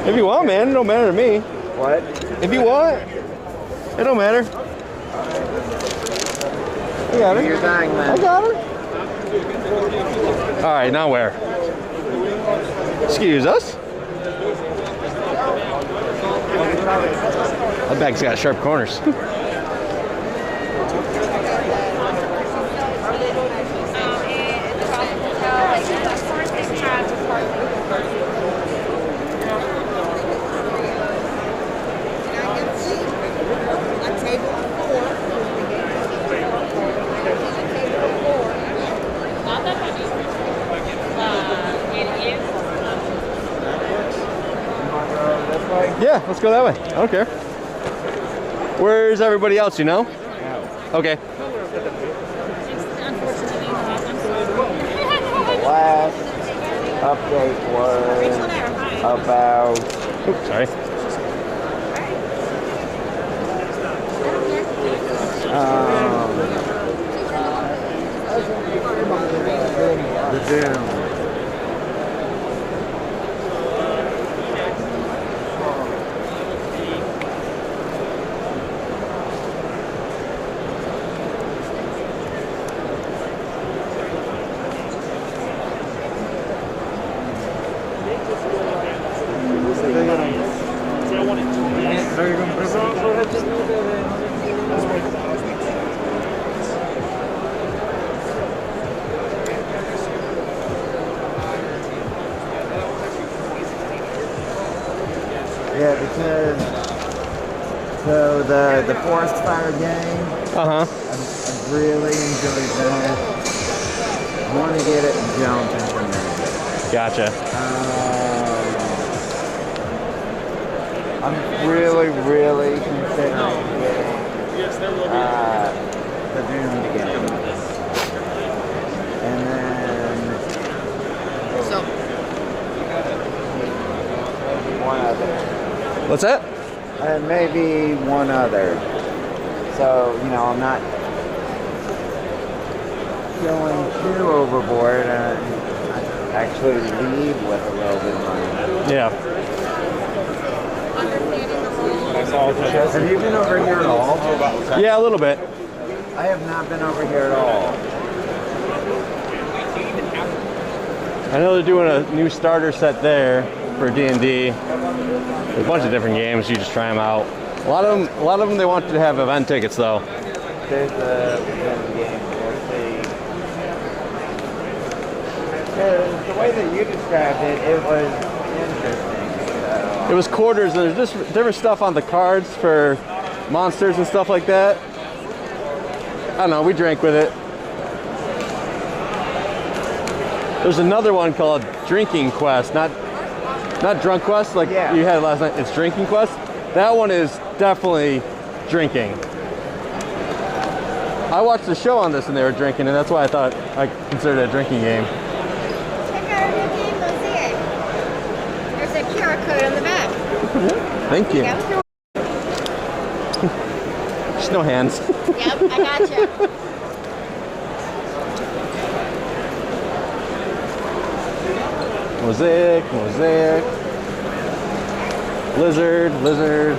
If you want, man, it don't matter to me. What? If you want, it don't matter. I got her. Do your thing, man. I got her. All right, now where? Excuse us. That bag's got sharp corners. Yeah, let's go that way. I don't care. Where's everybody else, you know? Okay. Last update was about... Oops, sorry. The Doom. Yeah, because so the forest fire game. I really enjoyed that. Want to get it and jump into it. Gotcha. I'm really considering getting the Doom game. And then one other. What's that? Maybe one other. So, you know, I'm not going too overboard and actually leave with a little bit of money. Yeah. Have you been over here at all? Yeah, a little bit. I have not been over here at all. I know they're doing a new starter set there for D&D. A bunch of different games. You just try them out. A lot of them they want to have event tickets though. There's a game. We'll see. The way that you described it, it was interesting. So. It was quarters, and there's just different stuff on the cards for monsters and stuff like that. I don't know. We drank with it. There's another one called Drinking Quest, not Drunk Quest like you had last night. It's Drinking Quest. That one is definitely drinking. I watched the show on this and they were drinking, and that's why I thought I considered it a drinking game. Check out our new game, Mosaic. There's a QR code on the back. Thank you. Just no hands. Yep, I got you. Mosaic. Lizard.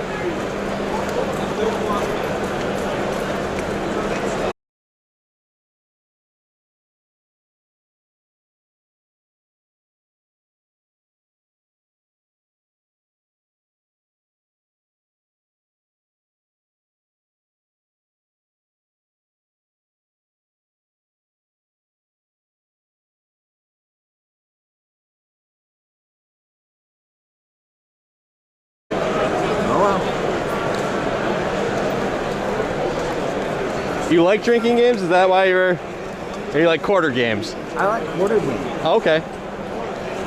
You like drinking games? Is that why or you like quarter games? I like quarter games. Okay.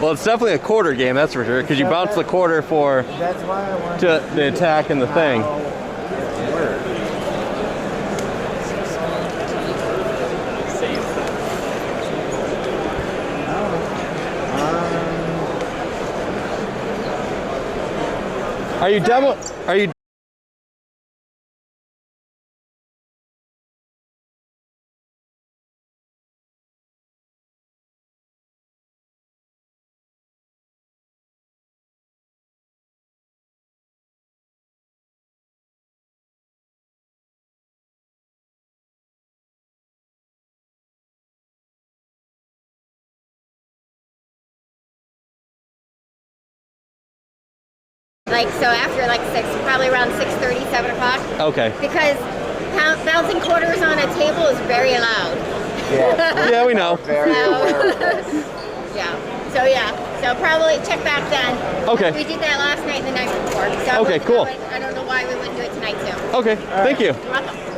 Well, it's definitely a quarter game, that's for sure, because you bounce the quarter for that's why I want to the attack and the thing. Are you Like, so after like 6, probably around 6:30, 7 o'clock. Okay. Because bouncing quarters on a table is very loud. Yeah. Yeah, we know. So probably check back then. Okay. We did that last night and the night before. So okay, cool. I don't know why we wouldn't do it tonight too. Okay, thank you. You're welcome.